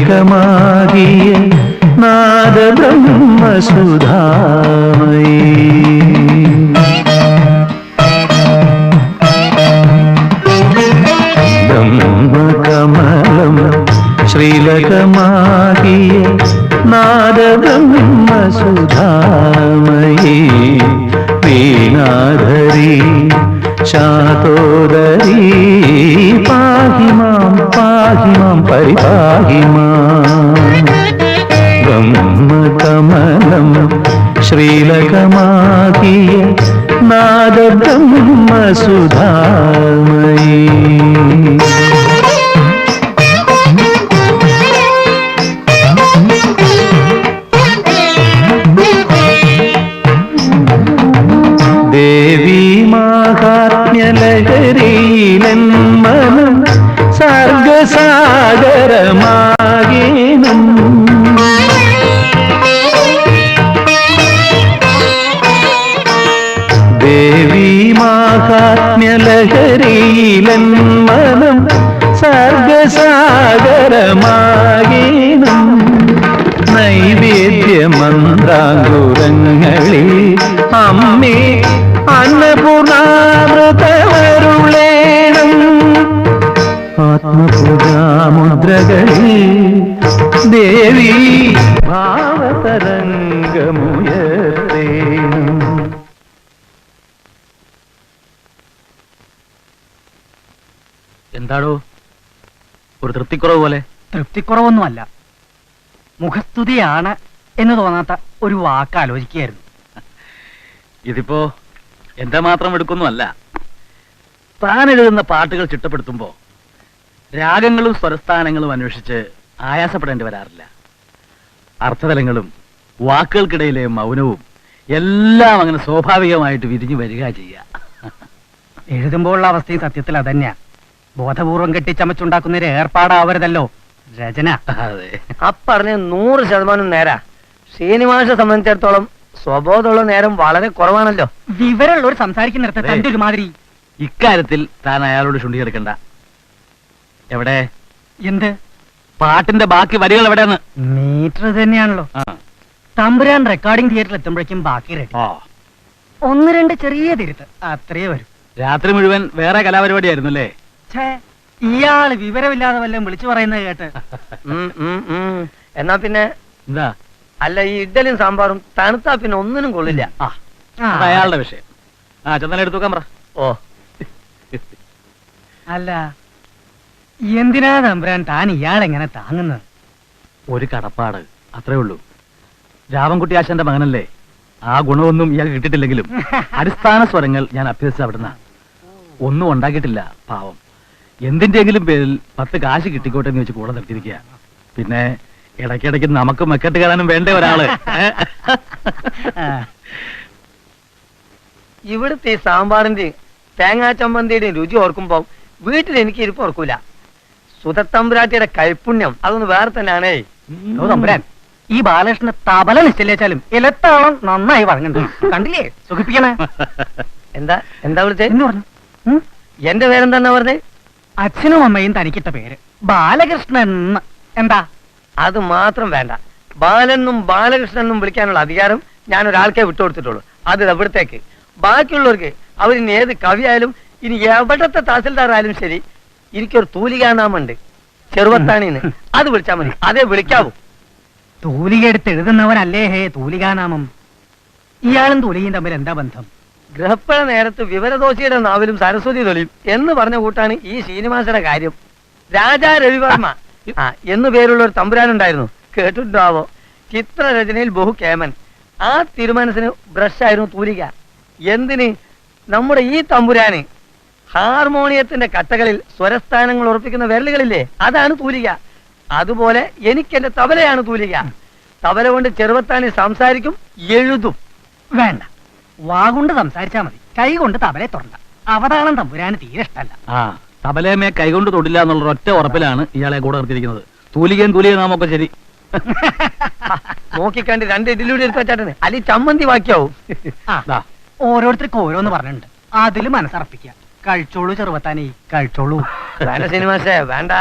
ശ്രീലകമാകിയ നാദബ്രഹ്മസുധാമയീ ബ്രഹ്മകമലം ശ്രീലകമാകിയ നാദബ്രഹ്മസുധാമയീ വീണാധരീ ശാതോദരീ പാഹി മാം പരിപാഹി മാം ബ്രഹ്മകമലം ശ്രീലകമാകിയ നാദബ്രഹ്മസുധാമയീ ദേവീ മാഹാത്മ്യലഹരീലൻ മനം സർഗസാഗരമാകേണം ദേവീ മാഹാത്മ്യലഹരീലൻ മനം സർഗസാഗരമാകേണം നൈവേദ്യമന്ത്രാങ്കുരങ്ങളിൽ അമ്മേ അന്നപൂർണാമൃതമരുളേണം ആത്മപൂജാമുദ്രകളിൽ ദേവി ഭാവതരംഗമുയർത്തേണം. എന്താടോ ഒരു തൃപ്തിക്കുറവ് പോലെ? തൃപ്തിക്കുറവൊന്നുമല്ല, മുഖസ്തുതിയാണ് എന്ന് തോന്നാത്ത ഒരു വാക്ക് ആലോചിക്കുകയായിരുന്നു. ഇതിപ്പോ എന്റെ മാത്രം എടുക്കൊന്നുമല്ല. താൻ എഴുതുന്ന പാട്ടുകൾ ചിട്ടപ്പെടുത്തുമ്പോ രാഗങ്ങളും സ്വരസ്ഥാനങ്ങളും അന്വേഷിച്ച് ആയാസപ്പെടേണ്ടി വരാറില്ല. അർത്ഥതലങ്ങളും വാക്കുകൾക്കിടയിലെ മൗനവും എല്ലാം അങ്ങനെ സ്വാഭാവികമായിട്ട് വിരിഞ്ഞു വരിക ചെയ്യുക. എഴുതുമ്പോഴുള്ള അവസ്ഥയും സത്യത്തിൽ അതന്നെയാ. ബോധപൂർവം കെട്ടിച്ചമച്ചുണ്ടാക്കുന്ന ഒരു ഏർപ്പാടാവരുതല്ലോ രചന. അതെ, അപ്പറഞ്ഞ 100% നേരാ. ശ്രീനിവാസെ സംബന്ധിച്ചിടത്തോളം സ്വബോധമുള്ള നേരം വളരെ കുറവാണല്ലോ. വിവരമുള്ളവർ സംസാരിക്കുന്നിടത്ത് തന്റെ ഒരു മാതിരി. ഇക്കാര്യത്തിൽ താൻ അയാളോട് ശുണ്ടി എടുക്കണ്ട. എവിടെ എന്ത് പാട്ടിന്റെ ബാക്കി വരികൾ എവിടെയാണ്? മീറ്റർ തന്നെയാണല്ലോ. തമ്പുരാൻ റെക്കോർഡിംഗ് തിയേറ്ററിൽ എത്തുമ്പോഴേക്കും ബാക്കി റെഡി. 1-2 ചെറിയ തിരുത്ത് അത്രേ വരും. രാത്രി മുഴുവൻ വേറെ കലാപരിപാടിയായിരുന്നു അല്ലേ? ഇയാള് വിവരമില്ലാതെ വല്ലതും വിളിച്ചു പറയുന്നത് കേട്ട്. എന്നാ പിന്നെ എന്താ? അല്ല, ഈ ഇഡ്ഡലിയും സാമ്പാറും തണുത്താ പിന്നെ ഒന്നിനും കൊള്ളില്ല. അയാളുടെ വിഷയം. ചന്ദനം എടുത്തു വെക്കാൻ പറ. ഓ, അല്ല എന്തിനാ തമ്പുരാൻ താൻ ഇയാളെങ്ങനെ താങ്ങുന്നത്? ഒരു കടപ്പാട്, അത്രേ ഉള്ളൂ. രാമൻകുട്ടി ആശാന്റെ മകനല്ലേ, ആ ഗുണമൊന്നും ഇയാൾ കിട്ടിയിട്ടില്ലെങ്കിലും അടിസ്ഥാന സ്വരങ്ങൾ ഞാൻ അഭ്യസിച്ച അവിടുന്ന്. ഒന്നും ഉണ്ടാക്കിയിട്ടില്ല പാവം. എന്തിന്റെങ്കിലും പേരിൽ 10 കാശ് കിട്ടിക്കോട്ടെ എന്ന് വെച്ച് കൂടെ നിർത്തിയിരിക്കുക. പിന്നെ ഇടയ്ക്കിടയ്ക്ക് നമുക്ക് മെക്കെട്ട് കയറാനും വേണ്ടേ ഒരാള്. ഇവിടുത്തെ ഈ സാമ്പാറിന്റെ തേങ്ങാ ചമ്മന്തിയുടെയും രുചി ഓർക്കുമ്പോ വീട്ടിൽ എനിക്ക് ഇരിപ്പ് ഓർക്കൂല. സുധത്തമ്പുരാട്ടിയുടെ കൈപുണ്യം അതൊന്ന് വേറെ തന്നെയാണേ. തമ്പുരാൻ, ഈ ബാലകൃഷ്ണൻ തബല നിശ്ചയിച്ചാലും ഇലത്താളം നന്നായി പറഞ്ഞിട്ടുണ്ട്. കണ്ടില്ലേ സുഖിപ്പിക്കണേ. എന്താ എന്താ വിളിച്ചേ? എന്ന് പറഞ്ഞു. എന്റെ പേരെന്താ പറഞ്ഞേ? അച്ഛനും അമ്മയും തനിക്കിട്ട പേര് ബാലകൃഷ്ണൻ. എന്താ? അത് മാത്രം വേണ്ട. ബാലെന്നും ബാലകൃഷ്ണനും വിളിക്കാനുള്ള അധികാരം ഞാൻ ഒരാൾക്കേ വിട്ടുകൊടുത്തിട്ടുള്ളൂ. അത് എവിടത്തേക്ക്. ബാക്കിയുള്ളവർക്ക് അവരിനി ഏത് കവിയായാലും ഇനി എവിടത്തെ തഹസിൽദാറായാലും ശരി, എനിക്കൊരു തൂലികാനാമുണ്ട്, ചെറുവത്താണിന്ന്. അത് വിളിച്ചാൽ മതി, അതേ വിളിക്കാവൂ. തൂലിക എടുത്ത് എഴുതുന്നവനല്ലേ ഹേ തൂലികാനാമം. ഇയാളും തൂലികയും തമ്മിൽ എന്താ ബന്ധം? ഗ്രഹപ്പഴ നേരത്ത് വിവരദോഷിയുടെ നാവിലും സരസ്വതി തൊലിയും എന്ന് പറഞ്ഞ കൂട്ടാണ് ഈ ശ്രീനിവാസയുടെ കാര്യം. രാജാ രവിവർമ്മ എന്നു പേരുള്ള ഒരു തമ്പുരാനുണ്ടായിരുന്നു, കേട്ടിട്ടുണ്ടാവോ? ചിത്രരചനയിൽ ബഹുകേമൻ. ആ തിരുമനസിന് ബ്രഷായിരുന്നു തൂലിക. എന്തിന്? നമ്മുടെ ഈ തമ്പുരാന് ഹാർമോണിയത്തിന്റെ കട്ടകളിൽ സ്വരസ്ഥാനങ്ങൾ ഉറപ്പിക്കുന്ന വിരലുകളില്ലേ, അതാണ് തൂലിക. അതുപോലെ എനിക്ക് എന്റെ തബലയാണ് തൂലിക. തബല കൊണ്ട് ചെറുവത്താനി സംസാരിക്കും, എഴുതും. വേണ്ട, വാഗുകൊണ്ട് സംസാരിച്ചാ മതി, കൈ കൊണ്ട് തബലെ തൊടണ്ട. അവതാളം തമ്പുരാന് തീരെ ഇഷ്ടമല്ല. തബലയമ്മയെ കൈകൊണ്ട് തൊടില്ല എന്നുള്ള ഒറ്റ ഉറപ്പിലാണ് ഇയാളെ കൂടെ നിർത്തിയിരിക്കുന്നത്. തൂലികയും നാമൊക്കെ ശരി. നോക്കിക്കണ്ട് 2 ഇഡ്ഡലിയുടെ എടുത്ത് വെച്ചാട്ടന്, അല്ലെങ്കിൽ ചമ്മന്തി ബാക്കിയാവും. ഓരോരുത്തർക്ക് ഓരോന്ന് പറഞ്ഞിട്ടുണ്ട്, അതില് മനസ്സറപ്പിക്കുക. കഴിച്ചോളൂ ചെറുവത്താനി, കഴിച്ചോളൂ. വേണ്ട ശ്രീനിവാസേ, വേണ്ട.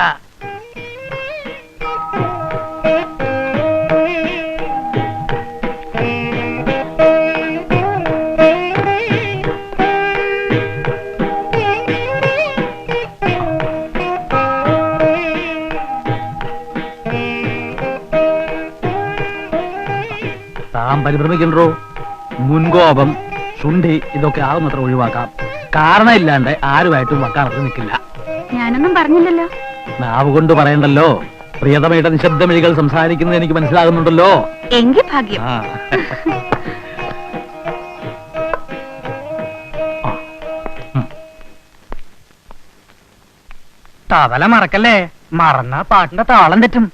പരിഭ്രമിക്കണ്ടോ. മുൻകോപം, ശുണ്ഠി ഇതൊക്കെ ആവുന്നത്ര ഒഴിവാക്കാം. കാരണമില്ലാണ്ട് ആരുമായിട്ടും വക്കാണത്ത് നിൽക്കില്ല. ഞാനൊന്നും പറഞ്ഞില്ലല്ലോ. നാവ് കൊണ്ട് പറയണ്ടല്ലോ. പ്രിയതമയുടെ നിശബ്ദമിഴികൾ സംസാരിക്കുന്നത് എനിക്ക് മനസ്സിലാകുന്നുണ്ടല്ലോ. എങ്കിൽ ഭാഗ്യം. ആ. തവല മറക്കല്ലേ, മറന്നാ പാട്ടിന്റെ താളം തെറ്റും.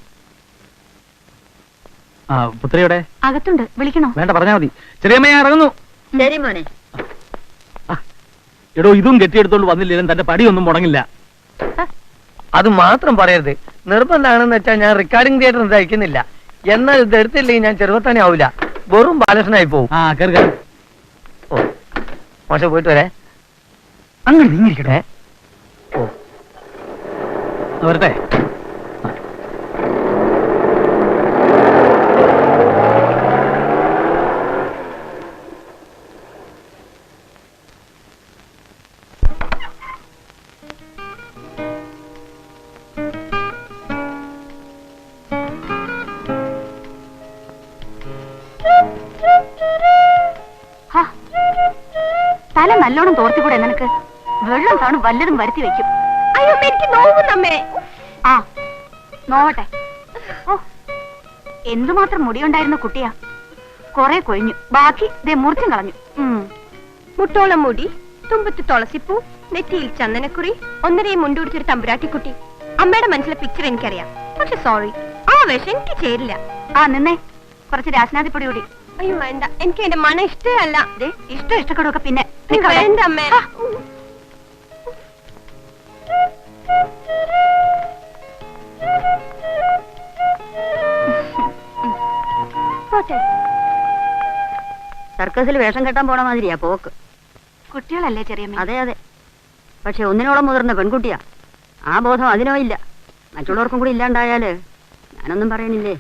ആ, പുത്രിയുടെ അകത്തുണ്ട്, വിളിക്കണോ? വേണ്ട, പറഞ്ഞാ മതി. ചെറിയമ്മയെ ഇറങ്ങുന്നു. ശരി മോനെ. എടോ, ഇതും കെട്ടിയെടുത്തോണ്ട് വന്നില്ലെങ്കിലും തന്റെ പടിയൊന്നും മുടങ്ങില്ല. അത് മാത്രം പറയരുത്. നിർബന്ധമാണെന്ന് വെച്ചാൽ ഞാൻ റെക്കോർഡിംഗ് തിയേറ്റർ തയ്ക്കുന്നില്ല. എന്നാൽ ഇത് എടുത്തില്ലെങ്കിൽ ഞാൻ ചെറുപ്പത്താനെ ആവില്ല, വെറും ബാലകൃഷ്ണനായി പോകും. ആ, കേറി കേറി. ഓ, മോശം പോയിട്ട് വരെ. അങ്ങനെ നീങ്ങിരിക്കട്ടെ. ഓ, വരട്ടെ. ഹാ, തല നല്ലോണം തോർത്തിക്കൂടെ നിനക്ക്? വെള്ളം കാണും വല്ലതും വരുത്തി വെക്കും. അയ്യോ, എനിക്ക് നോവുന്നമ്മേ. ആ, നോവട്ടെ. ഓ, എന്തുമാത്രം മുടിയുണ്ടായിരുന്ന കുട്ടിയാ. കൊറേ കൊഴിഞ്ഞു, ബാക്കി ദേ മുറിച്ചും കളഞ്ഞു. മുട്ടോളം മുടി, തുമ്പത്ത് തുളസിപ്പൂ, നെറ്റിയിൽ ചന്ദനക്കുറി, ഒന്നരയും മുണ്ടുപിടിച്ചൊരു തമ്പുരാട്ടിക്കുട്ടി. അമ്മയുടെ മനസ്സിലെ പിക്ചർ എനിക്കറിയാം. പക്ഷെ സോറി, ആ വേഷം എനിക്ക് ചേരില്ല. ആ, നിന്നേ. കുറച്ച് രാസനാദിപ്പൊടി കൂടി. അയ്യോ വേണ്ട, എനിക്ക് എന്റെ മണം ഇഷ്ടേ അല്ല. ഇഷ്ടപ്പെടുക പിന്നെ. വേണ്ട അമ്മേ. സർക്കസിൽ വേഷം കെട്ടാൻ പോണ മാതിരിയാ പോക്ക്. കുട്ടികളല്ലേ ചെറിയമ്മ? അതെ അതെ, പക്ഷെ ഒന്നിനോളം മുതിർന്ന പെൺകുട്ടിയാ. ആ ബോധം അതിനോ ഇല്ല. മറ്റുള്ളവർക്കും കൂടി ഇല്ലാണ്ടായാല് ഞാനൊന്നും പറയണില്ലേ.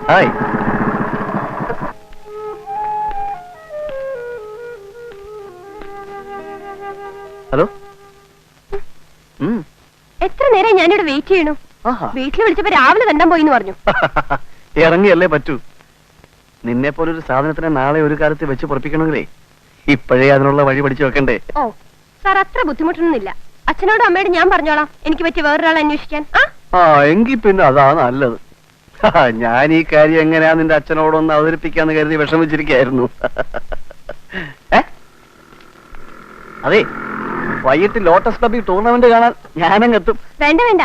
ഹായ്. ഹലോ. എത്ര നേരം ഞാനിവിടെ വെയിറ്റ് ചെയ്യണു. വീട്ടിൽ വിളിച്ചപ്പോ രാവിലെ തന്നെ പോയിന്ന് പറഞ്ഞു. ഇറങ്ങിയല്ലേ പറ്റൂ. നിന്നെ പോലൊരു സാധനത്തിനെ നാളെ ഒരു കാലത്ത് വെച്ച് പൊറപ്പിക്കണമെങ്കിലേ ഇപ്പോഴേ അതിനുള്ള വഴി പഠിച്ചു വെക്കണ്ടേ. ഓ സാർ, അത്ര ബുദ്ധിമുട്ടൊന്നുമില്ല. അച്ഛനോടും അമ്മയോട് ഞാൻ പറഞ്ഞോളാം എനിക്ക് പറ്റിയ വേറൊരാളെ അന്വേഷിക്കാൻ. ആ, എങ്കിൽ പിന്നെ അതാ നല്ലത്. ഞാൻ ഈ കാര്യം എങ്ങനെയാ നിന്റെ അച്ഛനോടൊന്ന് അവതരിപ്പിക്കാന്ന് കരുതി വിഷമിച്ചിരിക്കായിരുന്നു. അതെ, വൈകിട്ട് ലോട്ടസ് ക്ലബിൽ ടൂർണമെന്റ് കാണാൻ ഞാനങ്ങെത്തും. വേണ്ട വേണ്ട,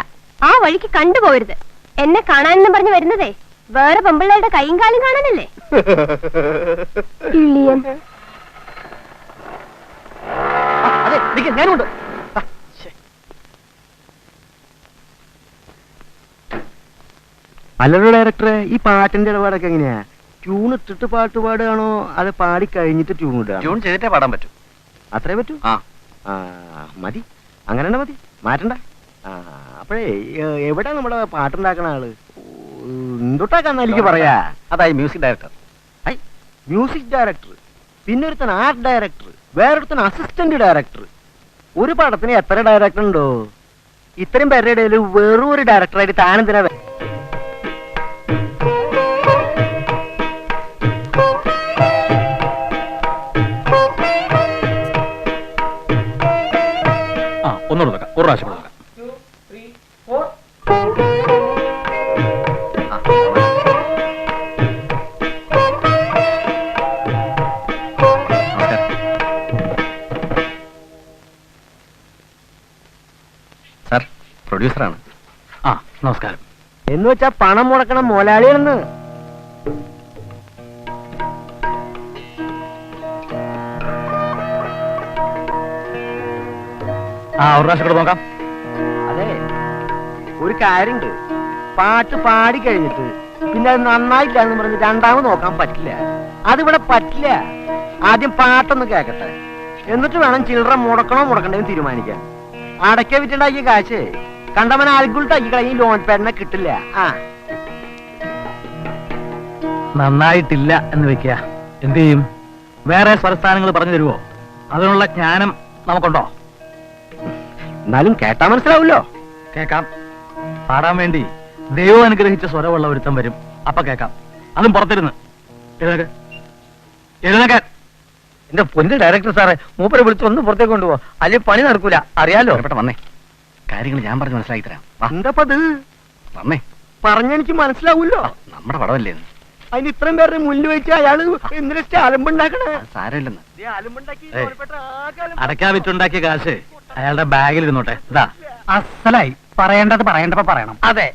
ആ വഴിക്ക് കണ്ടുപോകരുത്. എന്നെ കാണാനെന്ന് പറഞ്ഞു വരുന്നതേ വേറെ പെമ്പിള്ളേരുടെ കൈയും കാലും കാണാനല്ലേ. ഇളിയൻ. അതെ, ഞാനുണ്ട്. അല്ലല്ലോ ഡയറക്ടറെ, ഈ പാട്ടിന്റെ ഇടപാടൊക്കെ എങ്ങനെയാ? ട്യൂൺ ഇട്ടിട്ട് പാട്ട് പാടുകയാണോ അത് പാടി കഴിഞ്ഞിട്ട് ട്യൂൺ ഇടുക? ട്യൂൺ ചെയ്തിട്ടേ പാടാൻ പറ്റൂ. അത്രേ പറ്റൂ? മതി, അങ്ങനെ തന്നെ മതി, മാറ്റണ്ട. അപ്പോഴേ എവിടെ നമ്മുടെ പാട്ടുണ്ടാക്കണ ആള് എന്തൊട്ടാക്കാന്ന് എനിക്ക് പറയാ. അതായി മ്യൂസിക് ഡയറക്ടർ. മ്യൂസിക് ഡയറക്ടർ, പിന്നെ ഒരുത്തൻ ആർട്ട് ഡയറക്ടർ, വേറൊരുത്തൻ അസിസ്റ്റന്റ് ഡയറക്ടർ. ഒരു പടത്തിന് എത്ര ഡയറക്ടർ ഉണ്ടോ? ഇത്രയും പേരുടെ ഇടയിൽ വെറും ഒരു ഡയറക്ടറായിട്ട് താനെന്തിനാ? ഒന്നുകൂടെ നോക്കാം, ഒരു പ്രാവശ്യം നോക്കാം. സാർ, പ്രൊഡ്യൂസറാണ്. ആ, നമസ്കാരം. എന്ന് വെച്ചാ പണം മുടക്കണം മുതലാളിയാണെന്ന്. ഒരു പ്രാവശ്യം കൂടെ നോക്കാം. അതെ, ഒരു കാര്യണ്ട്. പാട്ട് പാടി കഴിഞ്ഞിട്ട് പിന്നെ അത് നന്നായില്ല എന്ന് പറഞ്ഞ് രണ്ടാമത് നോക്കാൻ പറ്റില്ല. അതിവിടെ പറ്റില്ല. ആദ്യം പാട്ടൊന്ന് കേക്കട്ടെ, എന്നിട്ട് വേണം ചില്ലറ മുടക്കണോ മുടക്കണ്ടെന്ന് തീരുമാനിക്കാൻ. അടയ്ക്ക വിറ്റുണ്ടാക്കിയ കാശ് കണ്ടവൻ ആൽഗുൾട്ടാക്കി കഴിഞ്ഞ് ലോൺ പേരിനെ കിട്ടില്ല. ആ, നന്നായിട്ടില്ല എന്ന് വെക്കുക, എന്ത് ചെയ്യും? വേറെ സ്വരസ്ഥാനങ്ങൾ പറഞ്ഞു തരുമോ? അതിനുള്ള ജ്ഞാനം നമുക്കുണ്ടോ? എന്നാലും കേട്ടാ മനസ്സിലാവൂല്ലോ. കേക്കാം. പാടാൻ വേണ്ടി ദൈവം അനുഗ്രഹിച്ച സ്വരമുള്ള ഒരുത്തം വരും, അപ്പൊ കേക്കാം. അതും പുറത്തിരുന്ന്. എഴുന്നേക്കാൻ. എന്റെ പൊന്ന് ഡയറക്ടർ സാറേ, മൂപ്പരെ വിളിച്ച് ഒന്ന് പുറത്തേക്ക് കൊണ്ടുപോ, അല്ലെങ്കിൽ പണി നടക്കൂല. അറിയാലോ. വന്നേ, കാര്യങ്ങൾ ഞാൻ പറഞ്ഞ് മനസ്സിലാക്കി തരാം. എന്താപ്പത് വന്നേ, പറഞ്ഞെനിക്ക് മനസ്സിലാവൂല്ലോ. നമ്മുടെ പടമല്ലേ? അതിന് ഇത്രയും പേരുടെ മുന്നിൽ വെച്ച് അയാള് എന്തിനാ അലമ്പുണ്ടാക്കണേ? സാരമില്ലെന്ന്. അലമ്പുണ്ടാക്കി അടയ്ക്കാൻ വിറ്റുണ്ടാക്കിയ കാശ് അയാളുടെ ബാഗിൽ ഇരുന്നോട്ടെ. ഇതാ അസലായി. പറയേണ്ടത് പറയേണ്ടപ്പോ പറയണം. അതെ.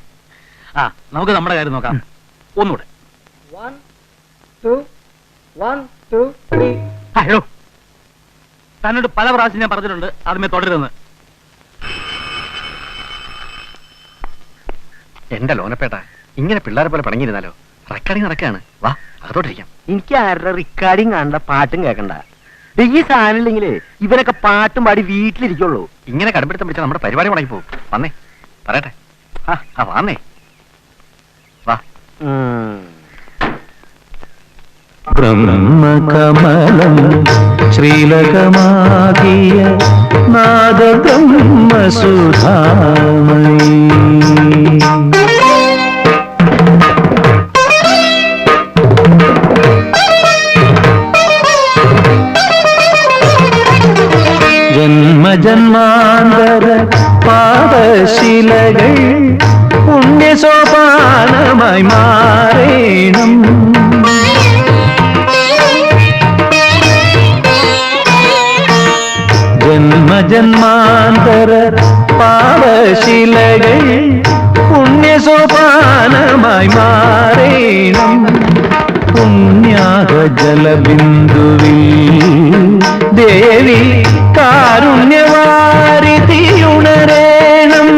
നമുക്ക് നമ്മുടെ കാര്യം നോക്കാം. ഒന്നുകൂടെ. 1 2 1 2 3. അയ്യോ, തന്നോട് പല പ്രാവശ്യം ഞാൻ പറഞ്ഞിട്ടുണ്ട് അതുമേ തുടരുന്ന്. എന്റെ ലോനപ്പേട്ട, ഇങ്ങനെ പിള്ളേരെ പോലെ പടങ്ങിയിരുന്നാലോ? റെക്കോർഡിങ് നടക്കുകയാണ്. വാ, അകത്തോട്ടിരിക്കാം. എനിക്ക് ആരുടെ റെക്കോർഡിങ് കാണണ്ട, പാട്ടും കേൾക്കണ്ട. ഈ സാധനം ഇല്ലെങ്കിലേ ഇവരൊക്കെ പാട്ടും പാടി വീട്ടിലിരിക്കുള്ളൂ. ഇങ്ങനെ കടുംപിടുത്തം പിടിച്ചാൽ നമ്മുടെ പരിപാടി മുടങ്ങി പോകും. വന്നേ, പറയട്ടെ. വന്നേ, വാ. ബ്രഹ്മകമലം ശ്രീലകമാകിയ നാദബ്രഹ്മസുധാമയി. ജന്മജന്മാന്തര പാദശിലകൾ പുണ്യസോപാനമായി മാറേണം. ജന്മജന്മാന്തര പാദശിലകൾ പുണ്യസോപാനമായി മാറേണം. പുണ്യാഹ ജലബിന്ദുവിൽ ദേവി കാരുണ്യവാരിതിയുണരേണം.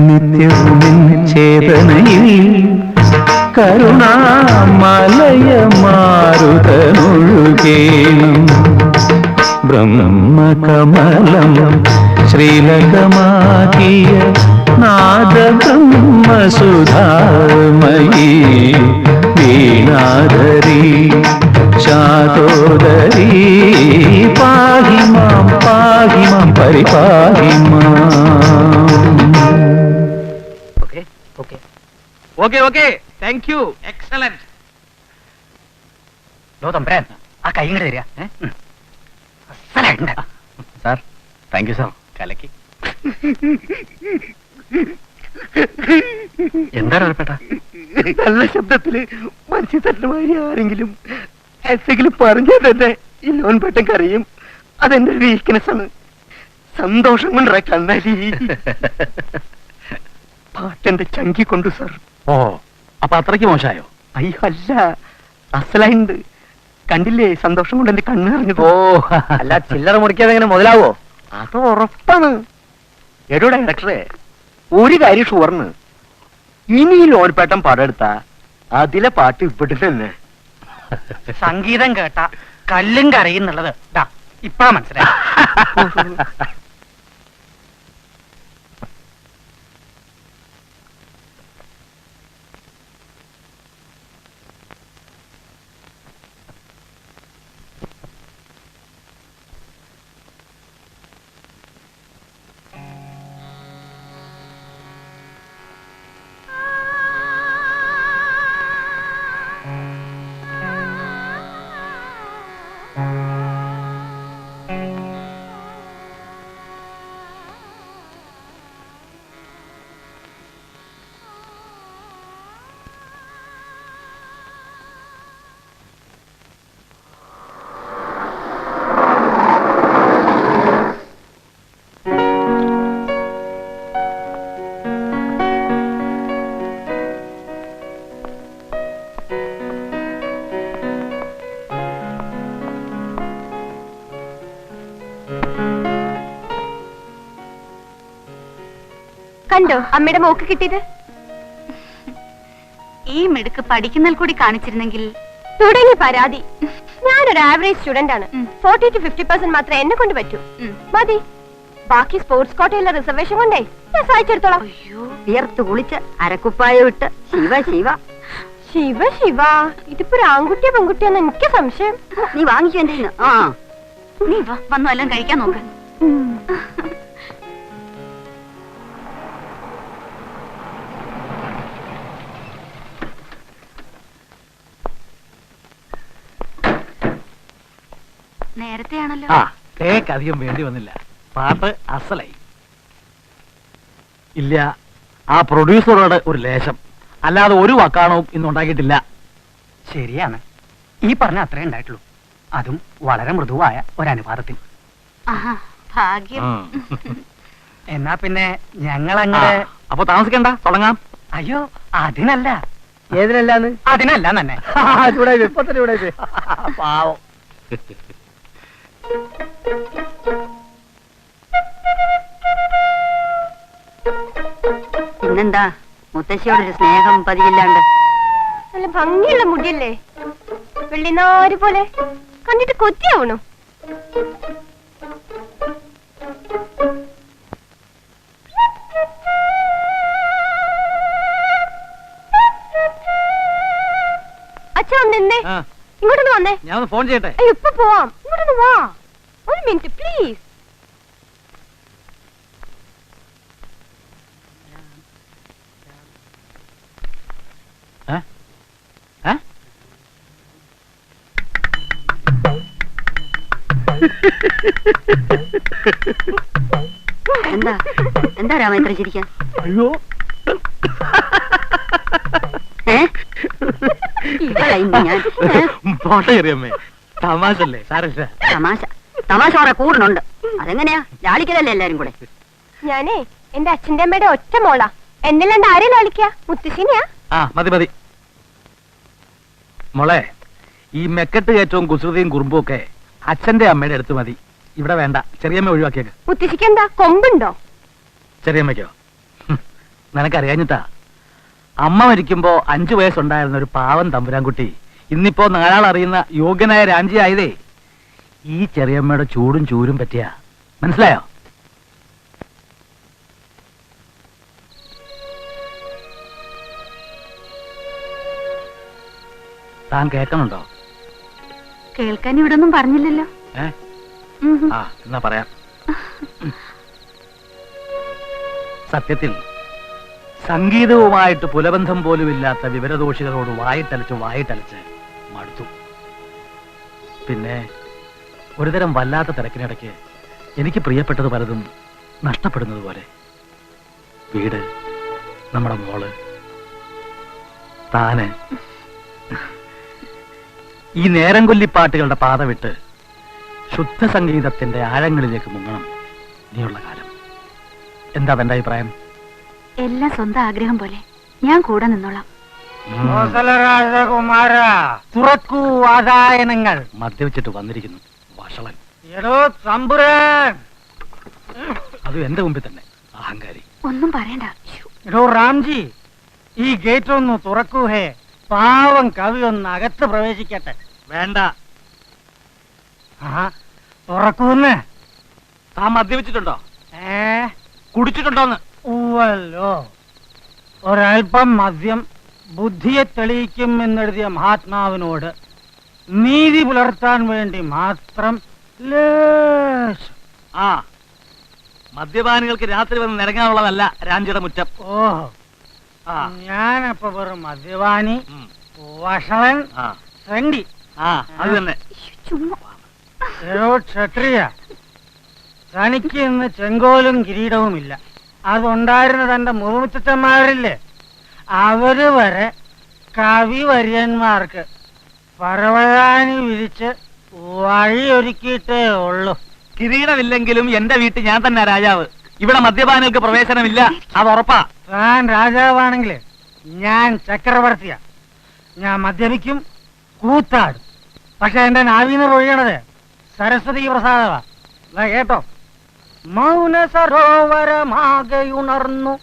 നിത്യവും ചേതനയിൽ കരുണാമലയമാരുതനൊഴുകേണം. ബ്രഹ്മകമലം ശ്രീലകമാകിയ നാദബ്രഹ്മസുധാമയീ വീണാധരി ശാതോദരീ പാഹി മാം പരിപാഹി മാം. Okay okay, thank you, excellent. ലോ തമ്പുരാൻ, ആ കൈ ഇങ്ങോട്ട് തരിക. അസലായിട്ടുണ്ട്. Sir, thank you sir. കലക്കി. എന്താ ലോനപ്പേട്ട? നല്ല ശബ്ദത്തില് മനസ്സിൽ തട്ടുമാതിരി ആരെങ്കിലും എന്തെങ്കിലും പറഞ്ഞാൽ തന്നെ ഈ ലോൺ പെട്ടെന്ന് കറിയും. അതെന്റെ വീക്ക്നെസ് ആണ്. സന്തോഷം കൊണ്ടേ കണ്ണാലി. പാട്ടെന്റെ ചങ്കി കൊണ്ടു സാർ. ഓ, അപ്പൊ അത്രയ്ക്ക് മോശമായോ? അയ്യോ അല്ല, അസലായിണ്ട്. കണ്ടില്ലേ സന്തോഷം കൊണ്ട് എന്റെ കണ്ണ് നിറഞ്ഞത്. ഓ, അല്ല, ചില്ലറ മുടിക്കാതെ എങ്ങനെ മുതലാവോ? അത് ഉറപ്പാണ്. എടോ ഡയറക്ടറെ, ഒരു കാര്യം ഷുവർന്ന്, ഇനി ഈ ലോൺപേട്ടൻ പടം എടുത്താ അതിലെ പാട്ട് ഇവിടെ തന്നെ. സംഗീതം കേട്ട കല്ലും കരയുന്നുള്ളത് ഇപ്പഴാ മനസ്സിലായി. കണ്ടോ അമ്മയുടെ മോക്ക് കിട്ടിയത്? ഈ മിടുക്ക് പഠിക്കുന്നതിൽ കൂടി കാണിച്ചിരുന്നെങ്കിൽ. തുടങ്ങി പരാതി. ഞാനൊരു ആവറേജ് സ്റ്റുഡന്റ് ആണ്. 40 to 50% മാത്രമേ എന്നെ കൊണ്ട് പറ്റൂ. മതി. ബാക്കി സ്പോർട്സ് കോട്ടയിലെ റിസർവേഷൻ കൊണ്ടേ ഞാൻ സഹായിച്ചെടുത്തോളാം. വിയർത്ത് കുളിച്ച് അരക്കുപ്പായ ഇട്ട് ശിവ ശിവ ശിവ ശിവ, ഇതിപ്പോ ഒരു ആൺകുട്ടിയോ പെൺകുട്ടിയോന്ന് എനിക്ക് സംശയം. നീ വാങ്ങിക്കോ എന്റെ നീ വന്നു എല്ലാം കഴിക്കാൻ നോക്ക്. നേരത്തെയാണല്ലോ. ആ കേക്ക് അധികം വേണ്ടി വന്നില്ല. പാട്ട് അസലായി. ഇല്ല, ആ പ്രൊഡ്യൂസറോട് ഒരു ലേശം, അല്ലാതെ ഒരു വക്കാണവും ഇന്ന് ഉണ്ടാക്കിയിട്ടില്ല. ശരിയാണ്, ഈ പറഞ്ഞ അത്രേ ഉണ്ടായിട്ടുള്ളൂ. അതും വളരെ മൃദുവായ ഒരനുപാതത്തിൽ. ആഹാ, ഭാഗ്യം. എന്നാ പിന്നെ ഞങ്ങൾ അങ്ങനെ. അപ്പൊ താമസിക്കണ്ട, തുടങ്ങാം. അയ്യോ അതിനല്ല. ഏതിനല്ലാന്ന്? അതിനല്ല തന്നെ. ചൂടായി ഇപ്പൊ തന്നെ ചൂടായി. പാവം. പിന്നെന്താ മുത്തശ്ശിയോടൊരു സ്നേഹം പതിയില്ലാണ്ട്. നല്ല ഭംഗിയുള്ള മുടിയല്ലേ, വെള്ളിനാര് പോലെ. കണ്ടിട്ട് കൊത്തിയാവണു. അച്ഛൻ ഒന്നെന്നേ, ഇങ്ങോട്ടൊന്ന് വന്നേ. ഞാൻ ഒന്ന് ഫോൺ ചെയ്യട്ടെ. ഇപ്പൊ പോവാം, ഇങ്ങോട്ടൊന്ന് വാ. ഒരു മിനിറ്റ് പ്ലീസ്. എന്താ എന്താ രാമ ഇത്ര ചിരിക്കാൻ? അയ്യോ, ഞാൻ പോട്ടെ ചെറിയമ്മേ, തമാശല്ലേ, സാരമില്ല. തമാശ തമാശ കുറെ കൂടുന്നുണ്ട്. അതെങ്ങനെയാ? ലാളിക്കലല്ലേ എല്ലാരും കൂടെ. ഞാനേ എന്റെ അച്ഛന്റെ അമ്മയുടെ ഒറ്റ മോളാ. എന്നല്ലാണ്ട് ആരെ ലാളിക്കാ? മുത്തശ്ശിനെയാ. ആ മതി മതി മോളെ. ഈ മെക്കെട്ട് കയറ്റവും കുസൃതിയും കുറുമ്പും ഒക്കെ അച്ഛന്റെ അമ്മയുടെ അടുത്ത് മതി. ഇവിടെ വേണ്ട. ചെറിയമ്മ ഒഴിവാക്കിയേക്ക്. മുത്തശ്ശിക്ക് എന്താ കൊമ്പുണ്ടോ? ചെറിയമ്മയ്ക്കോ? നിനക്കറിയാഞ്ഞിട്ടാ. അമ്മ മരിക്കുമ്പോ 5 വയസ്സുണ്ടായിരുന്ന ഒരു പാവം തമ്പുരാൻകുട്ടി ഇന്നിപ്പോ നാലാളറിയുന്ന യോഗ്യനായ രാഞ്ചിയായതേ ഈ ചെറിയമ്മയുടെ ചൂടും ചൂരും പറ്റിയാ. മനസ്സിലായോ? താൻ കേൾക്കണുണ്ടോ? കേൾക്കാൻ ഇവിടെ ഒന്നും പറഞ്ഞില്ലല്ലോ. ആ എന്നാ പറയാം. സത്യത്തിൽ സംഗീതവുമായിട്ട് പുലബന്ധം പോലുമില്ലാത്ത വിവരദോഷികളോട് വായിട്ടലച്ച് മടുത്തു. പിന്നെ ഒരുതരം വല്ലാത്ത തിരക്കിനിടയ്ക്ക് എനിക്ക് പ്രിയപ്പെട്ടത് പലതും നഷ്ടപ്പെടുന്നത് പോലെ. വീട്, നമ്മുടെ മോള്, താന്. ഈ നേരം കൊല്ലിപ്പാട്ടുകളുടെ പാത വിട്ട് ശുദ്ധ സംഗീതത്തിന്റെ ആഴങ്ങളിലേക്ക് മുങ്ങണം നീയുള്ള കാലം. എന്താ തന്റെ അഭിപ്രായം? എല്ലാം സ്വന്തം ആഗ്രഹം പോലെ. ഞാൻ കൂടെ നിന്നോളാം. രാജകുമാര, തുറക്കൂ വാതായനങ്ങൾ. മദ്യവെച്ചിട്ട് വന്നിരിക്കുന്നു വഷളൻ. എടോ തമ്പുരാൻ. അത് എന്റെ മുമ്പിൽ തന്നെ അഹങ്കാരി. ഒന്നും പറയണ്ട. എടോ റാംജി, ഈ ഗേറ്റ് ഒന്ന് തുറക്കൂ. ഹേ, പാവം കവി ഒന്ന് അകത്ത് പ്രവേശിക്കട്ടെ. വേണ്ട. ആ തുറക്കൂന്ന്. താൻ മദ്യവെച്ചിട്ടുണ്ടോ? ഏ കുടിച്ചിട്ടുണ്ടോന്ന്? ഊവല്ലോ. ഒരൽപ്പം മദ്യം ബുദ്ധിയെ തെളിയിക്കും എന്നെഴുതിയ മഹാത്മാവിനോട് നീതി പുലർത്താൻ വേണ്ടി മാത്രം ലേശം. ആ മദ്യപാനികൾക്ക് രാത്രി വന്ന് നിരങ്ങാനുള്ളതല്ല രാഞ്ചിയുടെ മുറ്റം. ഓഹോ, ആ ഞാനപ്പോ വെറും മദ്യപാനി, ഉം. വഷളൻ, ആ സെണ്ടി. ആ അത് തന്നെ. ഏതോ ക്ഷത്രിയ. തനിക്ക് ഇന്ന് ചെങ്കോലും കിരീടവുമില്ല. അതുണ്ടായിരുന്ന തന്റെ മുറുമുറ്റന്മാരില്ലേ, അവര് വരെ കവിവര്യന്മാർക്ക് പരവതാനി വിരിച്ച് വഴിയൊരുക്കിയിട്ടേ ഉള്ളൂ. കിരീടമില്ലെങ്കിലും എന്റെ വീട്ടിൽ ഞാൻ തന്നെ രാജാവ്. ഇവിടെ മദ്യപാനികൾക്ക് പ്രവേശനമില്ല, അത് ഉറപ്പാ. താൻ രാജാവാണെങ്കിൽ ഞാൻ ചക്രവർത്തിയാ. ഞാൻ മദ്യപിക്കും, കൂത്താടും. പക്ഷെ എന്റെ നാവീന്ന് ഒഴിയണത് സരസ്വതി പ്രസാദമാ. കേട്ടോ, മൗന സരോവരമാകെയുണർന്നു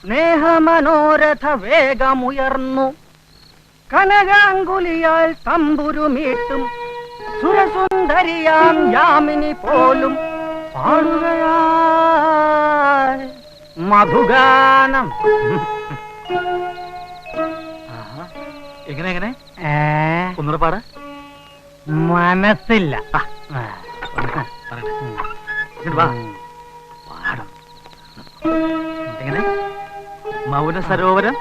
സ്നേഹമനോരഥ വേഗമുയർന്നു കനകാങ്കുലിയാൽ തമ്പുരുമീട്ടും സുരസുന്ദരിയാം യാമിനി പോലും പാടുകയാൽ മധുഗാനം. എങ്ങനെ എങ്ങനെ ഒന്നുകൂടെ പാട്. മനസ്സില്ല. പറയട്ടെ. ഇങ്ങോട്ട് വാ. പാടും. എങ്ങനെ മൗന സരോവരം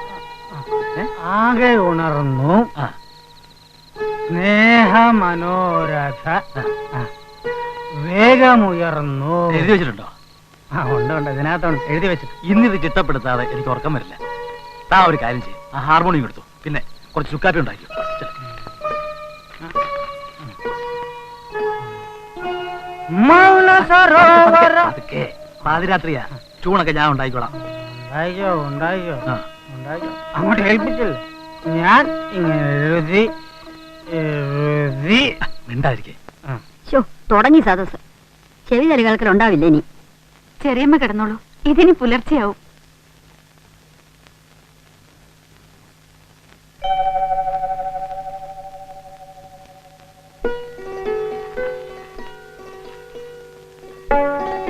ആകെ ഉണർന്നു ആ സ്നേഹമനോരഥ വേഗമുയർന്നു. എഴുതി വെച്ചിട്ടുണ്ടോ? ഉണ്ട് ഉണ്ട്, ഇതിനകത്തോണ്ട് എഴുതി വെച്ചിട്ട്. ഇന്നിത് ചിട്ടപ്പെടുത്താതെ എനിക്ക് ഉറക്കം വരില്ല. താ ഒരു കാര്യം ചെയ്യും, ആ ഹാർമോണിയം എടുത്തു, പിന്നെ കുറച്ച് ചുക്കാപ്പി ഉണ്ടാക്കിയോ. മൗന സരോവര അതൊക്കെ പാതിരാത്രിയാ. ചൂണൊക്കെ ഞാൻ ഉണ്ടായിക്കോളാം. ഉണ്ടായിക്കോ ഉണ്ടായിക്കോ ആ. ഉണ്ടായിക്കോ. അങ്ങോട്ട് ഏൽപ്പിച്ചില്ലേ, ഞാൻ ഇങ്ങനെ എഴുതി എഴുതി. മിണ്ടായിരിക്കേ. തുടങ്ങി സദസ്. ചെവി തലികൾക്കൽ ഉണ്ടാവില്ല ഇനി. ചെറിയമ്മ കിടന്നോളൂ, ഇതിനി പുലർച്ചെയാവും.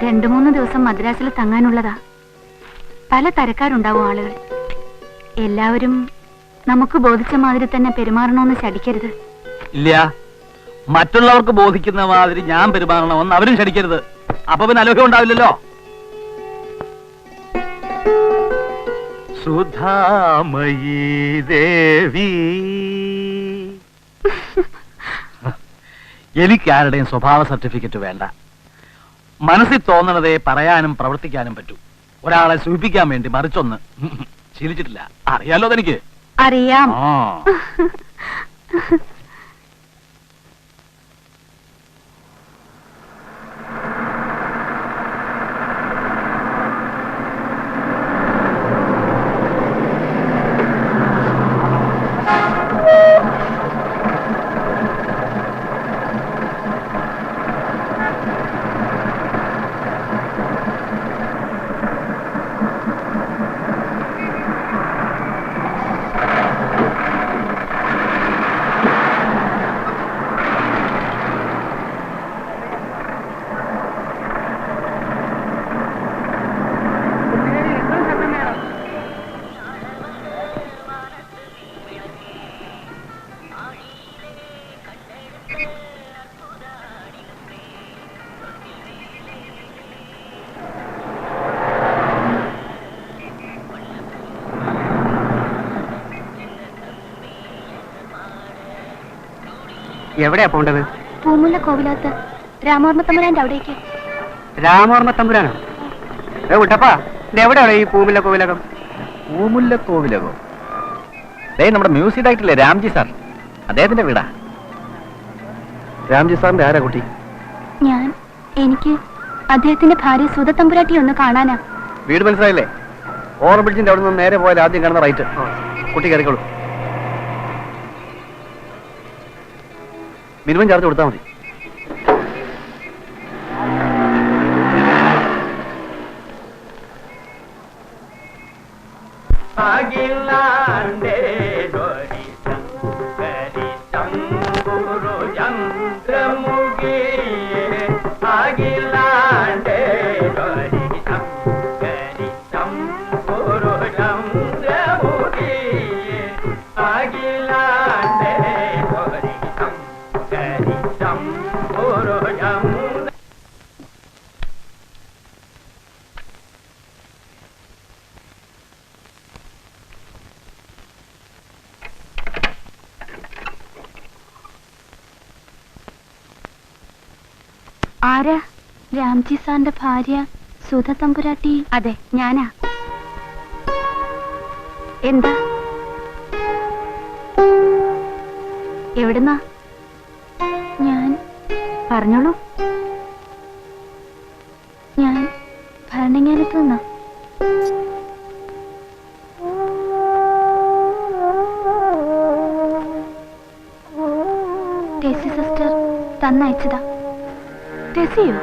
രണ്ടു മൂന്ന് ദിവസം മദ്രാസിൽ തങ്ങാനുള്ളതാ. പല തരക്കാരുണ്ടാവും ആളുകൾ. എല്ലാവരും നമുക്ക് ബോധിച്ച മാതിരി തന്നെ പെരുമാറണമെന്ന് ശടിക്കരുത്. ഇല്ല, മറ്റുള്ളവർക്ക് ബോധിക്കുന്ന മാതിരി ഞാൻ പെരുമാറണമെന്ന് അവരും ക്ഷണിക്കരുത്. അപ്പൊ പിന്നെ അലോഹ്യം ഉണ്ടാവില്ലല്ലോ. സുധാമയീ ദേവി. എനിക്കാരുടെയും സ്വഭാവ സർട്ടിഫിക്കറ്റ് വേണ്ട. മനസ്സിൽ തോന്നണതേ പറയാനും പ്രവർത്തിക്കാനും പറ്റൂ. ഒരാളെ സൂചിപ്പിക്കാൻ വേണ്ടി മറിച്ചൊന്ന് ശീലിച്ചിട്ടില്ല. അറിയാലോ അതെനിക്ക്. അറിയാം. ആ എവിടെയാ പോണ്ടത്? പൂമുല്ല കോവിലകത്ത് രാമവർമ്മ തമ്പുരാന്റെ അവിടേക്ക്. രാമവർമ്മ തമ്പുരാനോ? കുട്ടപ്പാ, ഇത് എവിടെയാണ് ഈ പൂമുല്ല കോവിലകം? പൂമുല്ല കോവിലകോ? നമ്മുടെ മ്യൂസിക് ഡയറക്ടറില്ലേ രാംജി സാർ, അദ്ദേഹത്തിന്റെ വീടാ. രാംജി സാറിന്റെ ആരാ കുട്ടി? എനിക്ക് അദ്ദേഹത്തിന്റെ ഭാര്യ സുധ തമ്പുരാട്ടി ഒന്ന് കാണാനാ. വീട് മനസ്സിലായില്ലേ? ഓവർ ബ്രിഡ്ജിന്റെ അവിടെ നിന്ന് നേരെ പോയാൽ ആദ്യം കാണുന്ന റൈറ്റ്. കുട്ടി കയറിക്കോളൂ. മിനിമം ചാർജ് കൊടുത്താൽ മതി. ആരാ? രാംജി സാറിന്റെ ഭാര്യ സുധ തമ്പുരാട്ടി. അതെ, ഞാനാ. എന്താ? എവിടുന്നാ? ഞാൻ പറഞ്ഞോളൂ. ഞാൻ ഭരണങ്ങാനത്ത് നിന്നാ. ടെസി സിസ്റ്റർ തന്നയച്ചതാ. ടെസിയോ?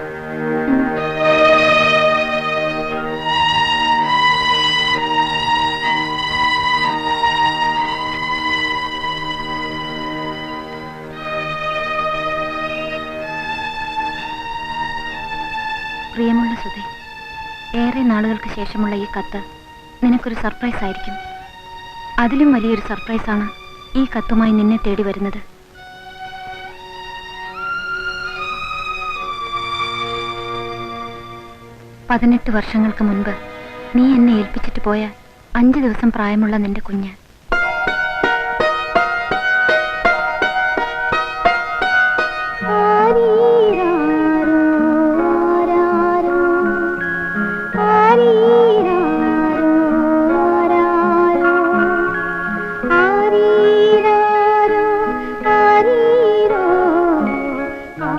പ്രിയമുള്ള സുധേ, ഏറെ നാളുകൾക്ക് ശേഷമുള്ള ഈ കത്ത് നിനക്കൊരു സർപ്രൈസ് ആയിരിക്കും. അതിലും വലിയൊരു സർപ്രൈസാണ് ഈ കത്തുമായി നിന്നെ തേടി വരുന്നത്. പതിനെട്ട് വർഷങ്ങൾക്ക് മുൻപ് നീ എന്നെ ഏൽപ്പിച്ചിട്ട് പോയ 5 ദിവസം പ്രായമുള്ള നിന്റെ കുഞ്ഞ്.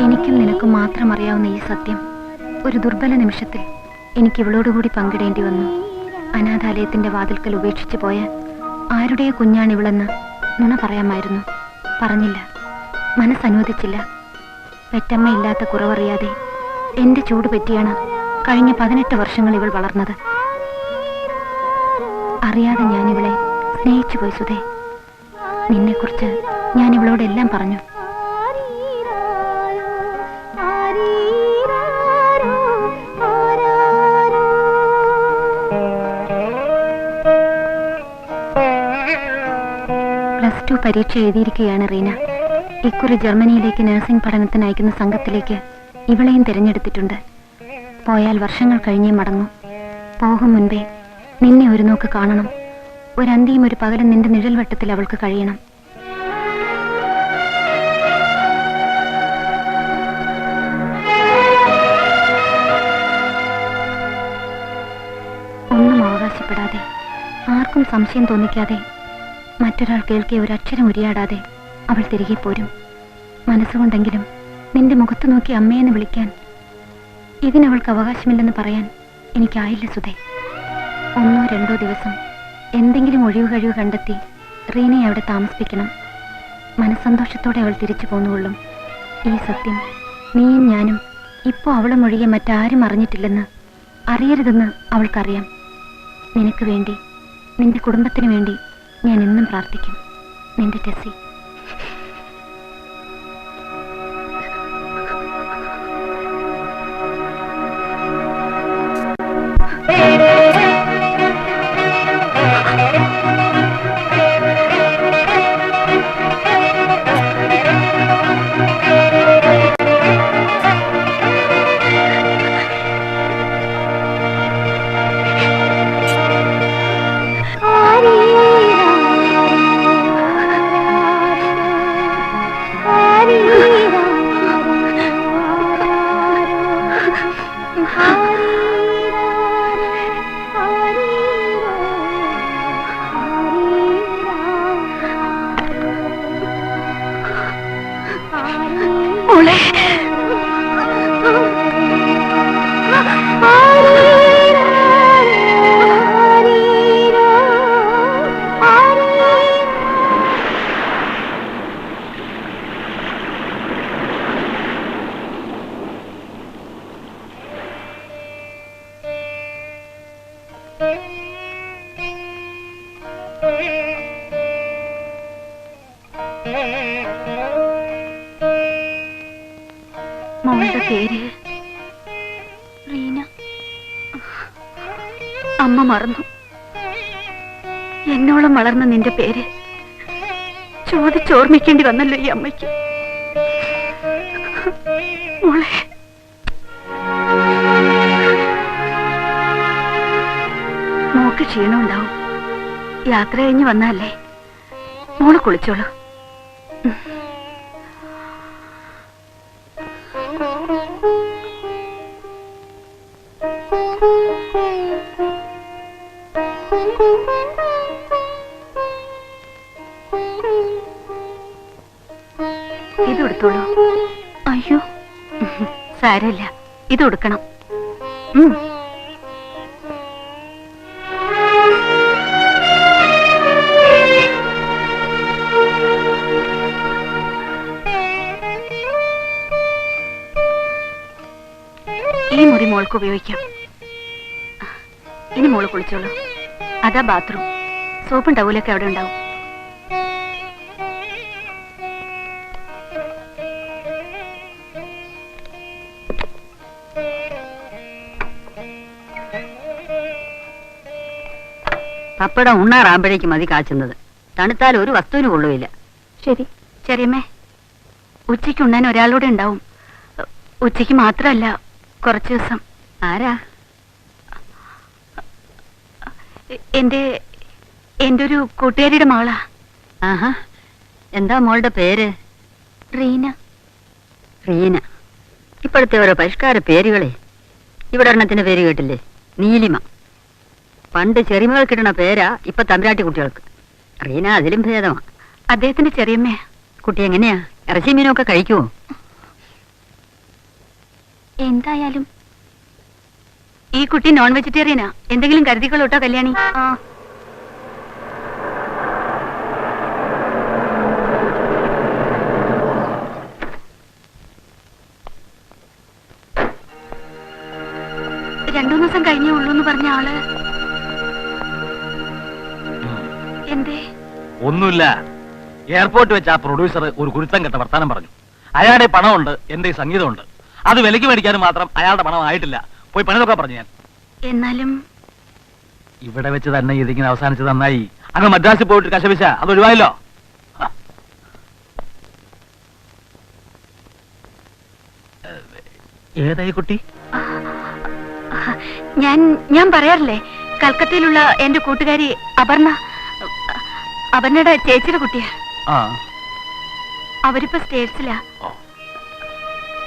എനിക്കും നിനക്കും മാത്രം അറിയാവുന്ന ഈ സത്യം ഒരു ദുർബല നിമിഷത്തിൽ എനിക്ക് ഇവളോടുകൂടി പങ്കിടേണ്ടി വന്നു. അനാഥാലയത്തിന്റെ വാതിൽക്കൽ ഉപേക്ഷിച്ചു പോയ ആരുടെയോ കുഞ്ഞാണിവളെന്ന് നുണ പറയാമായിരുന്നു. പറഞ്ഞില്ല, മനസ്സനുവദിച്ചില്ല. പെറ്റമ്മയില്ലാത്ത കുറവറിയാതെ എന്റെ ചൂട് പറ്റിയാണ് കഴിഞ്ഞ 18 വർഷങ്ങൾ ഇവൾ വളർന്നത്. അറിയാതെ ഞാൻ ഇവളെ സ്നേഹിച്ചു പോയി സുധേ. നിന്നെക്കുറിച്ച് ഞാൻ ഇവളോടെല്ലാം പറഞ്ഞു. +2 പരീക്ഷ എഴുതിയിരിക്കുകയാണ് റീന. ഇക്കുറി ജർമ്മനിയിലേക്ക് നഴ്സിംഗ് പഠനത്തിന് അയക്കുന്ന സംഘത്തിലേക്ക് ഇവളെയും തിരഞ്ഞെടുത്തിട്ടുണ്ട്. പോയാൽ വർഷങ്ങൾ കഴിഞ്ഞേ മടങ്ങും. പോകും മുൻപേ നിന്നെ ഒരു നോക്ക് കാണണം. ഒരന്തിയും ഒരു പകലും നിന്റെ നിഴൽവട്ടത്തിൽ അവൾക്ക് കഴിയണം. ഒന്നും അവകാശപ്പെടാതെ, ആർക്കും സംശയം തോന്നിക്കാതെ, മറ്റൊരാൾ കേൾക്കിയ ഒരക്ഷരം ഉരിയാടാതെ അവൾ തിരികെ പോരും. മനസ്സുകൊണ്ടെങ്കിലും നിന്റെ മുഖത്ത് നോക്കി അമ്മയെന്ന് വിളിക്കാൻ ഇതിനവൾക്ക് അവകാശമില്ലെന്ന് പറയാൻ എനിക്കായില്ല സുധേ. 1-2 ദിവസം എന്തെങ്കിലും ഒഴിവ് കഴിവ് കണ്ടെത്തി റീനയെ അവിടെ താമസിപ്പിക്കണം. മനസ്സന്തോഷത്തോടെ അവൾ തിരിച്ചു പോന്നുകൊള്ളും. ഈ സത്യം നീയും ഞാനും ഇപ്പോൾ അവളും ഒഴികെ മറ്റാരും അറിഞ്ഞിട്ടില്ലെന്ന്, അറിയരുതെന്ന് അവൾക്കറിയാം. നിനക്ക് വേണ്ടി, നിന്റെ കുടുംബത്തിന് വേണ്ടി ഞാൻ എന്നും പ്രാർത്ഥിക്കും. നിന്റെ ടെസ്സി. മോളുടെ പേര് റീന. അമ്മ മറന്നു. എന്നോളം വളർന്ന നിന്റെ പേര് ചോദിച്ചോർമ്മിക്കേണ്ടി വന്നല്ലോ ഈ അമ്മയ്ക്ക്. മോളെ, മോക്ക് ക്ഷീണം ഉണ്ടാവും. യാത്ര കഴിഞ്ഞ് വന്നല്ലേ. മോള് കുളിച്ചോളൂ. ഇതെടുത്തോളൂ. അയ്യോ, സാരമില്ല, ഇത് കൊടുക്കണം. ഈ മുറി മോൾക്ക് ഉപയോഗിക്കാം. ഇനി മോള് കുളിച്ചോളൂ. അതാ ബാത്റൂം. സോപ്പും ടവലൊക്കെ അവിടെ ഉണ്ടാവും. പപ്പടം ഉണ്ണാറാകുമ്പോഴേക്കും മതി കാച്ചുന്നത്. തണുത്താൽ ഒരു വസ്തുവിന് കൊള്ളുകയില്ല. ശരി ചെറിയമ്മേ, ഉച്ചയ്ക്ക് ഉണ്ണാൻ ഒരാളൂടെ ഉണ്ടാവും. ഉച്ചയ്ക്ക് മാത്രമല്ല, കുറച്ച് ദിവസം. ആരാ? എന്റെ ഒരു കൂട്ടുകാരിയുടെ മകളാ. ആഹാ, എന്താ മോളുടെ പേര്? റീന. റീന. ഇപ്പോഴത്തെ ഓരോ പരിഷ്കാര പേരുകളെ. ഇവിടെ ഒരെണ്ണത്തിന്റെ പേര് കേട്ടില്ലേ? നീലിമ. പണ്ട് ചെറിമകൾ കിട്ടണ പേരാ ഇപ്പൊ തമ്പുരാട്ടി കുട്ടികൾക്ക്. റീന അതിലും ഭേദമാ. അദ്ദേഹത്തിന്റെ ചെറിയമ്മ. കുട്ടി എങ്ങനെയാ? ഇറച്ചി മീനൊക്കെ കഴിക്കുവോ? എന്തായാലും ഈ കുട്ടി നോൺ വെജിറ്റേറിയനാ. എന്തെങ്കിലും കരുതിക്കൊള്ളൂട്ടോ കല്യാണി. രണ്ടു ദിവസം കഴിഞ്ഞേ ഉള്ളൂ എന്ന് പറഞ്ഞ ആള് എന്തേ? ഒന്നുമില്ല. എയർപോർട്ട് വെച്ച് ആ പ്രൊഡ്യൂസർ ഒരു കുരുത്തം കെട്ട വർത്താനം പറഞ്ഞു. അയാളുടെ പണമുണ്ട്, എന്റെ സംഗീതമുണ്ട്. അത് വിലയ്ക്ക് മേടിക്കാനും മാത്രം അയാളുടെ പണം ആയിട്ടില്ല. പോയി പണി നോക്കാൻ പറഞ്ഞു ഞാൻ. എന്നാലും ഇവിടെ വെച്ച് തന്നെ ഇതിങ്ങനെ അവസാനിച്ചത് നന്നായി. അങ്ങ് മദ്രാസിൽ പോയിട്ട് കശപിശ അത് ഒഴിവായല്ലോ. ഏതായി കുട്ടി? ഞാൻ പറയാറില്ലേ, കൽക്കത്തയിലുള്ള എന്റെ കൂട്ടുകാരി അപർണ. അപർണയുടെ ചേച്ചിയുടെ കുട്ടിയാ. അവരിപ്പോ സ്റ്റേറ്റ്സിലാ.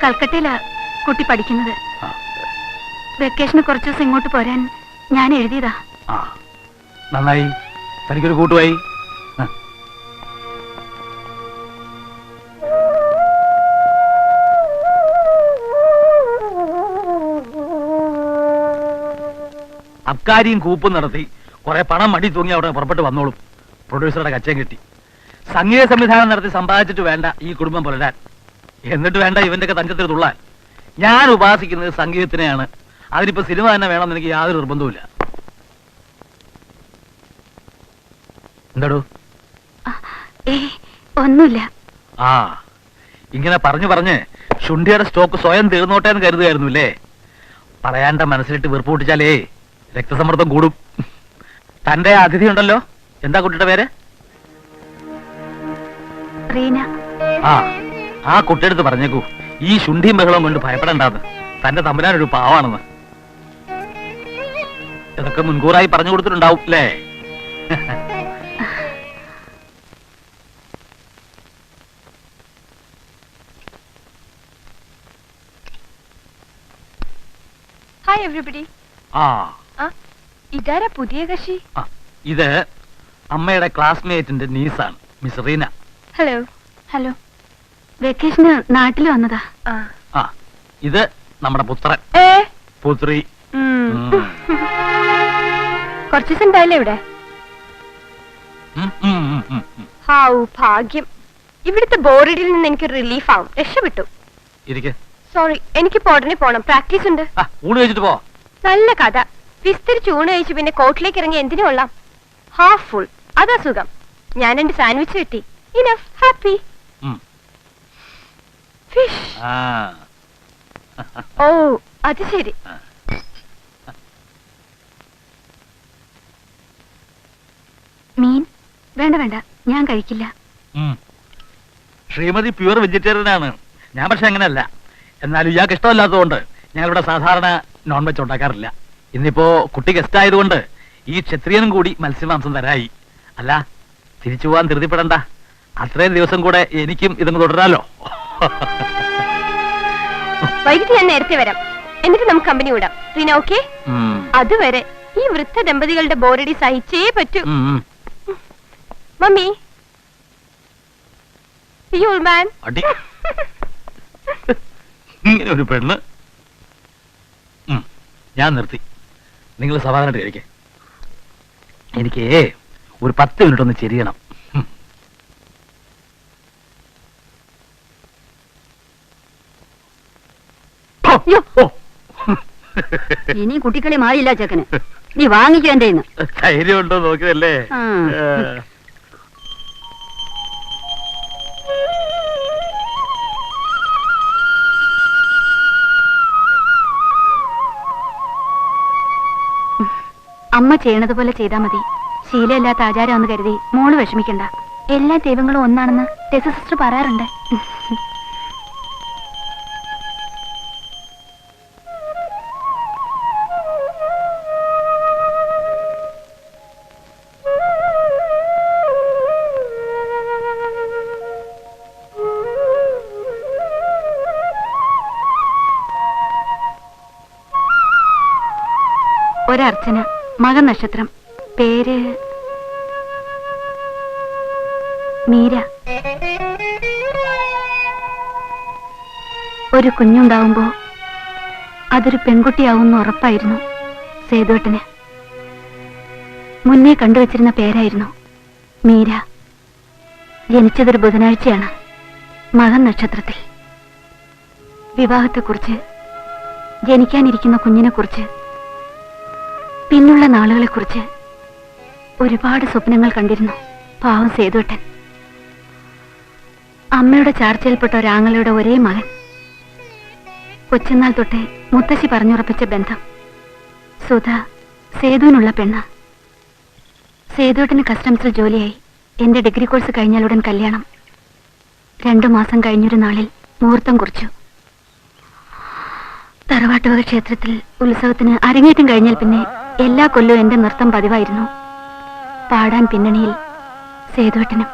കൽക്കട്ടയിലാ കുട്ടി പഠിക്കുന്നത്. വെക്കേഷന് കുറച്ചു ദിവസം ഇങ്ങോട്ട് പോരാൻ ഞാൻ എഴുതിയതാ. നന്നായി, തനിക്കൊരു കൂട്ടുമായി. അബ്കാരിയും കൂപ്പും നടത്തി കുറെ പണം മടി തൂങ്ങി അവിടെ പുറപ്പെട്ട് വന്നോളും. പ്രൊഡ്യൂസറുടെ കച്ചയും കിട്ടി. സംഗീത സംവിധാനം നടത്തി സമ്പാദിച്ചിട്ട് വേണ്ട ഈ കുടുംബം പുലരാൻ. എന്നിട്ട് വേണ്ട ഇവന്റെ ഒക്കെ തഞ്ചത്തിൽ തുള്ളാൻ. ഞാൻ ഉപാസിക്കുന്നത് സംഗീതത്തിനെയാണ്. അതിനിപ്പോ സിനിമ തന്നെ വേണമെന്ന് എനിക്ക് യാതൊരു നിർബന്ധവുമില്ല. എന്താടോ? ഒന്നുമില്ല. ഇങ്ങനെ പറഞ്ഞു ശുണ്ഠിയുടെ സ്റ്റോക്ക് സ്വയം തീർന്നോട്ടെ എന്ന് കരുതുകയായിരുന്നു അല്ലേ? പറയാണ്ട മനസ്സിലിട്ട് വീർപ്പ് പൊട്ടിച്ചാലേ രക്തസമ്മർദ്ദം കൂടും. തന്റെ അതിഥി ഉണ്ടല്ലോ, എന്താ കുട്ടിയുടെ പേര്? റീന. ആ കുട്ടിയെടുത്ത് പറഞ്ഞേക്കൂ, ഈ ശുണ്ഠിയും ബഹളവും കൊണ്ട് ഭയപ്പെടണ്ടാന്ന്. തന്റെ തമ്പുരാനൊരു പാവാണെന്ന്. ഇതൊക്കെ മുൻകൂറായി പറഞ്ഞു കൊടുത്തിട്ടുണ്ടാവും അല്ലേ? Hi everybody. ഇതാരാ പുതിയ കക്ഷി? ഇത് അമ്മയുടെ ക്ലാസ്മേറ്റിന്റെ നീസാണ്, മിസ് റീന. ഹലോ. ഹലോ. വെക്കേഷന് നാട്ടിൽ വന്നതാ. ഇത് നമ്മുടെ പുത്രൻ, പുത്രി. കുറച്ചു ദിവസം ഉണ്ടായില്ലേ ഇവിടെ? ഹാവൂ ഭാഗ്യം. ഇവിടുത്തെ ബോർഡിൽ നിന്ന് എനിക്ക് റിലീഫ് ആവും. രക്ഷപ്പെട്ടു. സോറി, എനിക്ക് ഉടനെ പോണം. പ്രാക്ടീസ് ഉണ്ട്. ഊണ് കഴിച്ചിട്ട് പോ. നല്ല കഥ. വിസ്തരിച്ച് ഊണ് കഴിച്ചു പിന്നെ കോട്ടിലേക്ക് ഇറങ്ങി എന്തിനു കൊള്ളാം? Half full. അതാ സുഖം. ഞാൻ എന്റെ സാൻഡ്വിച്ച് കിട്ടി. ഇനഫ്. ഹാപ്പി. ഫിഷ്. ഓ അത് ശരി. മീൻ വേണ്ട വേണ്ട, ഞാൻ കഴിക്കില്ല. ശ്രീമതി പ്യുവർ വെജിറ്റേറിയൻ ആണ്. ഞാൻ പക്ഷെ അങ്ങനെയല്ല. എന്നാലും ഇയാൾക്ക് ഇഷ്ടമല്ലാത്തതുകൊണ്ട് ഞങ്ങളിവിടെ സാധാരണ നോൺ വെജ് ഉണ്ടാക്കാറില്ല. ഇന്നിപ്പോ കുട്ടി ഗസ്റ്റ് ആയതുകൊണ്ട് ഈ ക്ഷത്രിയനും കൂടി മത്സ്യമാംസം തരായി. അല്ല, തിരിച്ചു പോവാൻ ധൃതിപ്പെടണ്ട. അത്രയും ദിവസം കൂടെ എനിക്കും ഇതൊന്ന് തുടരാലോ. വൈകിട്ട് ഞാൻ നേരത്തെ വരാം. എന്നിട്ട് നമുക്ക് കമ്പനി വിടാം. റീന ഓക്കെ? അതുവരെ ഈ വൃദ്ധ ദമ്പതികളുടെ ബോറടി സഹിച്ചേ പറ്റൂ. മമ്മി. ഇങ്ങനെ ഒരു പെണ്ണ്. ഞാൻ നിർത്തി. നിങ്ങൾ സമാധാനമായിട്ട് കഴിക്കേ. എനിക്ക് ഒരു 10 മിനിറ്റ് ഒന്ന് ചെരിയണം. ഇനി കുട്ടിക്കളി മാറിയില്ല ചെക്കന്. നീ വാങ്ങിക്കോ എന്റെ ധൈര്യം ഉണ്ടോ നോക്കിയതല്ലേ? അമ്മ ചെയ്യണത് പോലെ ചെയ്താ മതി. ശീലമില്ലാത്ത ആചാരമെന്ന് കരുതി മോള് വിഷമിക്കണ്ട. എല്ലാ ദൈവങ്ങളും ഒന്നാണെന്ന് ടെസ സിസ്റ്റർ പറയാറുണ്ട്. ഒരർച്ചന, മകൻ നക്ഷത്രം, പേര് മീര. ഒരു കുഞ്ഞുണ്ടാവുമ്പോ അതൊരു പെൺകുട്ടിയാവുമെന്ന് ഉറപ്പായിരുന്നു സേതുവേട്ടന്. മുന്നേ കണ്ടുവച്ചിരുന്ന പേരായിരുന്നു മീര. ജനിച്ചതൊരു ബുധനാഴ്ചയാണ്, മകൻ നക്ഷത്രത്തിൽ. വിവാഹത്തെക്കുറിച്ച്, ജനിക്കാനിരിക്കുന്ന കുഞ്ഞിനെക്കുറിച്ച്, പിന്നുള്ള നാളുകളെക്കുറിച്ച് ഒരുപാട് സ്വപ്നങ്ങൾ കണ്ടിരുന്നു പാവം സേതുവേട്ടൻ. അമ്മയുടെ ചാർച്ചയിൽപ്പെട്ട ഒരാങ്ങളുടെ ഒരേ മകൻ. കൊച്ചുനാൾ തൊട്ടേ മുത്തശ്ശി പറഞ്ഞുറപ്പിച്ച ബന്ധം. സുധ സേതുവിനുള്ള പെണ്ണ്. സേതുവേട്ടന് കസ്റ്റംസിൽ ജോലിയായി. എന്റെ ഡിഗ്രി കോഴ്സ് കഴിഞ്ഞാലുടൻ കല്യാണം. 2 മാസം കഴിഞ്ഞൊരു നാളിൽ മുഹൂർത്തം കുറിച്ചു. തറവാട്ടുവക ക്ഷേത്രത്തിൽ ഉത്സവത്തിന് അരങ്ങേറ്റം കഴിഞ്ഞാൽ പിന്നെ എല്ലാ കൊല്ലവും എന്റെ നൃത്തം പതിവായിരുന്നു. പാടാൻ പിന്നണിയിൽ സേതുവേട്ടനും.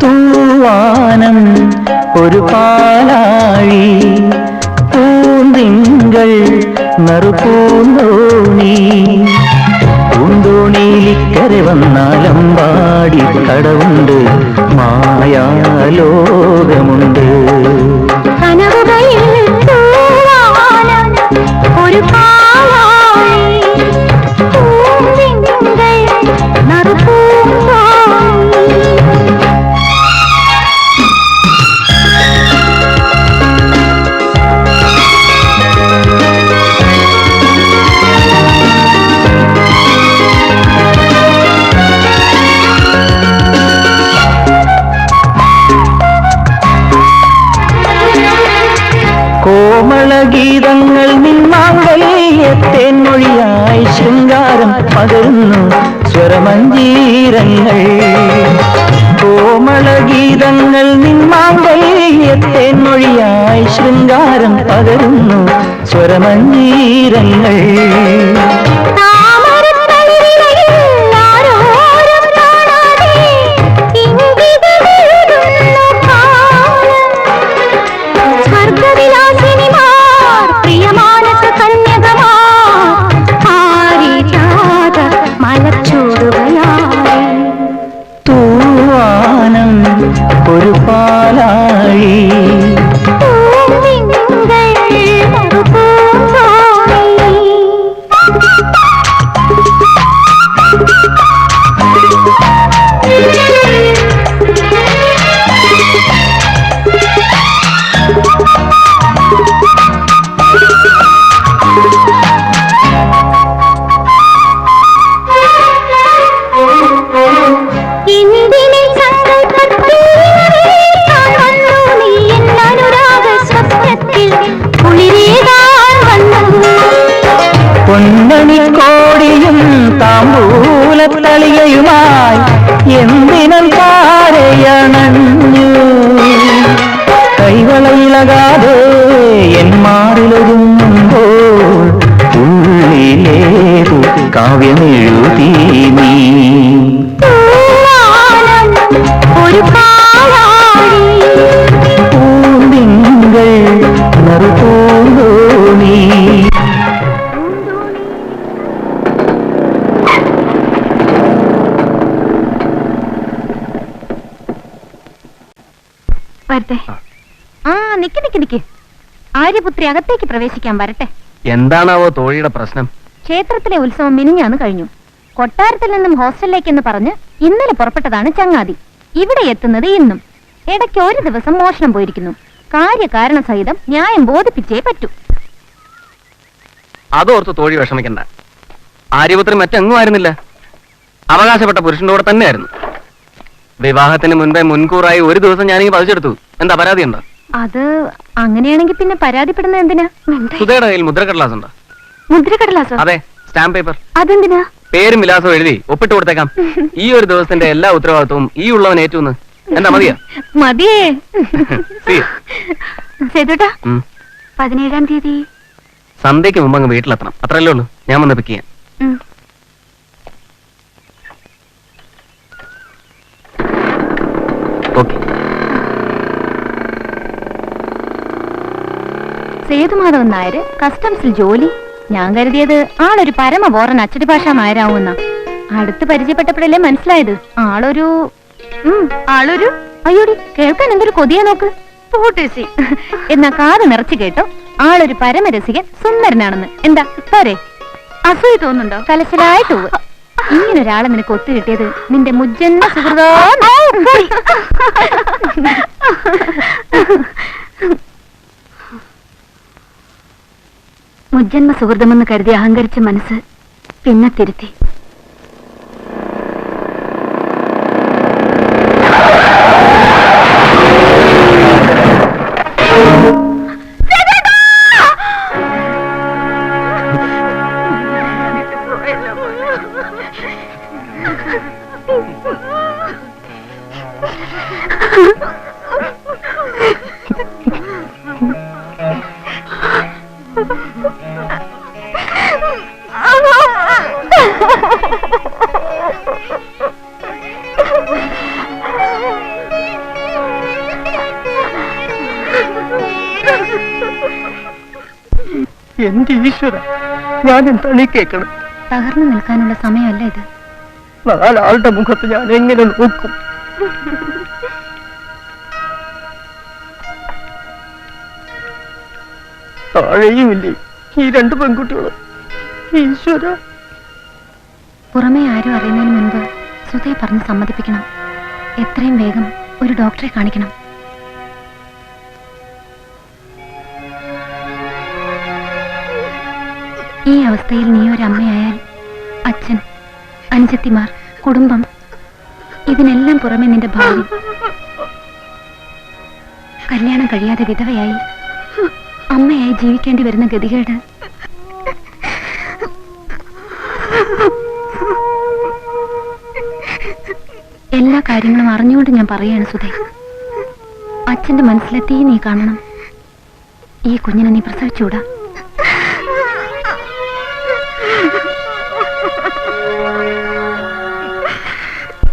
തൂവാനം ഒരു പാലാഴി, പൂന്തിങ്കൾ നറുപൂന്തോണി. പൂന്തോണിയിലിക്കരെ വന്നാലമ്പാടി കടവുണ്ട്, മായാലോകമുണ്ട്. ഒരു കോമളഗീതങ്ങൾ നിന്മാങ്കല്യത്തേൻമൊഴിയായി ശൃംഗാരം പകരുന്നു സ്വരമഞ്ജീരങ്ങൾ. കോമളഗീതങ്ങൾ നിന്മാങ്കല്യത്തേൻമൊഴിയായി ശൃംഗാരം പകരുന്നു സ്വരമഞ്ജീരങ്ങൾ. തൂവാനം ഒരു പാലാഴി, പൊന്നണിക്കോടിയും താമ്പൂലത്തളികയുമായി എന്തിനും താരയണഞ്ഞു. കൈവളയിലകാതെ എൻ മാറിലൊരുങ്ങുമ്പോൾ ഉള്ളിലേതു കാവ്യമെഴുതി നീ. പൂന്തിങ്കൾ നറുപൂന്തോണി. വരട്ടെ. ആ നിക്ക് നിക്ക് നിക്ക്. ആര്യപുത്രി അകത്തേക്ക് പ്രവേശിക്കാൻ വരട്ടെ. എന്താണാവോ തോഴിയുടെ പ്രശ്നം? ക്ഷേത്രത്തിലെ ഉത്സവം മിനിഞ്ഞാന്ന് കഴിഞ്ഞു. കൊട്ടാരത്തിൽ നിന്നും ഹോസ്റ്റലിലേക്കെന്ന് പറഞ്ഞ് ഇന്നലെ പുറപ്പെട്ടതാണ് ചങ്ങാതി. ഇവിടെ എത്തുന്നത് ഇന്നും. ഇടയ്ക്ക് ഒരു ദിവസം മോഷണം പോയിരിക്കുന്നു. കാര്യകാരണ സഹിതം ന്യായം ബോധിപ്പിച്ചേ പറ്റൂ. അതോർത്ത് തോഴി വിഷമിക്കണ്ട. ആര്യപുത്രി മറ്റെങ്ങും ആയിരുന്നില്ല, അവകാശപ്പെട്ട പുരുഷന്റെ കൂടെ തന്നെയായിരുന്നു. വിവാഹത്തിന് മുൻപേ മുൻകൂറായി ഒരു ദിവസം ഞാനിങ്ങനെ പതിച്ചെടുത്തു. എന്താ പരാതിയുണ്ടോ? അത് അങ്ങനെയാണെങ്കിൽ പിന്നെ പരാതിപ്പെടുന്ന എന്തിനാ? സുധയുടെ കയ്യിൽ മുദ്രക്കടലാസ് ഉണ്ടോ? മുദ്രക്കടലാസോ? അതെ, സ്റ്റാമ്പ് പേപ്പർ. അതെന്തിനാ? പേരും വിലാസവും എഴുതി ഒപ്പിട്ട് കൊടുത്തേക്കാം. ഈ ഒരു ദിവസത്തിന്റെ എല്ലാ ഉത്തരവാദിത്വവും ഈ ഉള്ളവൻ ഏറ്റുന്ന്. എന്താ മതിയാ? മതിയേ. See you. സേതുട്ടാ, 17-ാം തീയതി സന്ധ്യയ്ക്ക് മുമ്പ് അങ്ങ് വീട്ടിലെത്തണം. അത്രയല്ലേ ഉള്ളൂ. ഞാൻ വന്ന് പിക്ക് ചെയ്യാം. ഓക്കെ. സേതുമാധവൻ നായര് കസ്റ്റംസിൽ ജോലി. ഞാൻ കരുതിയത് ആളൊരു പരമ ബോറൻ അച്ചടി ഭാഷാ നായരാവുന്ന. അടുത്ത് പരിചയപ്പെട്ടപ്പോഴല്ലേ മനസ്സിലായത് ആളൊരു അയ്യോടി, കേൾക്കാൻ എന്തൊരു കൊതിയാ നോക്ക്. എന്നാ കാത് നിറച്ചു കേട്ടോ, ആളൊരു പരമരസികൻ സുന്ദരനാണെന്ന്. എന്താ പോരെ? അസൂയ തോന്നുന്നുണ്ടോ? കലശലായിട്ട് ഇങ്ങനൊരാളെ നിനക്ക് ഒത്തു കിട്ടിയത് നിന്റെ മുജ്ജന്മ സുഹൃതോ. മുജ്ജന്മ സുഹൃതമെന്ന് കരുതി അഹങ്കരിച്ച മനസ്സ് പിന്നെ തിരുത്തി. എന്റെ ഈശ്വര, ഞാൻ എന്താണ് ഈ കേൾക്കണം? തകർന്നു നിൽക്കാനുള്ള സമയമല്ല ഇത്. നാലാളുടെ മുഖത്ത് ഞാൻ എങ്ങനെ നോക്കും? താഴെയുമില്ലേ ഈ രണ്ട് പെൺകുട്ടികളും? ഈശ്വര. പുറമേ ആരും അറിയുന്നതിന് മുൻപ് സുധയെ പറഞ്ഞ് സമ്മതിപ്പിക്കണം. എത്രയും വേഗം ഒരു ഡോക്ടറെ കാണിക്കണം. ഈ അവസ്ഥയിൽ നീ ഒരമ്മയായാൽ അച്ഛൻ, അനുജത്തിമാർ, കുടുംബം, ഇതിനെല്ലാം പുറമെ നിന്റെ ഭാവി. കല്യാണം കഴിയാതെ വിധവയായി അമ്മയായി ജീവിക്കേണ്ടി വരുന്ന ഗതികേട്. എല്ലാ കാര്യങ്ങളും അറിഞ്ഞുകൊണ്ട് ഞാൻ പറയാണ് സുധേ. അച്ഛന്റെ മനസ്സിലെ തീ നീ കാണണം. ഈ കുഞ്ഞിനെ നീ പ്രസവിച്ചൂടാ.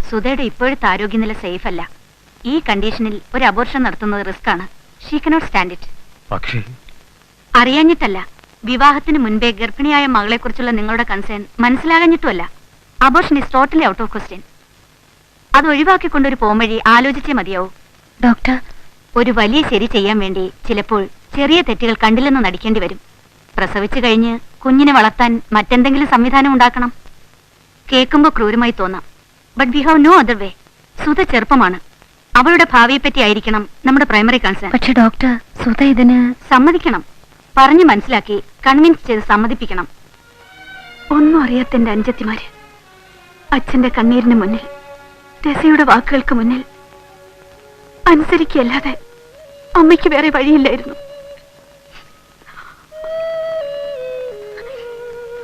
സുധയുടെ ഇപ്പോഴത്തെ ആരോഗ്യനില സേഫ് അല്ല. ഈ കണ്ടീഷനിൽ ഒരു അബോർഷൻ നടത്തുന്നത് റിസ്ക് ആണ്. She cannot stand it. പക്ഷേ അറിയാഞ്ഞിട്ടല്ല, വിവാഹത്തിന് മുൻപേ ഗർഭിണിയായ മകളെ കുറിച്ചുള്ള നിങ്ങളുടെ കൺസേൺ മനസ്സിലാകഞ്ഞിട്ടുമല്ല. Abortion is totally out of question. അത് ഒഴിവാക്കിക്കൊണ്ടൊരു പോംവഴി ആലോചിച്ചേ മതിയാവൂ. ഡോക്ടർ, ഒരു വലിയ ശരി ചെയ്യാൻ വേണ്ടി ചിലപ്പോൾ ചെറിയ തെറ്റുകൾ കണ്ടില്ലെന്ന് നടിക്കേണ്ടി വരും. പ്രസവിച്ചു കഴിഞ്ഞ് കുഞ്ഞിനെ വളർത്താൻ മറ്റെന്തെങ്കിലും സംവിധാനം ഉണ്ടാക്കണം. കേൾക്കുമ്പോൾ ക്രൂരമായി തോന്നാം, but we have no other way. Sudha ചെറുപ്പമാണ്. അവളുടെ ഭാവിയെപ്പറ്റി ആയിരിക്കണം നമ്മുടെ പ്രൈമറി കൺസേൺ. പക്ഷെ ഡോക്ടർ, സുധ ഇതിന് സമ്മതിക്കണം. പറഞ്ഞു മനസ്സിലാക്കി കൺവിൻസ് ചെയ്ത് സമ്മതിപ്പിക്കണം. ഒന്നും അറിയാത്ത എന്റെ അനുജത്തിമാര് അച്ഛന്റെ കണ്ണീരിന് മുന്നിൽ, ടെസയുടെ വാക്കുകൾക്ക് മുന്നിൽ അനുസരിക്കല്ലാതെ അമ്മയ്ക്ക് വേറെ വഴിയില്ലായിരുന്നു.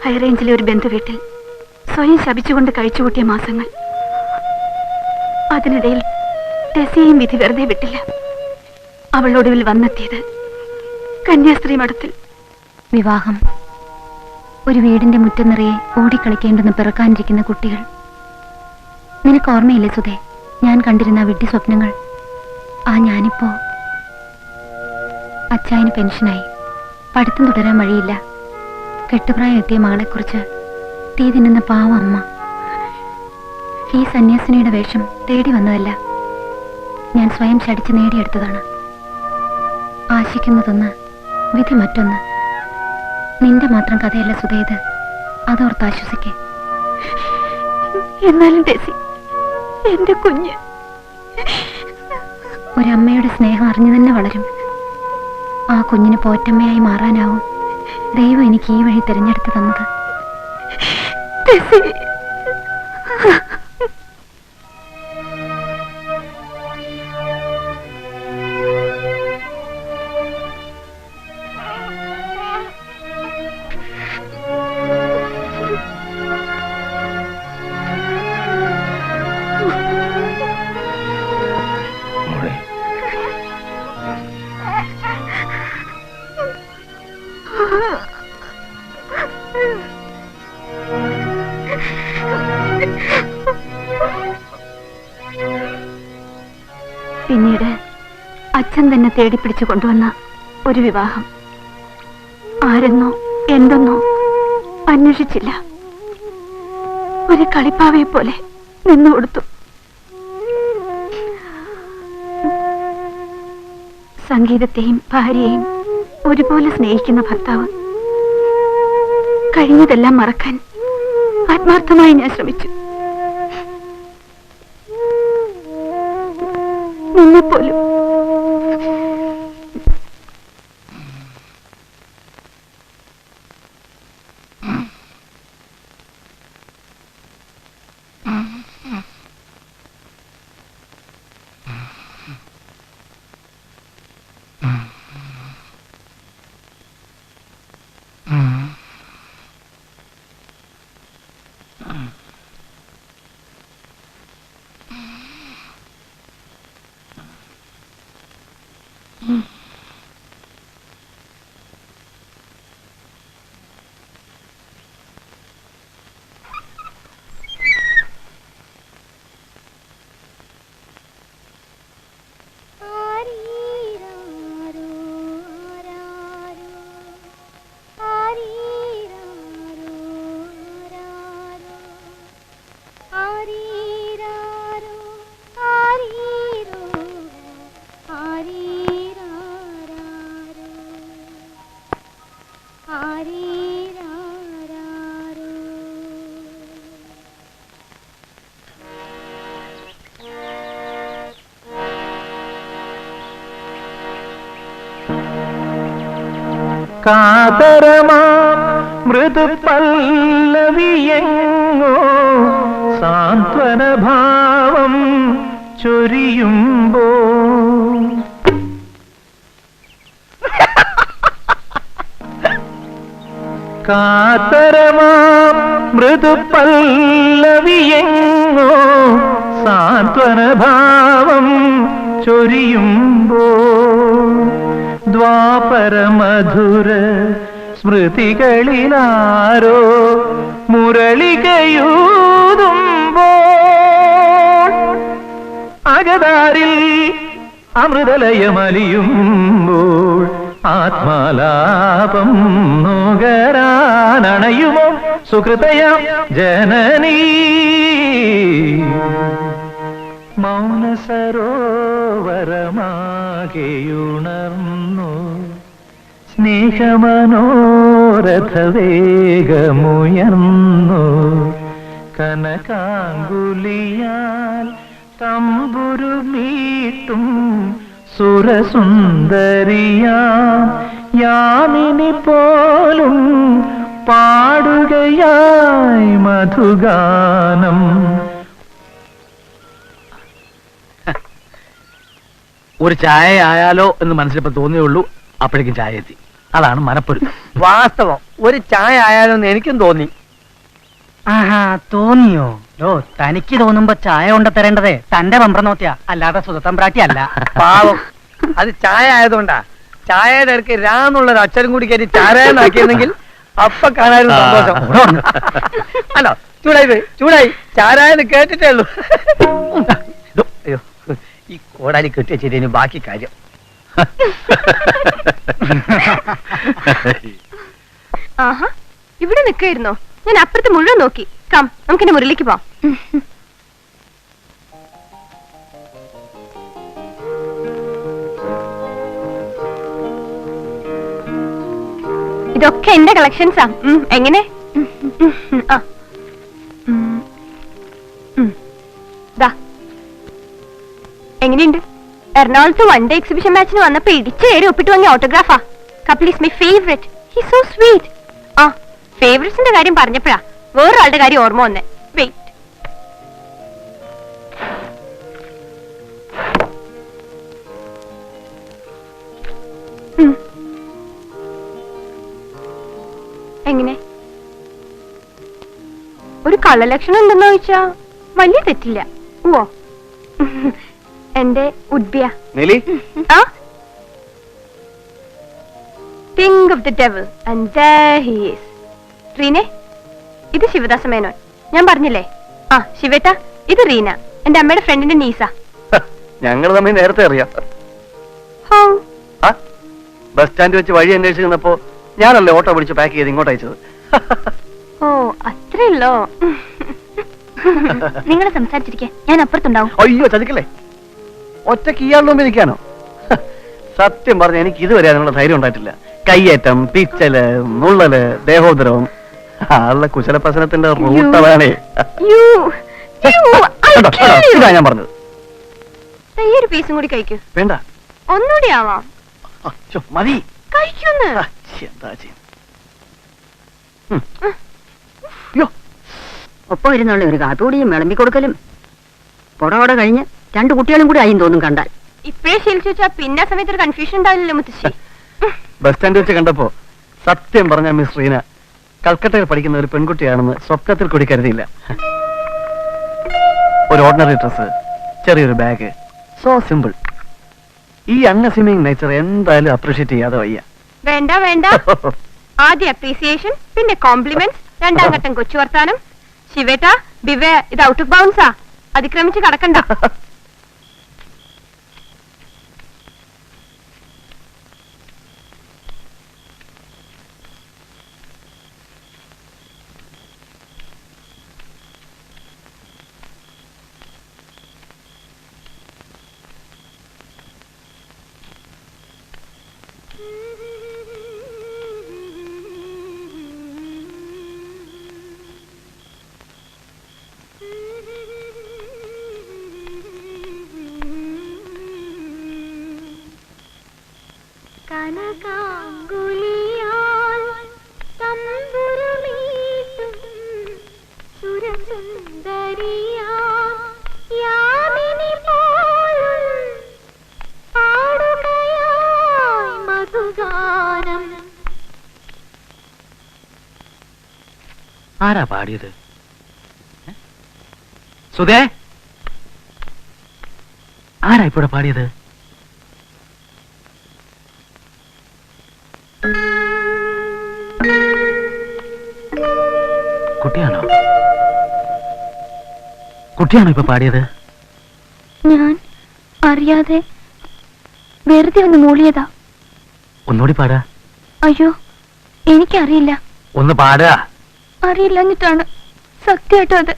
ഹൈറേഞ്ചിലെ ഒരു ബന്ധുവീട്ടിൽ സ്വയം ശപിച്ചുകൊണ്ട് കഴിച്ചുകൂട്ടിയ മാസങ്ങൾ. അതിനിടയിൽ ടെസയെയും വിധി വെറുതെ വിട്ടില്ല. അവളൊടുവിൽ വന്നെത്തിയത് കന്യാസ്ത്രീ മഠത്തിൽ. വിവാഹം, ഒരു വീടിന്റെ മുറ്റം നിറയെ ഓടിക്കളിക്കേണ്ടെന്ന് പിറക്കാനിരിക്കുന്ന കുട്ടികൾ. നിനക്ക് ഓർമ്മയില്ലേ സുധേ, ഞാൻ കണ്ടിരുന്ന വിഡ്ഢി സ്വപ്നങ്ങൾ? ആ ഞാനിപ്പോ അച്ചായന് പെൻഷനായി, പഠിത്തം തുടരാൻ വഴിയില്ല. കെട്ടുപ്രായം എത്തിയ മകളെക്കുറിച്ച് തീ തിന്നുന്ന പാവം അമ്മ. ഈ സന്യാസിനിയുടെ വേഷം തേടി വന്നതല്ല, ഞാൻ സ്വയം ശടിച്ച് നേടിയെടുത്തതാണ്. ആശിക്കുന്നതൊന്ന്, വിധി മറ്റൊന്ന്. നിന്റെ മാത്രം കഥയല്ല സുധേത്, അതോർത്ത് ആശ്വസിക്കേ. എന്നാലും ടെസി, എന്റെ കുഞ്ഞ് ഒരമ്മയുടെ സ്നേഹം അറിഞ്ഞു തന്നെ വളരും. ആ കുഞ്ഞിന് പോറ്റമ്മയായി മാറാനാവും ദൈവം എനിക്ക് ഈ വഴി തിരഞ്ഞെടുത്ത് തന്നത്. പിന്നീട് അച്ഛൻ തന്നെ തേടിപ്പിടിച്ചു കൊണ്ടുവന്ന ഒരു വിവാഹം. ആരെന്നോ എന്തെന്നോ അന്വേഷിച്ചില്ല. ഒരു കളിപ്പാവയെ പോലെ നിന്നുകൊടുത്തു. സംഗീതത്തെയും ഭാര്യയെയും ഒരുപോലെ സ്നേഹിക്കുന്ന ഭർത്താവ്. കഴിഞ്ഞതെല്ലാം മറക്കാൻ ആത്മാർത്ഥമായി ഞാൻ ശ്രമിച്ചു. നിന്നെപ്പോലും. കാതരമാം മൃദുപല്ലവിയെങ്ങോ സാന്ത്വനഭാവം ചൊരിയുമ്പോ കാതരമാം മൃദുപല്ലവിയെങ്ങോ സാന്ത്വനഭാവം ചൊരിയുമ്പോ ദ്വാപരമധുര സ്മൃതികളിലാരോ മുരളികയൂതുമ്പോൾ അകതാരിൽ അമൃതലയമലിയുമ്പോൾ ആത്മാലാപം നുകരാനണയുമോ സുഹൃതയാം ജനനീ മൗനസരോവരമാകെയുണർന്നു സ്നേഹമനോരഥവേഗമുയർന്നു കനകാങ്കുലിയാൽ തമ്പുരുമീട്ടും സുരസുന്ദരിയാം യാമിനി പോലും പാടുകയായി മധുഗാനം. ഒരു ചായ ആയാലോ എന്ന് മനസ്സിലിപ്പോ തോന്നിയുള്ളൂ. അപ്പോഴേക്കും ചായ എത്തി. അതാണ് മനപ്പൊരുത്തം. വാസ്തവം, ഒരു ചായ ആയാലോന്ന് എനിക്കും തോന്നി. ആഹാ, തോന്നിയോ? ഓ, തനിക്ക് തോന്നുമ്പോ ചായ കൊണ്ട് തരേണ്ടതേ തന്റെ പമ്പറ നോക്കിയാ, അല്ലാതെ സുതത്തമ്പ്രാട്ടി അല്ല. പാവം, അത് ചായ ആയതുകൊണ്ടാ. ചായയുടെ ഇടയ്ക്ക് രാന്നുള്ളൊരു അക്ഷരം കൂടി കയറ്റി ചാരായെന്നാക്കിയിരുന്നെങ്കിൽ അപ്പൊ കാണാനും സന്തോഷം. അല്ലോ, ചൂടായി ചാരായെന്ന് കേട്ടിട്ടേ ഉള്ളൂ. അയ്യോ, ഈ കോടാലി കെട്ടി വെച്ചിട്ട് ബാക്കി കാര്യം. ആഹാ, ഇവിടെ നിൽക്കായിരുന്നോ? ഞാൻ അപ്പുറത്ത് മുഴുവൻ നോക്കി. കം, നമുക്കെന്റെ മുറിയിലേക്ക് പോവാം. ഇതൊക്കെ എന്റെ കളക്ഷൻസാ. എങ്ങനെ? ആ. ദാ. എങ്ങനെയുണ്ട്? എറണാകുളത്ത് വൺ ഡേ എക്സിബിഷൻ മാച്ചിന് വന്നപ്പോ ഇടിച്ചു കയറി ഒപ്പിട്ട് വാങ്ങിയ ഓട്ടോഗ്രാഫാ. Kapil is my favourite. He so sweet. ആ, ഫേവറേറ്റ്സിന്റെ കാര്യം പറഞ്ഞപ്പോഴാ വേറൊരാളുടെ കാര്യം ഓർമ്മ വന്നേ. വെയിറ്റ്. എങ്ങനെ? ഒരു കളലക്ഷണം ഉണ്ടെന്ന് ചോദിച്ചാ വലിയ തെറ്റില്ല. ഓ, എന്റെ ഉദ്ബിയ. ആ, think of the devil and there he is. റീനെ, ഇത് ശിവദാസ മേനോൻ. ഞാൻ പറഞ്ഞില്ലേ? ആ, ശിവേട്ട, ഇത് റീന, എന്റെ അമ്മയുടെ ഫ്രണ്ടിന്റെ നീസ. ഞങ്ങൾ തമ്മിൽ നേരത്തെ അറിയാം. ബസ് സ്റ്റാൻഡ് വെച്ച് വഴി അന്വേഷിച്ചപ്പോ ഞാനല്ലേ ഓട്ടോ പിടിച്ച് പാക്ക് ചെയ്ത് ഇങ്ങോട്ട് അയച്ചത്. ഓ, അത്രയുള്ളോ? നിങ്ങൾ സംസാരിച്ചിരിക്കെ, ഞാൻ അപ്പുറത്തുണ്ടാവും. അയ്യോ, ചതിക്കല്ലേ. ഒറ്റക്ക് ഇയാളുടെ മുമ്പിൽ നിൽക്കാനോ? സത്യം പറഞ്ഞ എനിക്ക് ഇതുവരെ അതിനുള്ള ധൈര്യം ഉണ്ടായിട്ടില്ല. കയ്യേറ്റം, പിച്ചല്, നുള്ളല്, ദേഹോദരവും ആളുടെ കുശലപ്രസനത്തിന്റെ റൂട്ടതാണേ. ഇതാ ഞാൻ പറഞ്ഞത്. ഒരു പീസും കൂടി കഴിക്കൂ. വേണ്ട, ഒന്നുകൂടി ആവാം. മതി, കഴിക്കുന്നു. എന്താ ചെയ്യും? ഒപ്പം ഇരുന്നുള്ള ഒരു കാട്ടുകൂടിയും വിളമ്പി കൊടുക്കലും പുറകോടെ കഴിഞ്ഞ് 2 കുട്ടികളും കൂടി ആയി തോന്നും കണ്ടാൽ. ഇപ്പഴേ ശീലിച്ചു വെച്ചാ പിന്നെ സമയത്ത് ഒരു കൺഫ്യൂഷൻ ഉണ്ടാവില്ലല്ലോ മുത്തശ്ശി. ബസ് സ്റ്റാൻഡ് വെച്ച് കണ്ടപ്പോ സത്യം പറഞ്ഞ മിസ് റീന കൽക്കട്ടയിൽ പഠിക്കുന്ന ഒരു പെൺകുട്ടിയാണെന്ന് സ്വപ്നത്തിൽ കൂടി കരുതിയില്ല. ഒരു ഓർഡിനറി ഡ്രസ്, ചെറിയൊരു ബാഗ്, സോ സിമ്പിൾ. ഈ അൺഅസ്യൂമിങ് നേച്ചർ എന്തായാലും അപ്രീഷിയേറ്റ് ചെയ്യാതെ വയ്യ. വേണ്ട വേണ്ട, ആദ്യം അപ്രീസിയേഷൻ, പിന്നെ കോംപ്ലിമെന്റ്സ്, 2ാം ഘട്ടം കൊച്ചു വർത്താനം. ശിവേട്ട, ബിവേ, ഇത് ഔട്ട് ഓഫ് ബൗൺസാ, അതിക്രമിച്ച് കടക്കണ്ട. ആരാ പാടിയത്? സുധേ, ആരാ ഇപ്പോഴെ പാടിയത്? കുട്ടിയാണോ? കുട്ടിയാണോ ഇപ്പൊ പാടിയത്? ഞാൻ അറിയാതെ വെറുതെ ഒന്ന് മൂളിയതാ. ഒന്നുകൂടി പാടാ. അയ്യോ, എനിക്കറിയില്ല. ഒന്ന് പാടുക. അറിയില്ലഞ്ഞിട്ടാണ് സത്യമായിട്ടും. അത്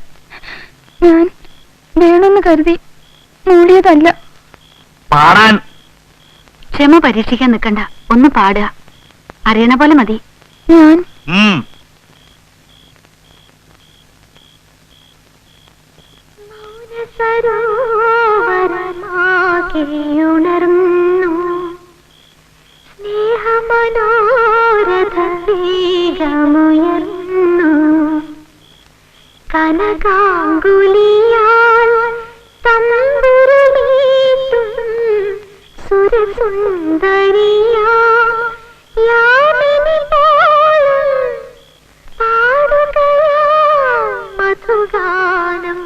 ഞാൻ വേണമെന്ന് കരുതി മൂളിയതല്ല. പാടാൻ ക്ഷമ പരീക്ഷിക്കാൻ നിൽക്കണ്ട, ഒന്ന് പാടുക. അറിയണ പോലെ മതി. ഞാൻ ഉണർന്നു സ്നേഹമനോരഥമുയർന്നു കനകാങ്കുലിയാൽ തമ്പുരുമീട്ടും സുരസുന്ദരിയാ യാമിനി പോലും പാടുകയാ മധുഗാനം.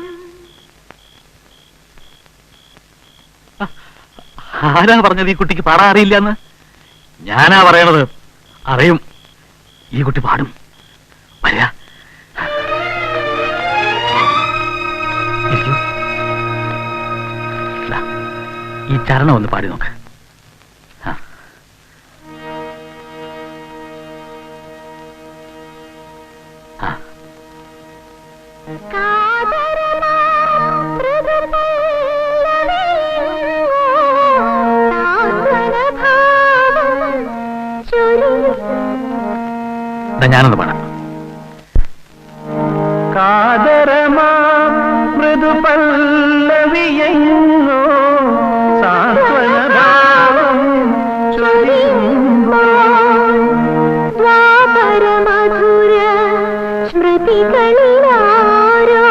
ആരാ പറഞ്ഞത് ഈ കുട്ടിക്ക് പാടാൻ അറിയില്ലെന്ന്? ഞാനാ പറയണത്. അറിയും, ഈ കുട്ടി പാടും. വരിക, ഇരിക്കൂ. ദാ, ഈ ചരണം ഒന്ന് പാടി നോക്ക്. ഞാനൊന്ന് പാടാം. കാതരമാ മൃദുപല്ലവിയെങ്ങോ സാന്ത്വനഭാവം ചൊരിയുമ്പോൾ മധുര സ്മൃതികളിലാരോ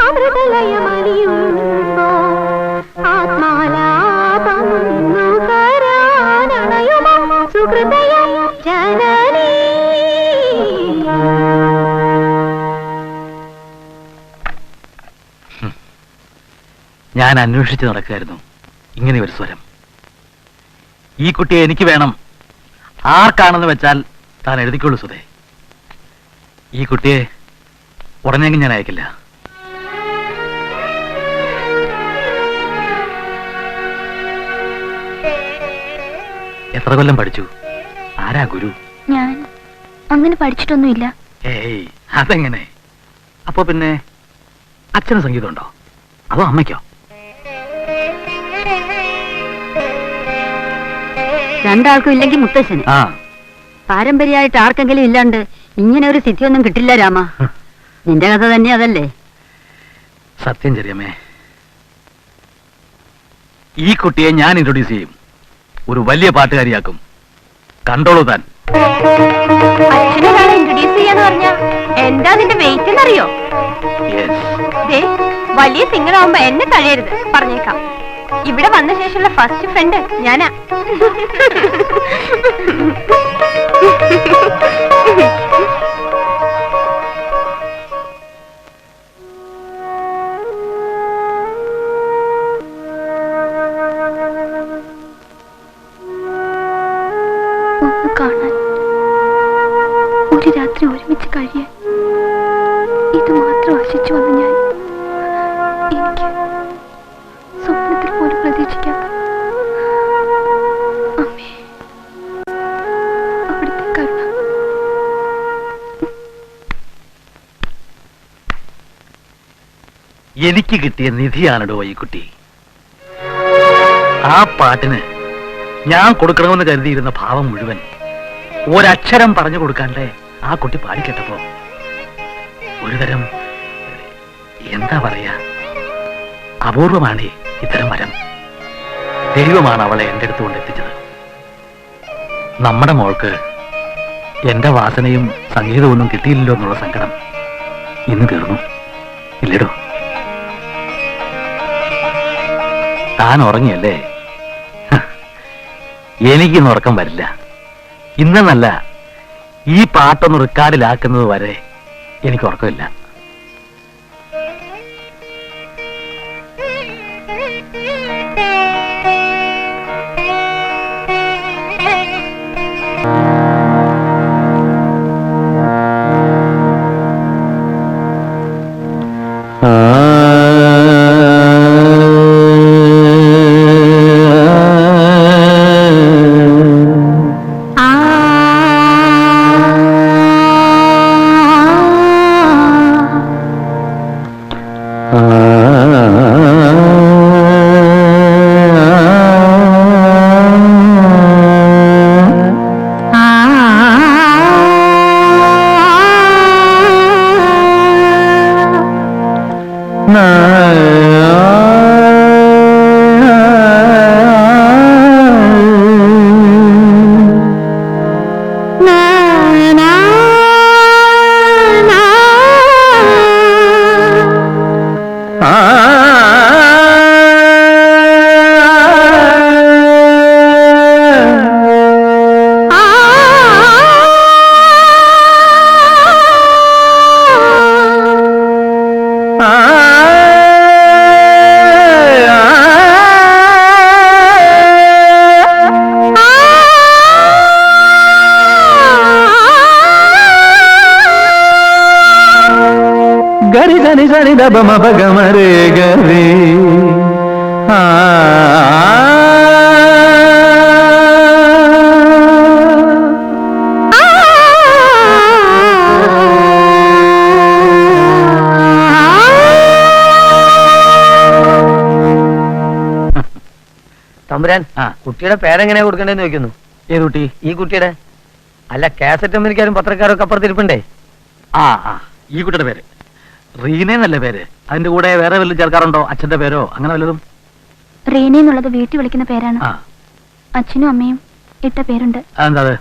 അമൃതലയമലിയുമ്പോ ആത്മാലാപം നുകരാനണയുമോ സുഹൃദയ ജനനീ. ഞാൻ അന്വേഷിച്ച് നടക്കുകയായിരുന്നു ഇങ്ങനെ ഒരു സ്വരം. ഈ കുട്ടിയെ എനിക്ക് വേണം. ആർക്കാണെന്ന് വെച്ചാൽ താൻ എഴുതിക്കൊള്ളു സുധേ. ഈ കുട്ടിയെ ഉടനെങ്കിൽ ഞാൻ അയക്കില്ല. എത്ര കൊല്ലം പഠിച്ചു? ആരാ ഗുരു? ഞാൻ അങ്ങനെ പഠിച്ചിട്ടൊന്നുമില്ല. ഏയ്, അതെങ്ങനെ? അപ്പൊ പിന്നെ അച്ഛന് സംഗീതമുണ്ടോ അതോ അമ്മയ്ക്കോ? രണ്ടാൾക്കും ഇല്ലെങ്കിൽ മുത്തശ്ശന്. ആ, പാരമ്പര്യമായിട്ട് ആർക്കെങ്കിലും ഇല്ലാണ്ട് ഇങ്ങനെ ഒരു സിദ്ധിയൊന്നും കിട്ടില്ല രാമ. നിന്റെ കഥ തന്നെ അതല്ലേ? സത്യം ചെറിയമ്മേ, ഈ കുട്ടിയെ ഞാൻ ഇൻട്രൊഡ്യൂസ് ചെയ്യും. ഒരു വലിയ പാട്ടുകാരിയാക്കും. കണ്ടോളൂ താൻ. അച്ഛനൊരാളെ ഇൻട്രൊഡ്യൂസ് ചെയ്യാന്ന് പറഞ്ഞാ എന്താ നിന്റെ വെയിറ്റ് എന്നറിയോ? യെസ്. ദേ, വലിയ സിംഗർ ആവുമ്പോ എന്നെ തഴയരുത്, പറഞ്ഞേക്കാം. ഇവിടെ വന്ന ശേഷമുള്ള ഫസ്റ്റ് ഫ്രണ്ട് ഞാനാ. ഒന്ന് കാണാൻ, ഒരു രാത്രി ഒരുമിച്ച് കഴിയാൻ, ഇത് മാത്രം ആശിച്ചു വന്ന് ഞാൻ എനിക്ക് സ്വപ്നത്തിൽ പോലും പ്രതീക്ഷിക്കാത്ത അമ്മേ, അവിടുത്തെ കരുണ. എനിക്ക് കിട്ടിയ നിധിയാണോ ഈ കുട്ടി. ആ പാട്ടിന് ഞാൻ കൊടുക്കണമെന്ന് കരുതിയിരുന്ന ഭാവം മുഴുവൻ ഒരക്ഷരം പറഞ്ഞു കൊടുക്കാണ്ടേ ആ കുട്ടി പാടിക്കെട്ടപ്പോ ഒരുതരം, എന്താ പറയാ, അപൂർവമാണ് ഇത്തരം വരം. ദൈവമാണ് അവളെ എന്റെ അടുത്ത് കൊണ്ടെത്തിച്ചത്. നമ്മുടെ മോൾക്ക് എന്റെ വാസനയും സംഗീതമൊന്നും കിട്ടിയില്ലല്ലോ എന്നുള്ള സങ്കടം ഇന്ന് തീർന്നു. ഇല്ലടോ, താൻ ഉറങ്ങിയല്ലേ? എനിക്കിന്ന് ഉറക്കം വരില്ല. ഇന്നെന്നല്ല, ഈ പാട്ടൊന്ന് റെക്കോർഡിലാക്കുന്നത് വരെ എനിക്ക് ഉറക്കമില്ല. గరి సని సని దబ మబ గమరే గరి തമ്പുരാൻ ആ. കുട്ടിയുടെ പേരെങ്ങനെയാ കൊടുക്കണ്ടേന്ന് ചോദിക്കുന്നു. ഏത് കുട്ടി? ഈ കുട്ടിയുടെ അല്ല, കാസറ്റ് കമ്പനിക്കാരും പത്രക്കാരും ഒക്കെ അപ്പുറത്തിരിപ്പുണ്ടേ. ആ ഈ കുട്ടിയുടെ പേര് റീന എന്നല്ലേ പേര്? അതിന്റെ കൂടെ വേറെ വല്ലതും ചേർക്കാറുണ്ടോ? അച്ഛന്റെ പേരോ അങ്ങനെ വല്ലതും? റീന എന്നുള്ളത് വീട്ടിൽ വിളിക്കുന്ന പേരാണ്. ആ അച്ഛനും അമ്മയും ഇട്ട പേരുണ്ട്. അതെന്താ അത്?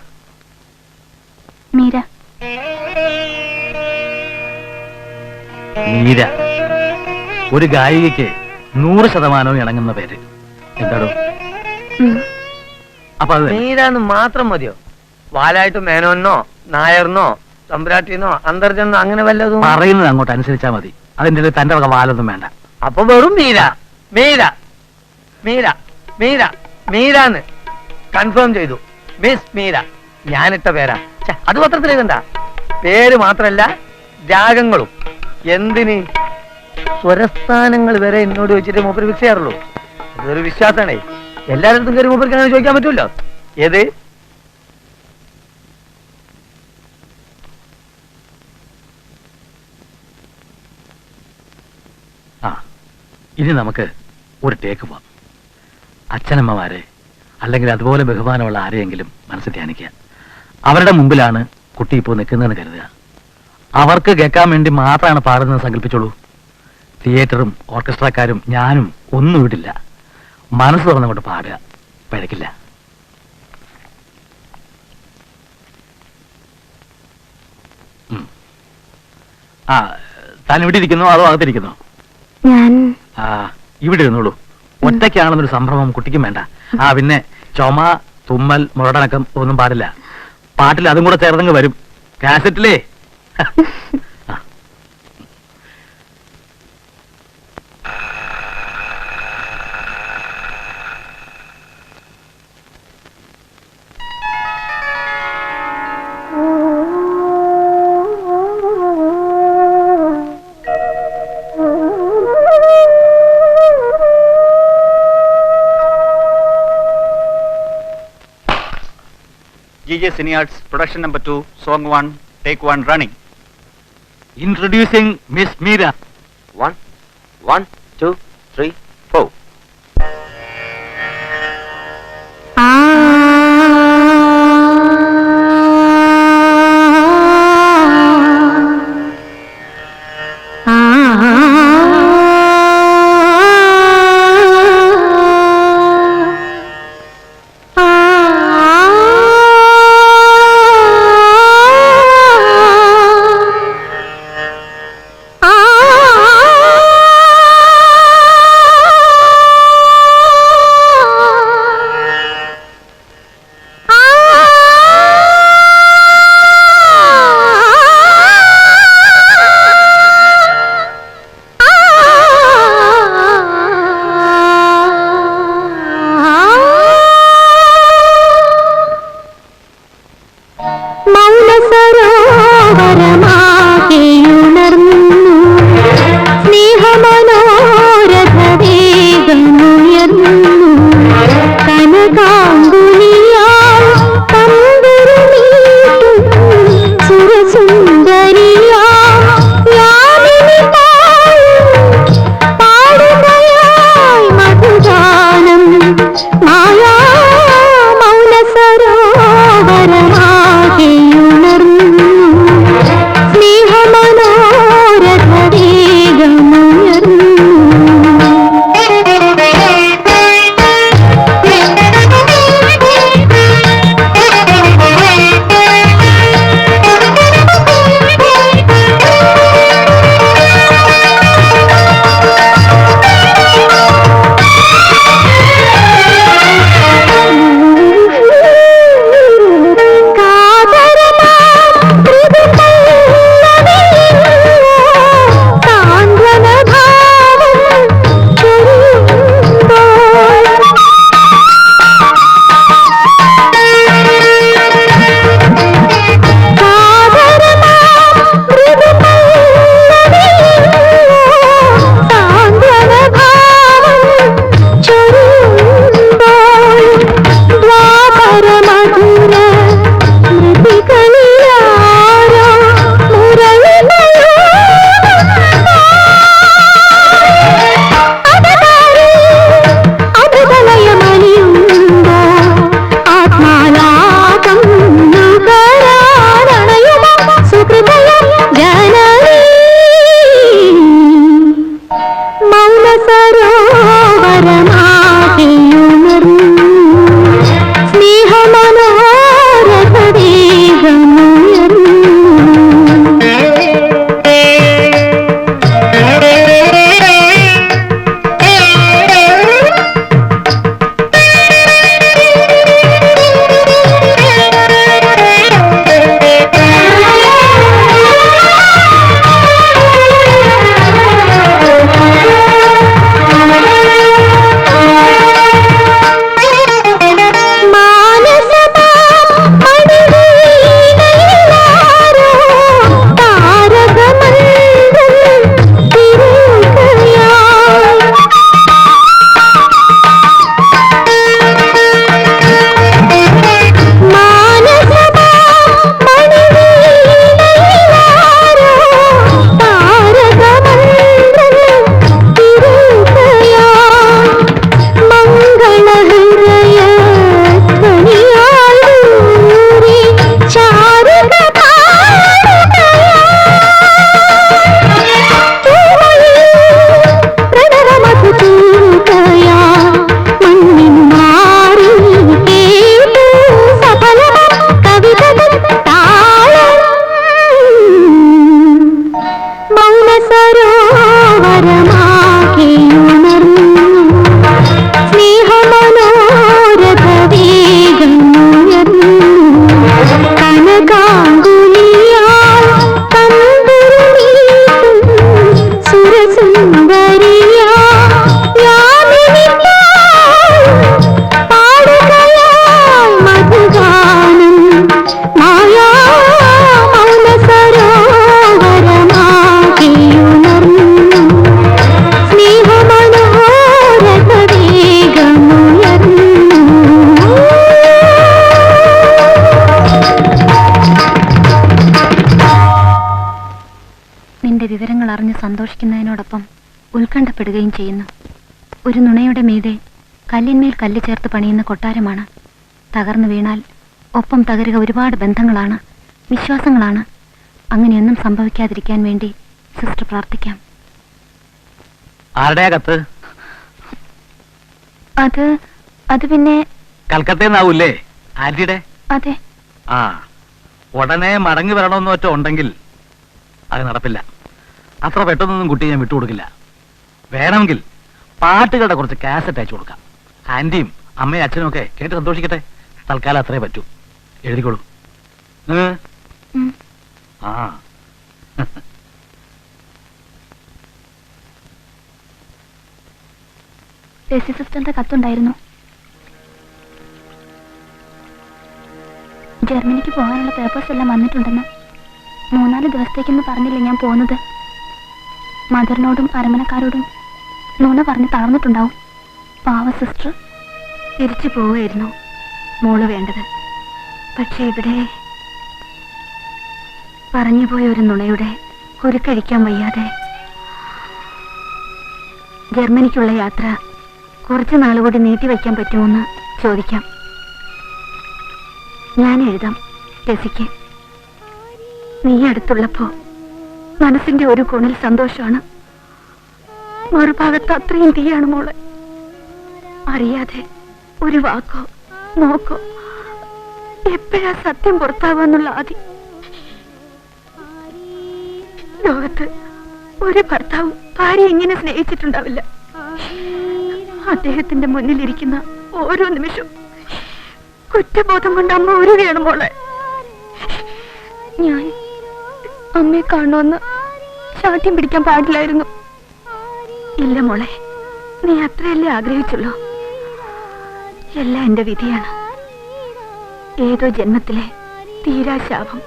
മീര. മീര ഒരു ഗായികയ്ക്ക് 100% ഇണങ്ങുന്ന പേര്. എന്താടോ? ഉം. അപ്പൊ അത് മീരാന്ന് മാത്രം മതിയോ? വാലായിട്ട് മേനോന്നോ നായർന്നോ തമ്പുരാട്ടിന്നോ അന്തർജനോ അങ്ങനെ വല്ലതും? പറയുന്നത് അങ്ങോട്ട് അനുസരിച്ചാ മതി. അതിന്റെ ഇടയിൽ തന്റെ വക വാലൊന്നും വേണ്ട. അപ്പൊ വെറും മീര. മീര മീര മീര മീരാന്ന് കൺഫേം ചെയ്തു. മിസ് മീര ഞാനിട്ട പേരാ. അത് പത്രത്തിൽ എഴുതണ്ട. പേര് മാത്രല്ല രാഗങ്ങളും. എന്തിന് സ്വരസ്ഥാനങ്ങൾ വരെ എന്നോട് ചോദിച്ചിട്ട് മൂപ്പര് ഫിക്സ് ചെയ്യാറുള്ളൂ. അതൊരു വിശ്വാസമാണേ. എല്ലായിടത്തും കയറി മൂപ്പർക്ക് അങ്ങനെ ചോദിക്കാൻ പറ്റൂല്ലോ. ഏത് ആ ഇനി നമുക്ക് ഒരു ടേക്ക് പോവാം. അച്ഛനമ്മമാരെ അല്ലെങ്കിൽ അതുപോലെ ബഹുമാനമുള്ള ആരെയെങ്കിലും മനസ്സിൽ ധ്യാനിക്കുക. അവരുടെ മുമ്പിലാണ് കുട്ടി ഇപ്പോൾ നിൽക്കുന്നതെന്ന് കരുതുക. അവർക്ക് കേൾക്കാൻ വേണ്ടി മാത്രമാണ് പാടുന്നത് സങ്കല്പിച്ചോളൂ. തിയേറ്ററും ഓർക്കസ്ട്രക്കാരും ഞാനും ഒന്നും വിടില്ല. മനസ്സ് തുറന്നുകൊണ്ട് പാടുക, പിഴക്കില്ല. ആ താൻ ഇവിടെ ഇരിക്കുന്നോ അതോ അകത്തിരിക്കുന്നോ? ഞാൻ ആ ഇവിടെ ഇരുന്നോളൂ. ഒറ്റയ്ക്കാണെന്നൊരു സംഭ്രമം കുട്ടിക്കും വേണ്ട. ആ പിന്നെ ചുമ തുമ്മൽ മുരടനക്കം ഒന്നും പാടില്ല. പാട്ടിൽ അതും കൂടെ ചേർന്നങ്ങ് വരും. കാസറ്റിലേ GJ Cinearts, production number 2, song 1, take 1, running. Introducing miss Meera. 1, 1, 2, 3, 4. മായാ മൗന സരോവരമാകെയുണർന്നു അതിന്റെ വിവരങ്ങൾ അറിഞ്ഞ് സന്തോഷിക്കുന്നതിനോടൊപ്പം ഉത്കണ്ഠപ്പെടുകയും ചെയ്യുന്നു. ഒരു നുണയുടെ മീതെ കല്ലിന്മേൽ കല്ല് ചേർത്ത് പണിയുന്ന കൊട്ടാരമാണ്. തകർന്നു വീണാൽ ഒപ്പം തകരുക ഒരുപാട് ബന്ധങ്ങളാണ്, വിശ്വാസങ്ങളാണ്. അങ്ങനെയൊന്നും സംഭവിക്കാതിരിക്കാൻ വേണ്ടി സിസ്റ്റർ പ്രാർത്ഥിക്കാം. ആരുടെയാ കത്ത്? അത് പിന്നെ കൽക്കത്തന്നാവൂല്ലേ? ആന്റിയുടെ? അതെ. ആ, ഉടനെ മടങ്ങി വരണമെന്ന് ഒറ്റ ഉണ്ടെങ്കിൽ അത് നടപ്പില്ല. അത്ര പെട്ടെന്നൊന്നും കുട്ടി ഞാൻ വിട്ടുകൊടുക്കില്ല. വേണമെങ്കിൽ പാട്ടുകളുടെ കുറച്ച് കാസറ്റ് അയച്ചു കൊടുക്കാം. ആന്റിയും അമ്മയും അച്ഛനും ഒക്കെ കേട്ട് സന്തോഷിക്കട്ടെ. തൽക്കാലം അത്രേ പറ്റൂ. എഴുതിക്കോളൂ. ആ ടെസി സിസ്റ്ററിന്റെ കത്തുണ്ടായിരുന്നു. ജർമ്മനിക്ക് പോകാനുള്ള പേപ്പേഴ്സ് എല്ലാം വന്നിട്ടുണ്ടെന്ന്. 3-4 ദിവസത്തേക്കെന്ന് പറഞ്ഞില്ലേ ഞാൻ പോകുന്നത്. മദറിനോടും അരമനക്കാരോടും നുണ പറഞ്ഞ് തളർന്നിട്ടുണ്ടാവും. പാവ സിസ്റ്റർ തിരിച്ചു പോവുകയായിരുന്നു മോള് വേണ്ടത്. പക്ഷെ ഇവിടെ പറഞ്ഞുപോയ ഒരു നുണയുടെ കുരുക്കഴിക്കാൻ വയ്യാതെ ജർമ്മനിക്കുള്ള യാത്ര കുറച്ച് നാളുകൂടി നീട്ടിവെക്കാൻ പറ്റുമോന്ന് ചോദിക്കാം. ഞാൻ എഴുതാം ടെസിക്ക്. നീ അടുത്തുള്ളപ്പോ മനസ്സിന്റെ ഒരു കോണിൽ സന്തോഷമാണ്, മറുഭാഗത്ത് അത്രയും തീയാണ് മോളെ. അറിയാതെ ഒരു വാക്കോ നോക്കോ എപ്പോഴാ സത്യം പുറത്താവാന്നുള്ള ആദി. ലോകത്ത് ഒരു ഭർത്താവും ഭാര്യ ഇങ്ങനെ സ്നേഹിച്ചിട്ടുണ്ടാവില്ല. അദ്ദേഹത്തിന്റെ മുന്നിലിരിക്കുന്ന ഓരോ നിമിഷവും കുറ്റബോധം കൊണ്ട് അമ്മ ഉരുകയാണ് മോളെ. ഞാൻ അമ്മയെ കാണുമെന്ന് ശാഠ്യം പിടിക്കാൻ പാടില്ലായിരുന്നു. ഇല്ല മോളെ, നീ അത്രയല്ലേ ആഗ്രഹിച്ചുള്ളൂ. എല്ലാം എന്റെ വിധിയാണ്, ഏതോ ജന്മത്തിലെ തീരാശാപം.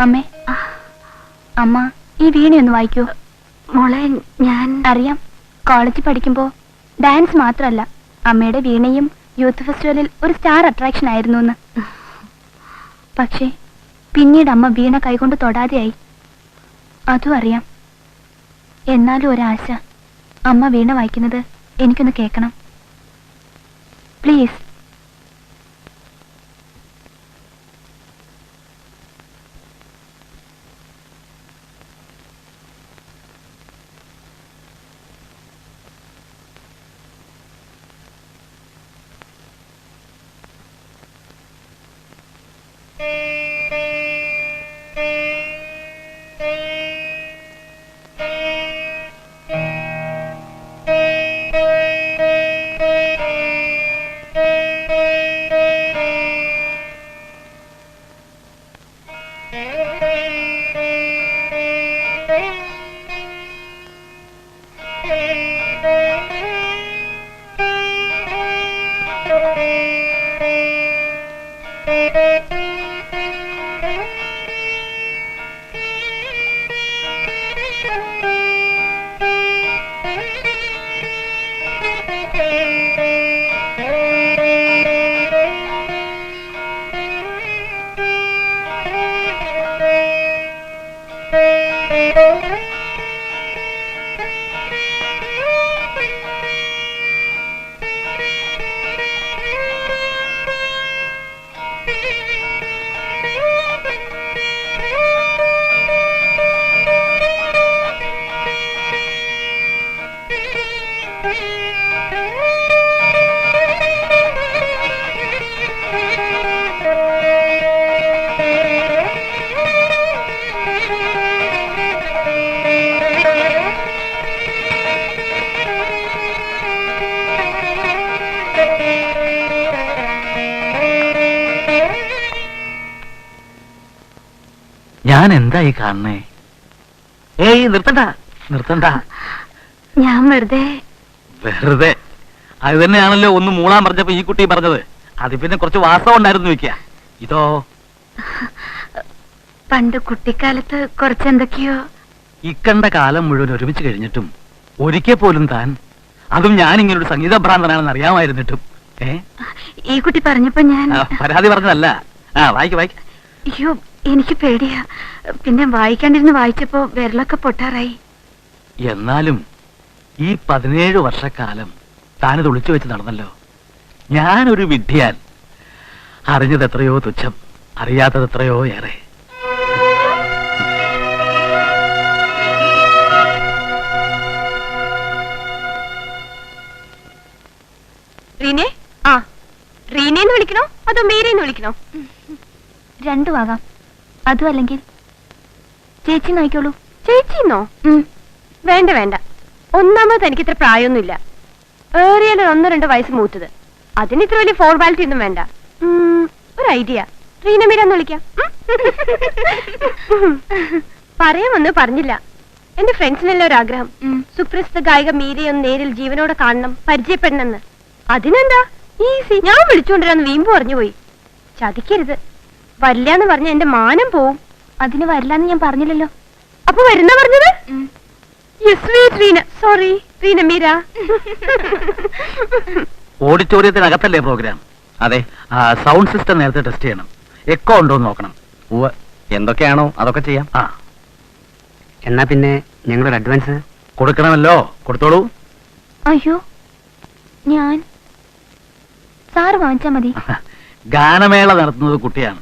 അമ്മേ, അമ്മ ഈ വീണയൊന്ന് വായിക്കൂ. മോളെ, ഞാൻ അറിയാം, കോളേജിൽ പഠിക്കുമ്പോ ഡാൻസ് മാത്രമല്ല അമ്മയുടെ വീണയും യൂത്ത് ഫെസ്റ്റിവലിൽ ഒരു സ്റ്റാർ അട്രാക്ഷൻ ആയിരുന്നു എന്ന്. പക്ഷേ പിന്നീട് അമ്മ വീണ കൈകൊണ്ട് തൊടാതെയായി, അതും അറിയാം. എന്നാലും ഒരാശ, അമ്മ വീണ വായിക്കുന്നത് എനിക്കൊന്ന് കേൾക്കണം പ്ലീസ്. ഞാൻ എന്തായി കാണണേ? ഏയ് നിർത്തണ്ട നിർത്തണ്ട. ഞാൻ വെറുതെ വെറുതെ അത് തന്നെയാണല്ലോ ഒന്ന് മൂളാൻ പറഞ്ഞപ്പോ ഈ കുട്ടി പറഞ്ഞത്. അത് പിന്നെ കുറച്ച് വാസ്തവം ഉണ്ടായിരുന്നു വെക്ക. ഇതോ പണ്ട് കുട്ടിക്കാലത്ത് കുറച്ചെന്തൊക്കെയോ. ഇക്കണ്ട കാലം മുഴുവൻ ഒരുമിച്ച് കഴിഞ്ഞിട്ടും ഒരിക്കൽ പോലും താൻ, അതും ഞാൻ ഇങ്ങനൊരു സംഗീത ഭ്രാന്തനാണെന്ന് അറിയാമായിരുന്നിട്ടും ഈ കുട്ടി പറഞ്ഞപ്പോ ഞാൻ പരാതി പറഞ്ഞതല്ല. വായിക്ക് വായിക്ക്. അയ്യോ എനിക്ക് പേടിയാ. പിന്നെ വായിക്കാണ്ടിരുന്ന് വായിച്ചപ്പോ വിരലൊക്കെ പൊട്ടാറായി. എന്നാലും ഈ 17 വർഷക്കാലം താനിത് ഒളിച്ചു വെച്ച് നടന്നല്ലോ. ഞാനൊരു വിഡ്ഢിയാൽ. അറിഞ്ഞത് എത്രയോ തുച്ഛം, അറിയാത്തത് എത്രയോ ഏറെ. റീനെ, ആ റീനേന്ന് വിളിക്കണോ അതോ മീരേന്ന് വിളിക്കണോ? രണ്ടും ആകാം. അതും അല്ലെങ്കിൽ ചേച്ചി നോക്കിക്കോളൂ. ചേച്ചിന്നോ? വേണ്ട വേണ്ട. ഒന്നാമത് എനിക്ക് ഇത്ര പ്രായമൊന്നുമില്ല. ഏറിയാൽ 1-2 വയസ്സ് മൂത്തത്. അതിന് ഇത്ര വലിയ ഫോർമാലിറ്റി ഒന്നും വേണ്ട. ഒരു ഐഡിയ, റീന മീരാന്ന് വിളിക്കാം. പറയാമെന്ന് പറഞ്ഞില്ല. എന്റെ ഫ്രണ്ട്സിനെല്ലാം ഒരു ആഗ്രഹം, സുപ്രസിദ്ധ ഗായിക മീരയെ ഒന്ന് നേരിൽ ജീവനോടെ കാണണം, പരിചയപ്പെടണമെന്ന്. അതിനെന്താ ഈസി, ഞാൻ വിളിച്ചുകൊണ്ടിരാന്ന് വീമ്പ് പറഞ്ഞുപോയി. ചതിക്കരുത്. വരില്ലാന്ന് പറഞ്ഞ എന്റെ മാനം പോവും. അതിന് വരില്ലാന്ന് ഞാൻ പറഞ്ഞില്ലല്ലോ. അപ്പൊ വരുന്ന പറഞ്ഞത്? റീന, സോറി റീന മീര. ഓഡിറ്റോറിയത്തിനകത്തല്ലേ പ്രോഗ്രാം? അതെ. സൗണ്ട് സിസ്റ്റം നേരത്തെ ടെസ്റ്റ് ചെയ്യണം. എക്കോ ഉണ്ടോ എന്ന് നോക്കണം. എന്തൊക്കെയാണോ അതൊക്കെ ചെയ്യാം. എന്നാ പിന്നെ ഞങ്ങളൊരു അഡ്വാൻസ് കൊടുക്കണമല്ലോ. കൊടുത്തോളൂ. അയ്യോ ഞാൻ സാറ് വാങ്ങിച്ചാ മതി. ഗാനമേള നടത്തുന്നത് കുട്ടിയാണ്.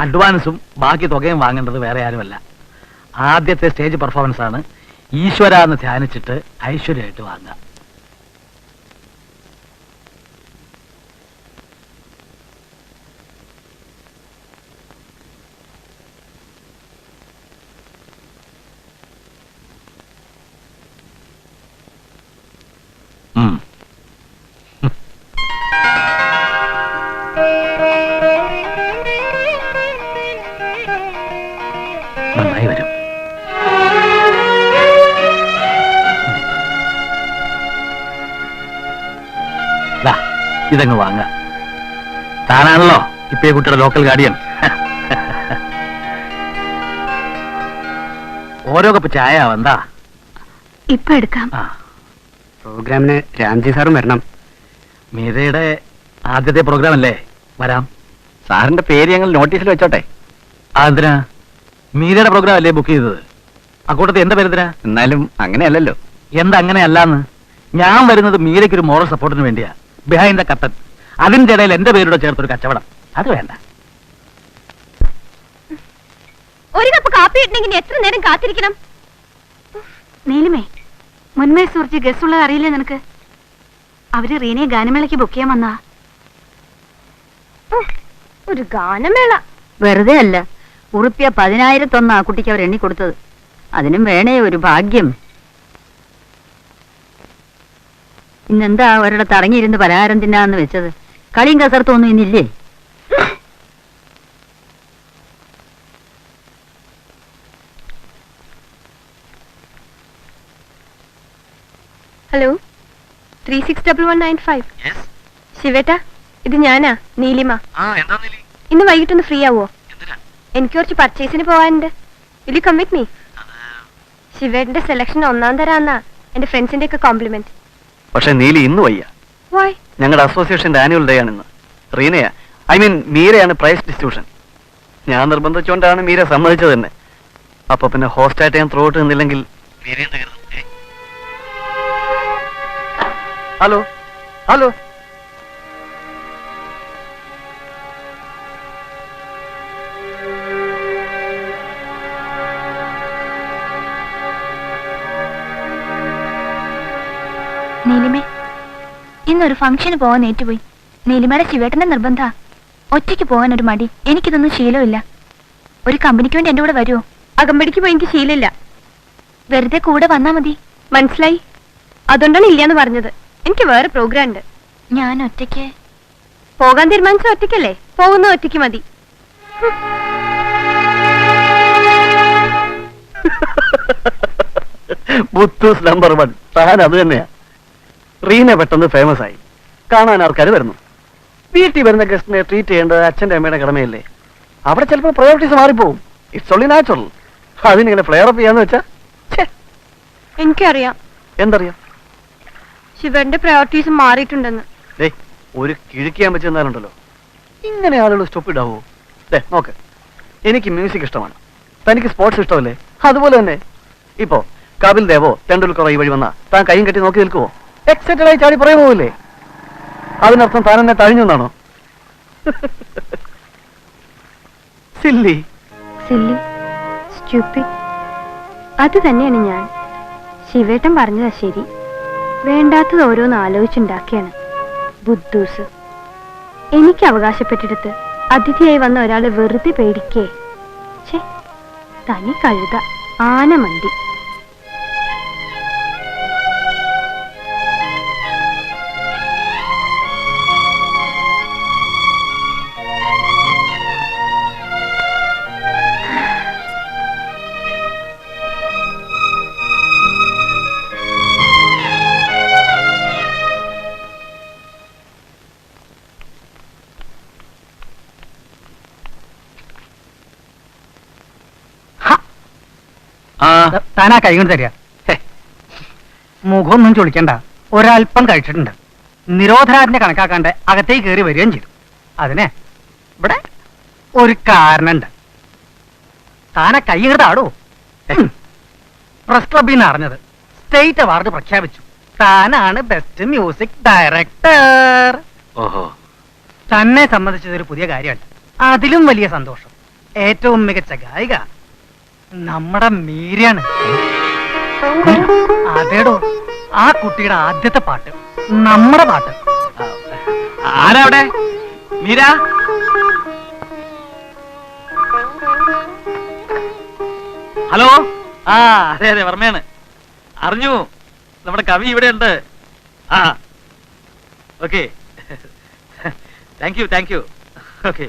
അഡ്വാൻസും ബാക്കി തുകയും വാങ്ങേണ്ടത് വേറെ ആരുമല്ല. ആദ്യത്തെ സ്റ്റേജ് പെർഫോമൻസ് ആണ്. ഈശ്വര എന്ന് ധ്യാനിച്ചിട്ട് ഐശ്വര്യമായിട്ട് വാങ്ങാം. നന്നായി വരും. ഇതങ്ങ് വാങ്ങ. താനാണല്ലോ ഇപ്പൊ ഈ കുട്ടിയുടെ ലോക്കൽ ഗാർഡിയൻ. ഓരോ കപ്പ് ചായ എന്താ? ഇപ്പൊ എടുക്കാം. പ്രോഗ്രാമിന് രാംജി സാറും വരണം. മീരയുടെ ആദ്യത്തെ പ്രോഗ്രാം അല്ലേ? വരാം. സാറിന്റെ പേര് ഞങ്ങൾ നോട്ടീസിൽ വെച്ചോട്ടെ. അതെന്തിനാ? മീരയുടെ പ്രോഗ്രാം അല്ലേ ബുക്ക് ചെയ്തത്? അക്കൂട്ടത്തിൽ എന്റെ പേരെന്തിനാ? എന്നാലും അങ്ങനെയല്ലല്ലോ. എന്താ അങ്ങനെയല്ലാന്ന്? ഞാൻ വരുന്നത് മീരയ്ക്കൊരു മോറൽ സപ്പോർട്ടിന് വേണ്ടിയാ. Behind the curtain. അതിന്റെ ഇടയിൽ എന്റെ പേരോട് ചേർത്തൊരു കച്ചവടം അത് വേണ്ട. ഒരു കപ്പ് കാപ്പി ഇടണമെങ്കിൽ എത്ര നേരം കാത്തിരിക്കണം? നീലിമേ, മുൻമേ സുഹൃത്ത് ഗസ്റ്റ് ഉള്ളത് അറിയില്ലേ നിനക്ക്? അവര് റീനയെ ഗാനമേളയ്ക്ക് ബുക്ക് ചെയ്യാൻ വന്നാ. ഒരു ഗാനമേള വെറുതെ അല്ല, ഉറുപ്പ്യ 10,000 ആ കുട്ടിക്ക് അവർ എണ്ണി കൊടുത്തത്. അതിനും വേണേ ഒരു ഭാഗ്യം. ഇന്നെന്താ ഒരിടത്ത് അടങ്ങിയിരുന്ന് പലഹാരം തിന്നാന്ന് വെച്ചത്? കളിയും കസർത്തും ഇന്നില്ലേ? ഹലോ, 361195. ശിവേട്ടാ, ഇത് ഞാനാ നീലിമ. ഇന്ന് വൈകിട്ടൊന്ന് ഫ്രീ ആവോ? എനിക്ക് കുറച്ച് പർച്ചേസിന് പോവാനുണ്ട്. Will you come with me? ശിവേട്ടന്റെ സെലക്ഷൻ 1-ാം തരാന്നാ എന്റെ ഫ്രണ്ട്സിന്റെ ഒക്കെ കോംപ്ലിമെന്റ്. പക്ഷെ നീലി ഇന്ന് വയ്യ. വൈ? ഞങ്ങളുടെ അസോസിയേഷന്റെ ആനുവൽ ഡേ ആണ് ഇന്ന്. റീനയാ, ഐ മീൻ മീരയാണ് പ്രൈസ് ഡിസ്ട്രിബ്യൂഷൻ. ഞാൻ നിർബന്ധിച്ചുകൊണ്ടാണ് മീര സമ്മതിച്ചത് തന്നെ. അപ്പൊ പിന്നെ ഹോസ്റ്റായിട്ട് ഞാൻ ത്രൂ ഔട്ട് നിന്നില്ലെങ്കിൽ ഹലോ ഹലോ നീലിമേ, ഇന്നൊരു ഫംഗ്ഷന് പോവാൻ ഏറ്റുപോയി. നീലിമയുടെ ശിവേട്ടന്റെ നിർബന്ധ. ഒറ്റയ്ക്ക് പോകാൻ ഒരു മടി. എനിക്കിതൊന്നും ശീലമില്ല. ഒരു കമ്പനിക്ക് വേണ്ടി എന്റെ കൂടെ വരുമോ? അകമ്പടിക്ക് പോയി എനിക്ക് ശീലമില്ല. വെറുതെ കൂടെ വന്നാ മതി. മനസ്സിലായി. അതുകൊണ്ടാണ് ഇല്ലാന്ന് പറഞ്ഞത്. എനിക്ക് വേറെ പ്രോഗ്രാം ഉണ്ട്. ഞാൻ ഒറ്റയ്ക്ക് പോകാൻ തീരുമാനിച്ച ഒറ്റയ്ക്കല്ലേ? പോകുന്ന ഒറ്റയ്ക്ക് മതി. പുത്തൂസ് നമ്പർ 1 താൻ അത് തന്നെയാ. റീന പെട്ടെന്ന് ഫേമസ് ആയി, കാണാൻ ആൾക്കാർ വരുന്നു. വീട്ടിൽ വരുന്ന ഗസ്റ്റിനെ ട്രീറ്റ് ചെയ്യേണ്ടത് അച്ഛൻ്റെ അമ്മയുടെ കടമയല്ലേ? അവിടെ ചിലപ്പോൾ പ്രയോറിറ്റീസ് മാറിപ്പോവും. It's only natural. അതിനിങ്ങനെ ഫ്ലെയർ അപ്പ് ചെയ്യാന്ന് വെച്ചാ എനിക്കറിയാം. എന്തറിയാം? ശിവന്റെ പ്രയോറിറ്റീസ് മാറിയിട്ടുണ്ടെന്ന്. ഒരു കിഴുക്കിയാൻ പറ്റുന്നാലുണ്ടല്ലോ, ഇങ്ങനെ ആളുകൾ സ്റ്റോപ്പ് ഇടാവോ? നോക്ക്, എനിക്ക് മ്യൂസിക് ഇഷ്ടമാണ്, തനിക്ക് സ്പോർട്സ് ഇഷ്ടമല്ലേ? അതുപോലെ തന്നെ ഇപ്പോ കപിൽ ദേവോ തെണ്ടുൽക്കറോ ഈ വഴി വന്നാ താൻ കൈയും കെട്ടി നോക്കി നിൽക്കുവോ? എക്സൈറ്റഡ് ആയി ചാടി പുറകെ പോവില്ലേ? അതിനർത്ഥം താൻ എന്നെ തഴിഞ്ഞു എന്നാണോ? Silly silly, stupid. അത് തന്നെയാണ് ഞാൻ. ശിവേട്ടൻ പറഞ്ഞതാ ശരി. വേണ്ടാത്തത് ഓരോന്ന് ആലോചിച്ചുണ്ടാക്കിയാണ് ബുദ്ധൂസ്. എനിക്ക് അവകാശപ്പെട്ടിടത്ത് അതിഥിയായി വന്ന ഒരാളെ വെറുതെ പേടിക്കേ? ഛേ, തനി കഴുത, ആനമണ്ടി. താനാ കൈ കൊണ്ട് തരിക. മുഖമൊന്നും ചൊളിക്കണ്ട, ഒരൽപ്പം കഴിച്ചിട്ടുണ്ട്. നിരോധനാജ്ഞ കണക്കാക്കാണ്ട് അകത്തേക്ക് കയറി വരികയും ചെയ്തു. അതിനെ ഇവിടെ ഒരു കാരണമുണ്ട്. താനാ കൈ ഇങ്ങോട്ടാടോ. പ്രസ് ക്ലബിൽ നിന്ന് അറിഞ്ഞത് സ്റ്റേറ്റ് അവാർഡ് പ്രഖ്യാപിച്ചു. താനാണ് ബെസ്റ്റ് മ്യൂസിക് ഡയറക്ടർ. തന്നെ സംബന്ധിച്ചതൊരു പുതിയ കാര്യമല്ല, അതിലും വലിയ സന്തോഷം. ഏറ്റവും മികച്ച ഗായിക നമ്മുടെ മീരയാണ്. അതേടോ, ആ കുട്ടിയുടെ ആദ്യത്തെ പാട്ട് നമ്മുടെ പാട്ട്. ആരാ അവിടെ? മീര? ഹലോ. ആ അതെ അതെ, വർമ്മയാണ്. അറിഞ്ഞു, നമ്മുടെ കവി ഇവിടെ ഉണ്ട്. ആ ഓക്കെ, താങ്ക് യു. ഓക്കെ,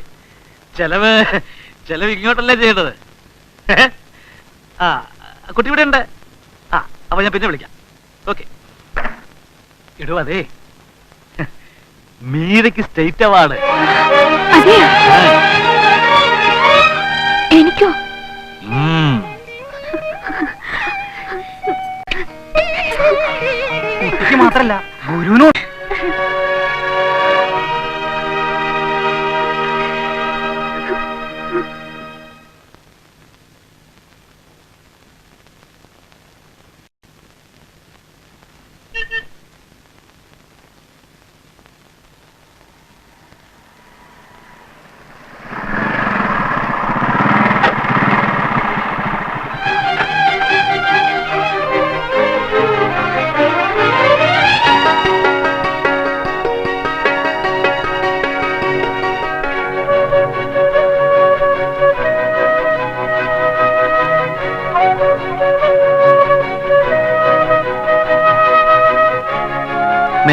ചെലവ് ഇങ്ങോട്ടല്ലേ ചെയ്യേണ്ടത്? ആ കുട്ടി ഇവിടെ ഉണ്ട്. ആ അപ്പൊ ഞാൻ പിന്നെ വിളിക്കാം. ഓക്കെ. ഇടൂ, അതെ, മീരയ്ക്ക് സ്റ്റേറ്റ് അവാർഡ്. എനിക്കോ? കുട്ടിക്ക് മാത്രല്ല, ഗുരുവിനോ.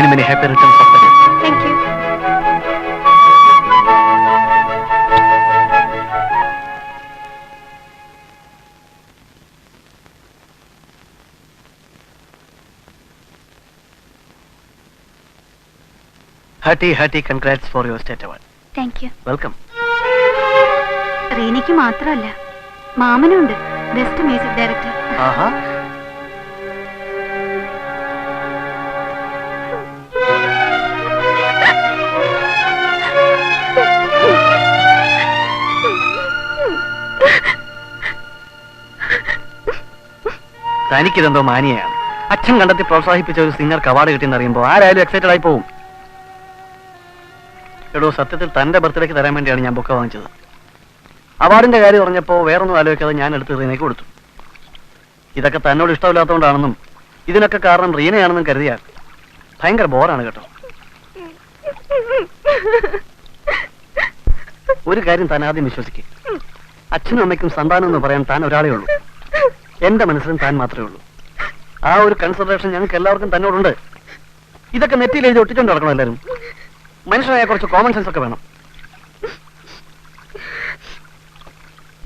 Many happy returns of the day. Thank you. Hearty congrats for your state award. Thank you. Welcome. റീനയ്ക്ക് മാത്രമല്ല, മാമനുണ്ട് ബെസ്റ്റ് മ്യൂസിക് ഡയറക്ടർ. ആഹാ. തനിക്കിതെന്തോ മാനിയാണ്. അച്ഛൻ കണ്ടെത്തി പ്രോത്സാഹിപ്പിച്ച ഒരു സിംഗർക്ക് അവാർഡ് കിട്ടിയെന്ന് അറിയുമ്പോൾ ആരായാലും എക്സൈറ്റഡ് ആയി പോവും. എടോ, സത്യത്തിൽ തന്റെ ബർത്ത്ഡേക്ക് തരാൻ വേണ്ടിയാണ് ഞാൻ ബുക്ക് വാങ്ങിച്ചത്. അവാർഡിന്റെ കാര്യം പറഞ്ഞപ്പോൾ വേറൊന്നും ആലോചിക്കാതെ ഞാൻ എടുത്ത് റീനയ്ക്ക് കൊടുത്തു. ഇതൊക്കെ തന്നോട് ഇഷ്ടമില്ലാത്തതുകൊണ്ടാണെന്നും ഇതിനൊക്കെ കാരണം റീനയാണെന്നും കരുതിയാൽ ഭയങ്കര ബോറാണ് കേട്ടോ. ഒരു കാര്യം താൻ ആദ്യം വിശ്വസിക്കും, അച്ഛനും അമ്മയ്ക്കും സന്താനം എന്ന് പറയാൻ താൻ ഒരാളേ ഉള്ളൂ. എന്റെ മനസ്സിലും താൻ മാത്രമേ ഉള്ളൂ. ആ ഒരു കൺസിഡറേഷൻ ഞങ്ങൾക്ക് എല്ലാവർക്കും തന്നോടുണ്ട്. ഇതൊക്കെ നെറ്റിയിൽ എഴുതി ഒട്ടിച്ചോണ്ട് നടക്കണം എല്ലാവരും. മനുഷ്യനായ കുറച്ച് കോമൺ സെൻസ് ഒക്കെ വേണം.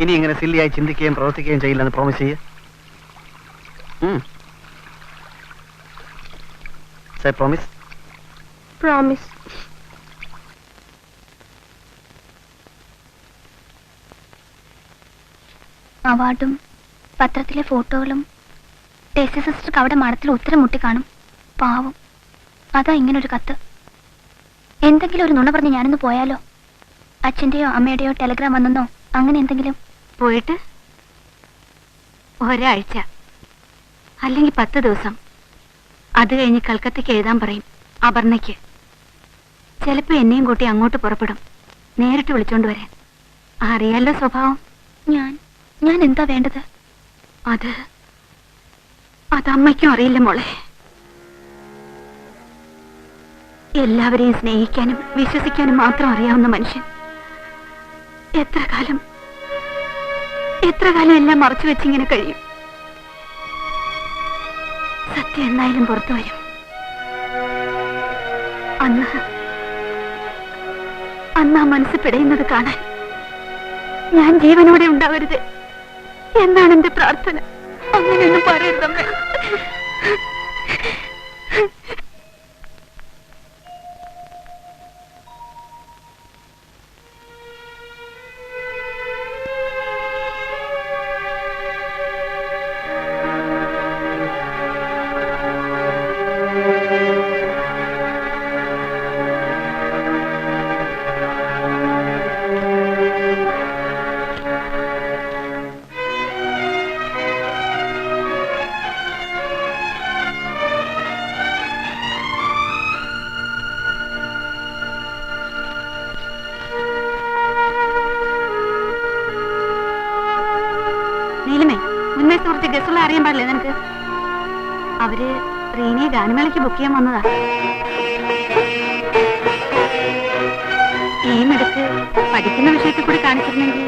ഇനി ഇങ്ങനെ സില്ലിയായി ചിന്തിക്കുകയും പ്രവർത്തിക്കുകയും ചെയ്യില്ലെന്ന് പ്രോമിസ് ചെയ്യേ. Say promise. പ്രോമിസ്. അവാർഡും പത്രത്തിലെ ഫോട്ടോകളും ടെസി സിസ്റ്റർക്ക് അവിടെ മഠത്തിൽ ഉത്തരം മുട്ടി കാണും. പാവം, അതാ ഇങ്ങനൊരു കത്ത്. എന്തെങ്കിലും ഒരു നുണ പറഞ്ഞ് ഞാനൊന്ന് പോയാലോ? അച്ഛൻ്റെയോ അമ്മയുടെയോ ടെലഗ്രാം വന്നെന്നോ അങ്ങനെ എന്തെങ്കിലും. പോയിട്ട് ഒരാഴ്ച അല്ലെങ്കിൽ 10 ദിവസം, അത് കഴിഞ്ഞ് കൽക്കത്തയ്ക്ക് എഴുതാൻ പറയും അപർണയ്ക്ക്. ചിലപ്പോൾ എന്നെയും കൂട്ടി അങ്ങോട്ട് പുറപ്പെടും, നേരിട്ട് വിളിച്ചോണ്ട് വരാൻ. അറിയാലോ സ്വഭാവം. ഞാൻ എന്താ വേണ്ടത്? അത് അമ്മയ്ക്കും അറിയില്ല മോളെ. എല്ലാവരെയും സ്നേഹിക്കാനും വിശ്വസിക്കാനും മാത്രം അറിയാവുന്ന മനുഷ്യൻ എത്ര കാലം എല്ലാം മറച്ചു വെച്ചിങ്ങനെ കഴിയും? സത്യം എന്നായാലും പുറത്തു വരും. അന്ന് ആ മനസ്സ് പിടയുന്നത് കാണാൻ ഞാൻ ജീവനോടെ ഉണ്ടാവരുത് എന്നാണ് എന്റെ പ്രാർത്ഥന. അങ്ങനെയൊന്നും പറയരുതമ്മേ. ഗസ്റ്റുള്ള അറിയാൻ പാടില്ലേ നിനക്ക്? അവര് റീനയെ ഗാനമേളയ്ക്ക് ബുക്ക് ചെയ്യാൻ വന്നതാ. ഈ മിടുക്ക് പഠിക്കുന്ന വിഷയത്തിൽ കൂടി കാണിച്ചിരുന്നെങ്കിൽ.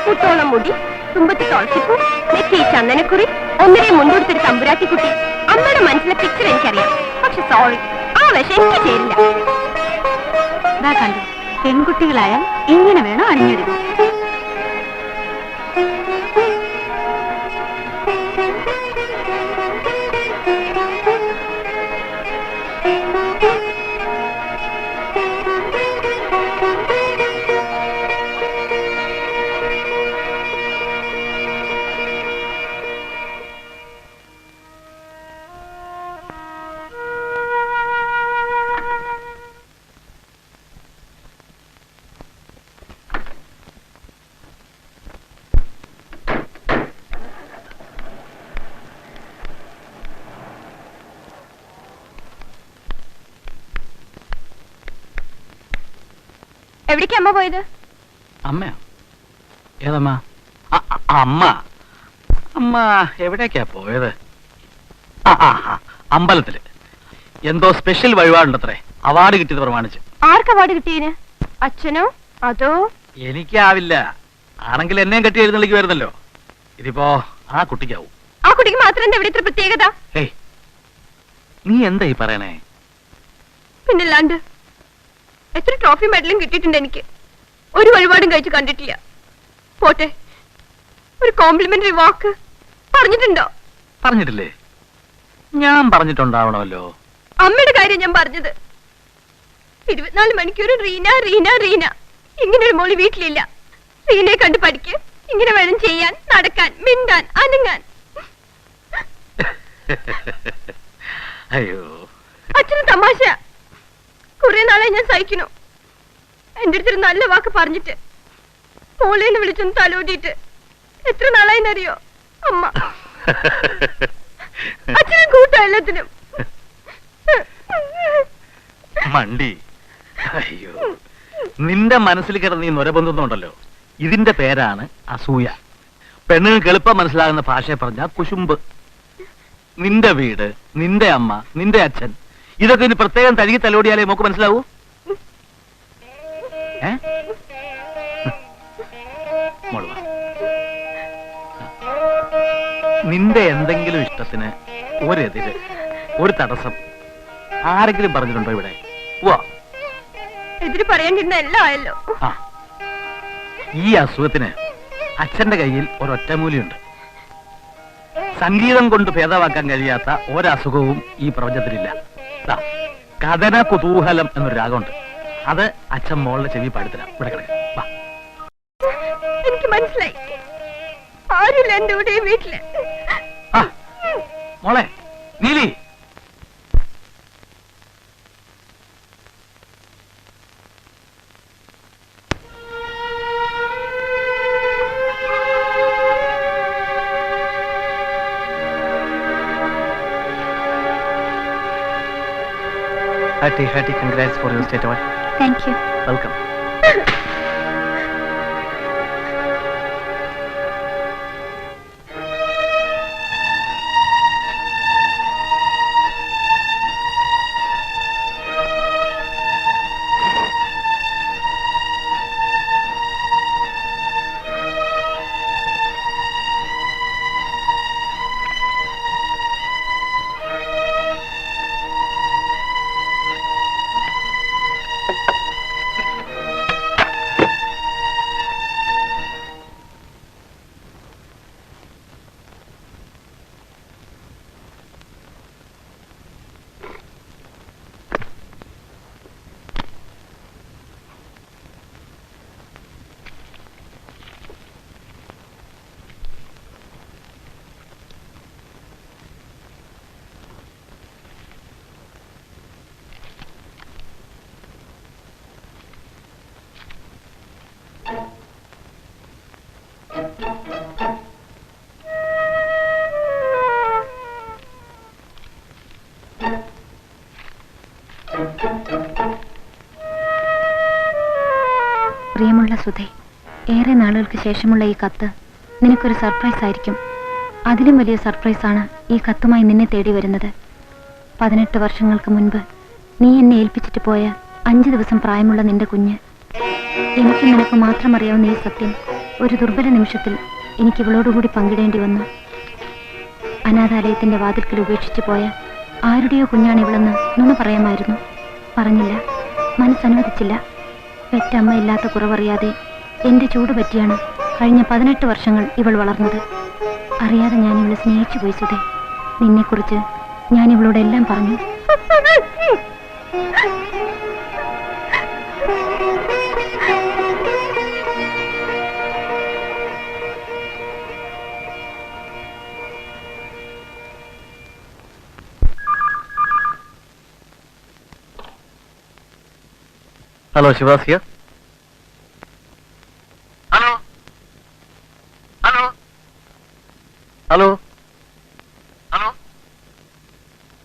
മുത്തോളം മുടി, തുമ്പത്തി തുളസിപ്പൂ, നെറ്റി ചന്ദനക്കുറി, ഒന്നിനെ മുൻകൊടുത്തൊരു തമ്പുരാട്ടിക്കുട്ടി. അമ്മയുടെ മനസ്സിലെ പിക്ചർ എനിക്കറിയാം. പക്ഷെ സോറി, ആ വിഷം എനിക്ക് ചേരില്ല. ഇതാ കണ്ടു, പെൺകുട്ടികളായാൽ ഇങ്ങനെ വേണം അണിഞ്ഞൊരുങ്ങും. എവിടേക്കാ അമ്മ പോയത്? അമ്മയോ? ഏതമ്മ? അമ്മ അമ്മ എവിടേക്കാ പോയത്? അമ്പലത്തില് എന്തോ സ്പെഷ്യൽ വഴിപാടുണ്ടത്രേ, അവാർഡ് കിട്ടിയത് പ്രമാണിച്ച്. ആർക്ക് അവാർഡ് കിട്ടിയതിന്? അച്ഛനോ അതോ? എനിക്കാവില്ല, ആണെങ്കിൽ എന്നെയും കെട്ടി എഴുന്നള്ളിക്ക് വരുന്നല്ലോ. ഇതിപ്പോ ആ കുട്ടിക്കാവും. ആ കുട്ടിക്ക് മാത്രം എന്താ ഇവിടെ ഇത്ര പ്രത്യേകത? ഏയ്, നീ എന്താ ഈ പറയണേ? പിന്നല്ലാണ്ട് എത്ര ട്രോഫി മെഡലും കിട്ടിയിട്ടുണ്ട് എനിക്ക്. ഒരു വഴിപാടും കഴിച്ച് കണ്ടിട്ടില്ല. പോട്ടെ, ഒരു കോംപ്ലിമെന്ററി വാക്ക് പറഞ്ഞിട്ടുണ്ടോ? പറഞ്ഞിട്ടില്ലേ? ഞാൻ പറഞ്ഞിട്ടുണ്ടാവണമല്ലോ. അമ്മയുടെ കാര്യം ഞാൻ പറഞ്ഞത്. 24 മണിക്കൂർ റീന റീന റീന. ഇങ്ങനൊരു മോളി വീട്ടിലില്ല. റീനയെ കണ്ട് പഠിക്ക്, ഇങ്ങനെ വേണം ചെയ്യാൻ, നടക്കാൻ, മിണ്ടാൻ, അനങ്ങാൻ. അയ്യോ, അച്ഛന് തമാശ. കുറെ നാളെ ഞാൻ സഹിക്കുന്നു. എന്റെ അടുത്തൊരു നല്ല വാക്ക് പറഞ്ഞിട്ട് മോളേന്ന് വിളിച്ചൊന്ന് തലോടിയിട്ട് എത്ര നാളായിന്നറിയോ അമ്മ. അച്ഛനും കൂട്ടാ എല്ലാത്തിനും. മണ്ടി. അയ്യോ, നിന്റെ മനസ്സിൽ കിടന്ന് ഈ നൊരബന്ധുന്നുണ്ടല്ലോ, ഇതിന്റെ പേരാണ് അസൂയ. പെണ്ണുങ്ങൾക്ക് എളുപ്പം മനസ്സിലാകുന്ന ഭാഷയെ പറഞ്ഞ കുശുമ്പ്. നിന്റെ വീട്, നിന്റെ അമ്മ, നിന്റെ അച്ഛൻ, ഇതൊക്കെ ഇനി പ്രത്യേകം തഴുകി തലോടിയാലേ മോക്ക് മനസ്സിലാവൂ. നിന്റെ എന്തെങ്കിലും ഇഷ്ടത്തിന് ഒരെതിര്, ഒരു തടസ്സം ആരെങ്കിലും പറഞ്ഞിട്ടുണ്ടോ ഇവിടെ? എതിര് പറയാണ്ടിരുന്ന എല്ലാം ആയല്ലോ. ഈ അസുഖത്തിന് അച്ഛന്റെ കയ്യിൽ ഒരൊറ്റമൂലിയുണ്ട്. സംഗീതം കൊണ്ട് ഭേദമാക്കാൻ കഴിയാത്ത ഒരസുഖവും ഈ പ്രപഞ്ചത്തിലില്ല. ദാ, കഥന കുതൂഹലം എന്നൊരു രാഗമുണ്ട്. അത് അച്ഛൻ മോളുടെ ചെവി പാടിത്തരാം. ഇവിടെ കിടക്കാം. വാ. എനിക്ക് മനസ്സിലായി, ആരുമില്ല എന്റെ കൂടെ ഈ വീട്ടില്. ആ, മോളെ Neeli. Hearty congrats for your state award. Thank you. Welcome. പ്രിയമുള്ള സുധേ, ഏറെ നാളുകൾക്ക് ശേഷമുള്ള ഈ കത്ത് നിനക്കൊരു സർപ്രൈസ് ആയിരിക്കും. അതിലും വലിയ സർപ്രൈസാണ് ഈ കത്തുമായി നിന്നെ തേടി വരുന്നത്. 18 വർഷങ്ങൾക്ക് മുൻപ് നീ എന്നെ ഏൽപ്പിച്ചിട്ട് പോയ 5 ദിവസം പ്രായമുള്ള നിന്റെ കുഞ്ഞ്. എനിക്ക് നിനക്ക് മാത്രം അറിയാവുന്ന ഈ സത്യം ഒരു ദുർബല നിമിഷത്തിൽ എനിക്ക് ഇവളോടുകൂടി പങ്കിടേണ്ടി വന്നു. അനാഥാലയത്തിന്റെ വാതിൽക്കൽ ഉപേക്ഷിച്ചു പോയ ആരുടെയോ കുഞ്ഞാണ് ഇവളെന്ന് നുണ പറയാമായിരുന്നു. പറഞ്ഞില്ല, മനസ്സനുവദിച്ചില്ല. പെറ്റമ്മ ഇല്ലാത്ത കുറവറിയാതെ എന്റെ ചൂട് പറ്റിയാണ് കഴിഞ്ഞ 18 വർഷങ്ങൾ ഇവൾ വളർന്നത്. അറിയാതെ ഞാൻ ഇവളെ സ്നേഹിച്ചു പോയി സുധേ. നിന്നെക്കുറിച്ച് ഞാൻ ഇവളോട് എല്ലാം പറഞ്ഞു. Hello, Shivas here. Hello hello Hello. Hello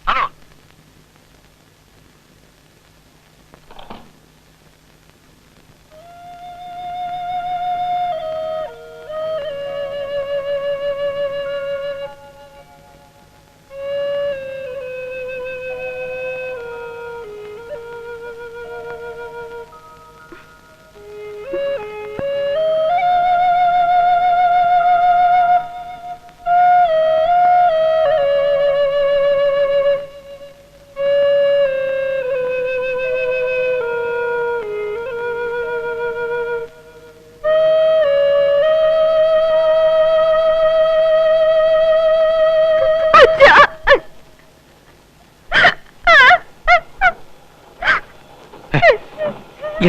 hello.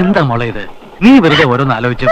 എന്താ മോളെ ഇത്? നീ വെറുതെ ഓരോന്ന് ആലോചിച്ചു.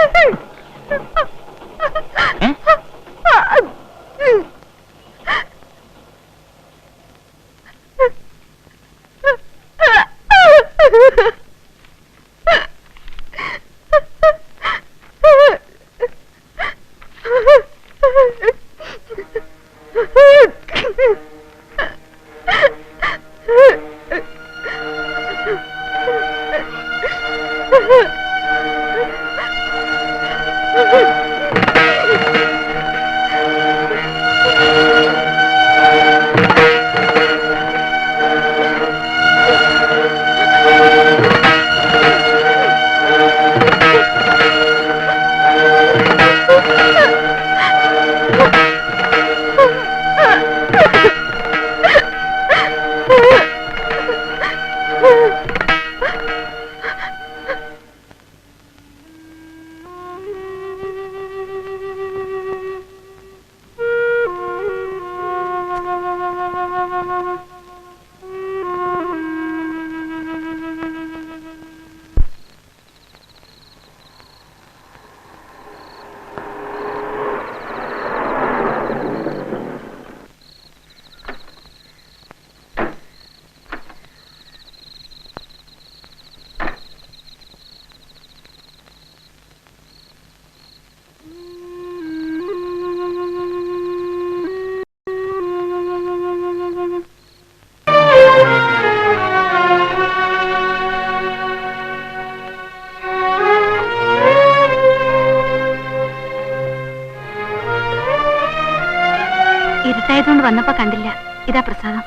ആയതുകൊണ്ട് വന്നപ്പോ കണ്ടില്ല. ഇതാ പ്രസാദം.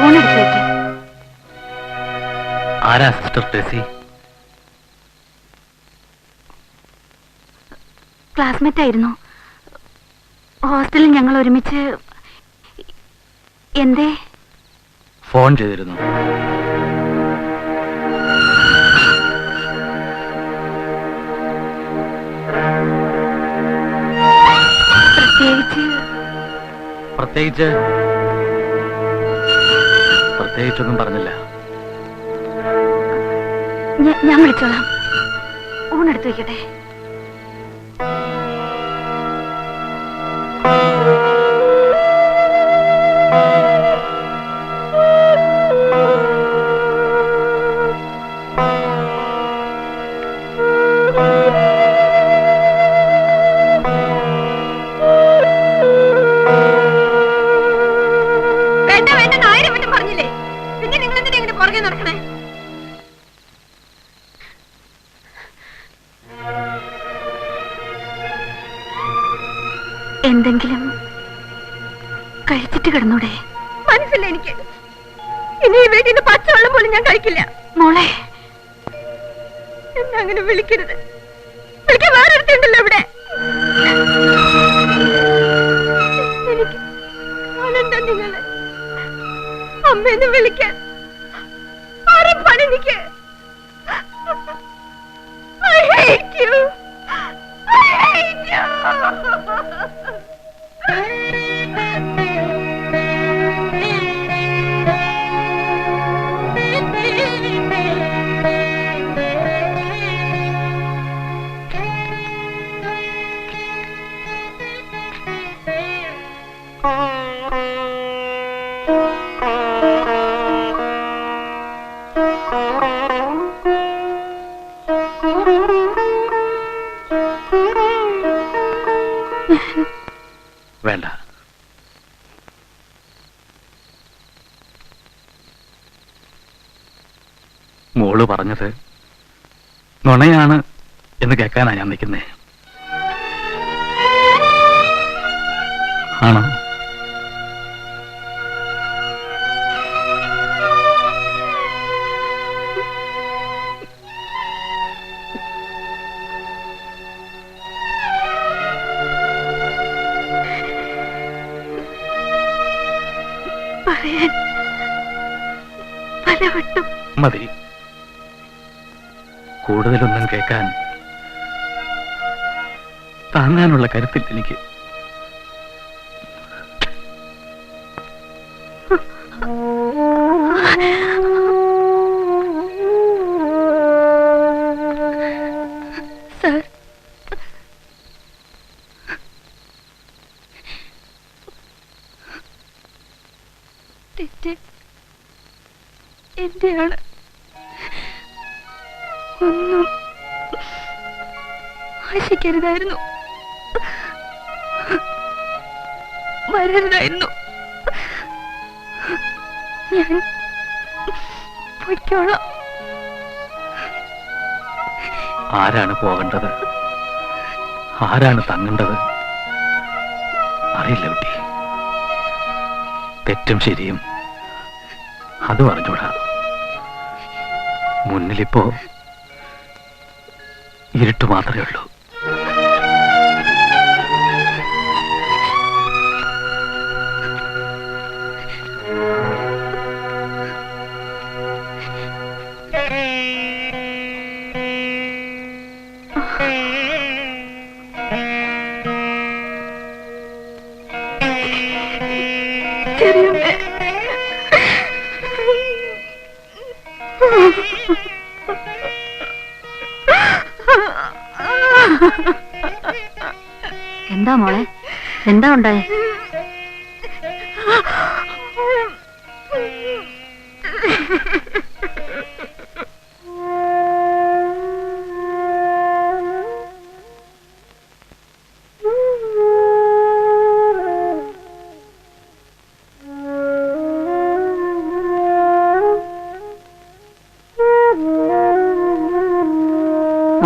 ഊണെടുത്ത് വെക്ക്. ആരാ സിസ്റ്റർ ടെസി? ക്ലാസ്മേറ്റ് ആയിരുന്നു. ഹോസ്റ്റലിൽ ഞങ്ങൾ ഒരുമിച്ച്. എന്തേ? ഫോൺ ചെയ്തിരുന്നു. പ്രത്യേകിച്ചൊന്നും പറഞ്ഞില്ല. ഞാൻ വിളിച്ചോളാം. ഊണെടുത്ത് വെക്കട്ടെ. എന്തെങ്കിലും കഴിച്ചിട്ട് കിടന്നൂടെ? മനസ്സില്ല എനിക്ക്. ഇനി ഈ വീട്ടിൽ നിന്ന് പച്ചവെള്ളം പോലും ഞാൻ കഴിക്കില്ല. മോളെ, എന്നെ അങ്ങനെ വിളിക്കരുത്. വിളിക്കാൻ വേറെ അടുത്തുണ്ടല്ലോ ഇവിടെ. എനിക്ക് കാണണ്ട നിങ്ങളെ. അമ്മേന്ന് വിളിക്കാൻ ആരും പണി എനിക്ക്. I hate you. I hate you. വേണ്ട. മോള് പറഞ്ഞത് നുണയാണ് എന്ന് കേൾക്കാനാ ഞാൻ നിൽക്കുന്നേ. ആണോ? പറയാൻ പലവട്ടം. മതി. കൂടുതലൊന്നും കേൾക്കാൻ താങ്ങാനുള്ള കരുത്തിൽ എനിക്ക്. സർ, തെറ്റ് എന്റെയാണ്. ഒന്നും ആശിക്കരുതായിരുന്നു. വരരുതായിരുന്നു. ഞാൻ പൊയ്ക്കോളാം. ആരാണ് പോകേണ്ടത്, ആരാണ് തങ്ങേണ്ടത് അറിയില്ല കുട്ടി. തെറ്റും ശരിയും അതും അറിഞ്ഞൂടാ. മുന്നിലിപ്പോ ഇരുട്ട് മാത്രമേ ഉള്ളൂ. എന്താ മോളെ, എന്താ ഉണ്ടായേ?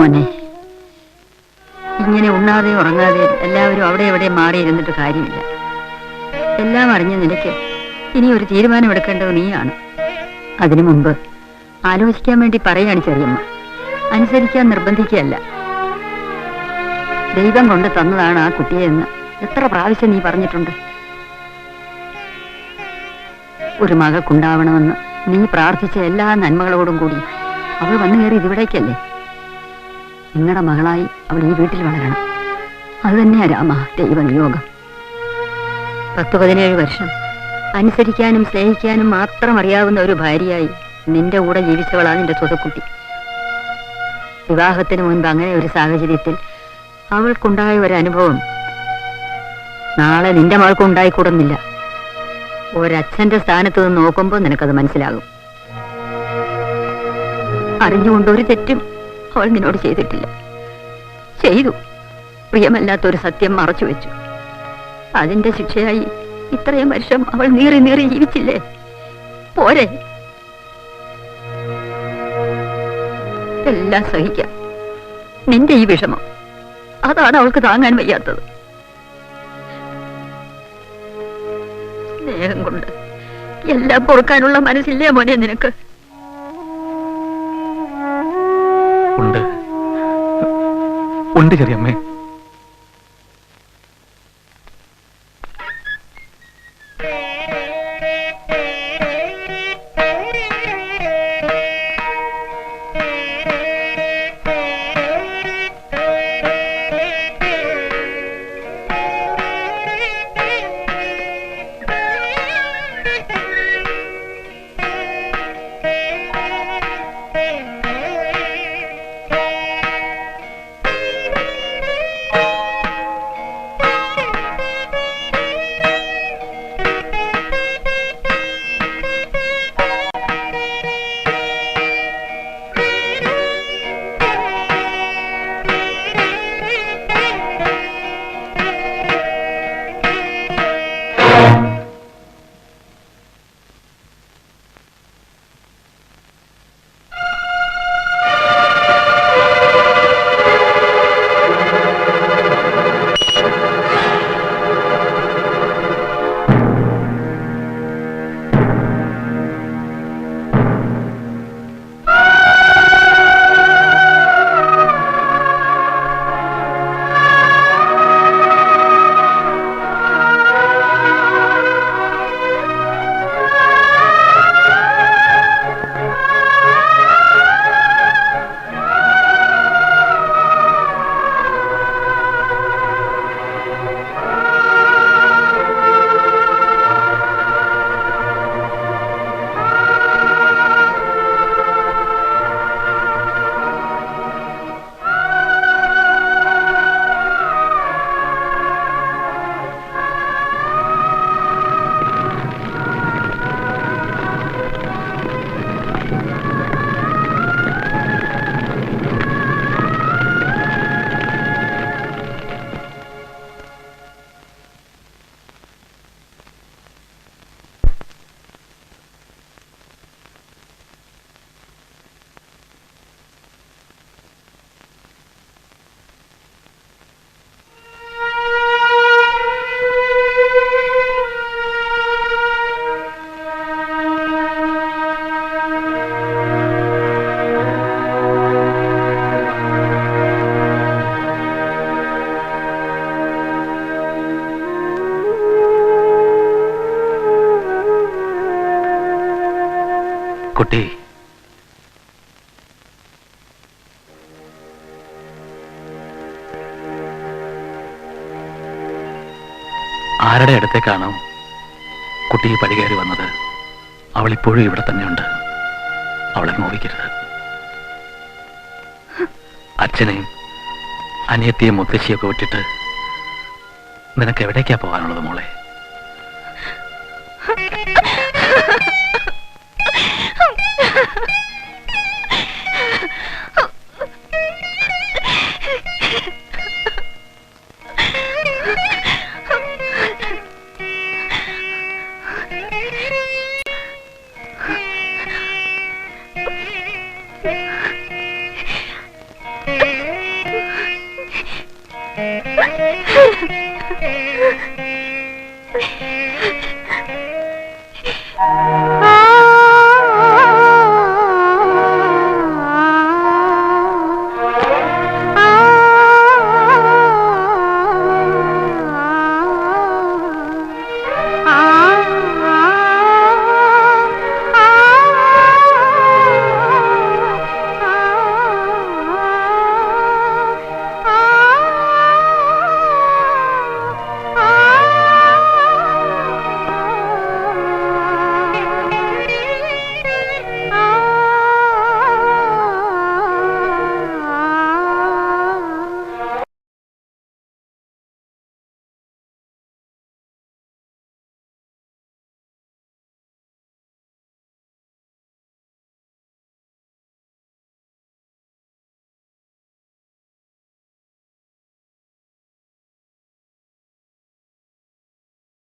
മോനെ, ഇങ്ങനെ ഉണ്ണാതെ ഉറങ്ങാതെ എല്ലാവരും അവിടെ എവിടെ മാറിയിരുന്നിട്ട് കാര്യമില്ല. എല്ലാം അറിഞ്ഞ നിനക്ക് ഇനി ഒരു തീരുമാനം എടുക്കേണ്ടത് നീയാണ്. അതിനു മുമ്പ് ആലോചിക്കാൻ വേണ്ടി പറയാണ് ചെറിയമ്മ, അനുസരിക്കാൻ നിർബന്ധിക്കുകയല്ല. ദൈവം കൊണ്ട് തന്നതാണ് ആ കുട്ടിയെ എന്ന് എത്ര പ്രാവശ്യം നീ പറഞ്ഞിട്ടുണ്ട്. ഒരു മകൾക്കുണ്ടാവണമെന്ന് നീ പ്രാർത്ഥിച്ച എല്ലാ നന്മകളോടും കൂടി അവൾ വന്നു കയറി ഇതിവിടേക്കല്ലേ. നിങ്ങളുടെ മകളായി അവൾ ഈ വീട്ടിൽ വളരണം. അത് തന്നെയാ രാമ ദൈവനിയോഗം. 10-17 വർഷം അനുസരിക്കാനും സ്നേഹിക്കാനും മാത്രം അറിയാവുന്ന ഒരു ഭാര്യയായി നിന്റെ കൂടെ ജീവിച്ചവളാ നിന്റെ സ്വതക്കുട്ടി. വിവാഹത്തിന് മുൻപ് അങ്ങനെ ഒരു സാഹചര്യത്തിൽ അവൾക്കുണ്ടായ ഒരു അനുഭവം നാളെ നിന്റെ മകൾക്ക് ഉണ്ടായിക്കൂടുന്നില്ല. ഒരച്ഛന്റെ സ്ഥാനത്ത് നിന്ന് നോക്കുമ്പോൾ നിനക്കത് മനസ്സിലാകും. അറിഞ്ഞുകൊണ്ട് ഒരു തെറ്റും അവൾ നിന്നോട് ചെയ്തിട്ടില്ല. ചെയ്തു, പ്രിയമല്ലാത്തൊരു സത്യം മറച്ചു വെച്ചു. അതിന്റെ ശിക്ഷയായി ഇത്രയും വർഷം അവൾ നീറി നീറി ജീവിച്ചില്ലേ? പോരെ? എല്ലാം സഹിക്കാം. നിന്റെ ഈ വിഷമം അതാണ് അവൾക്ക് താങ്ങാൻ വയ്യാത്തത്. സ്നേഹം കൊണ്ട് എല്ലാം പൊറുക്കാനുള്ള മനസ്സില്ലേ മോനെ നിനക്ക്? ഉണ്ട് ഉണ്ട് ചെറിയമ്മേ. കുട്ടി, ആരുടെ അടുത്തേക്കാണോ കുട്ടി പടികേറി വന്നത്? അവൾ ഇപ്പോഴും ഇവിടെ തന്നെയുണ്ട്. അവളെ നോവിക്കരുത്. അച്ഛനെയും അനിയത്തിയും മുത്തശ്ശിയൊക്കെ വിട്ടിട്ട് നിനക്ക് എവിടേക്കാ പോകാനുള്ളത് മോളെ? ആ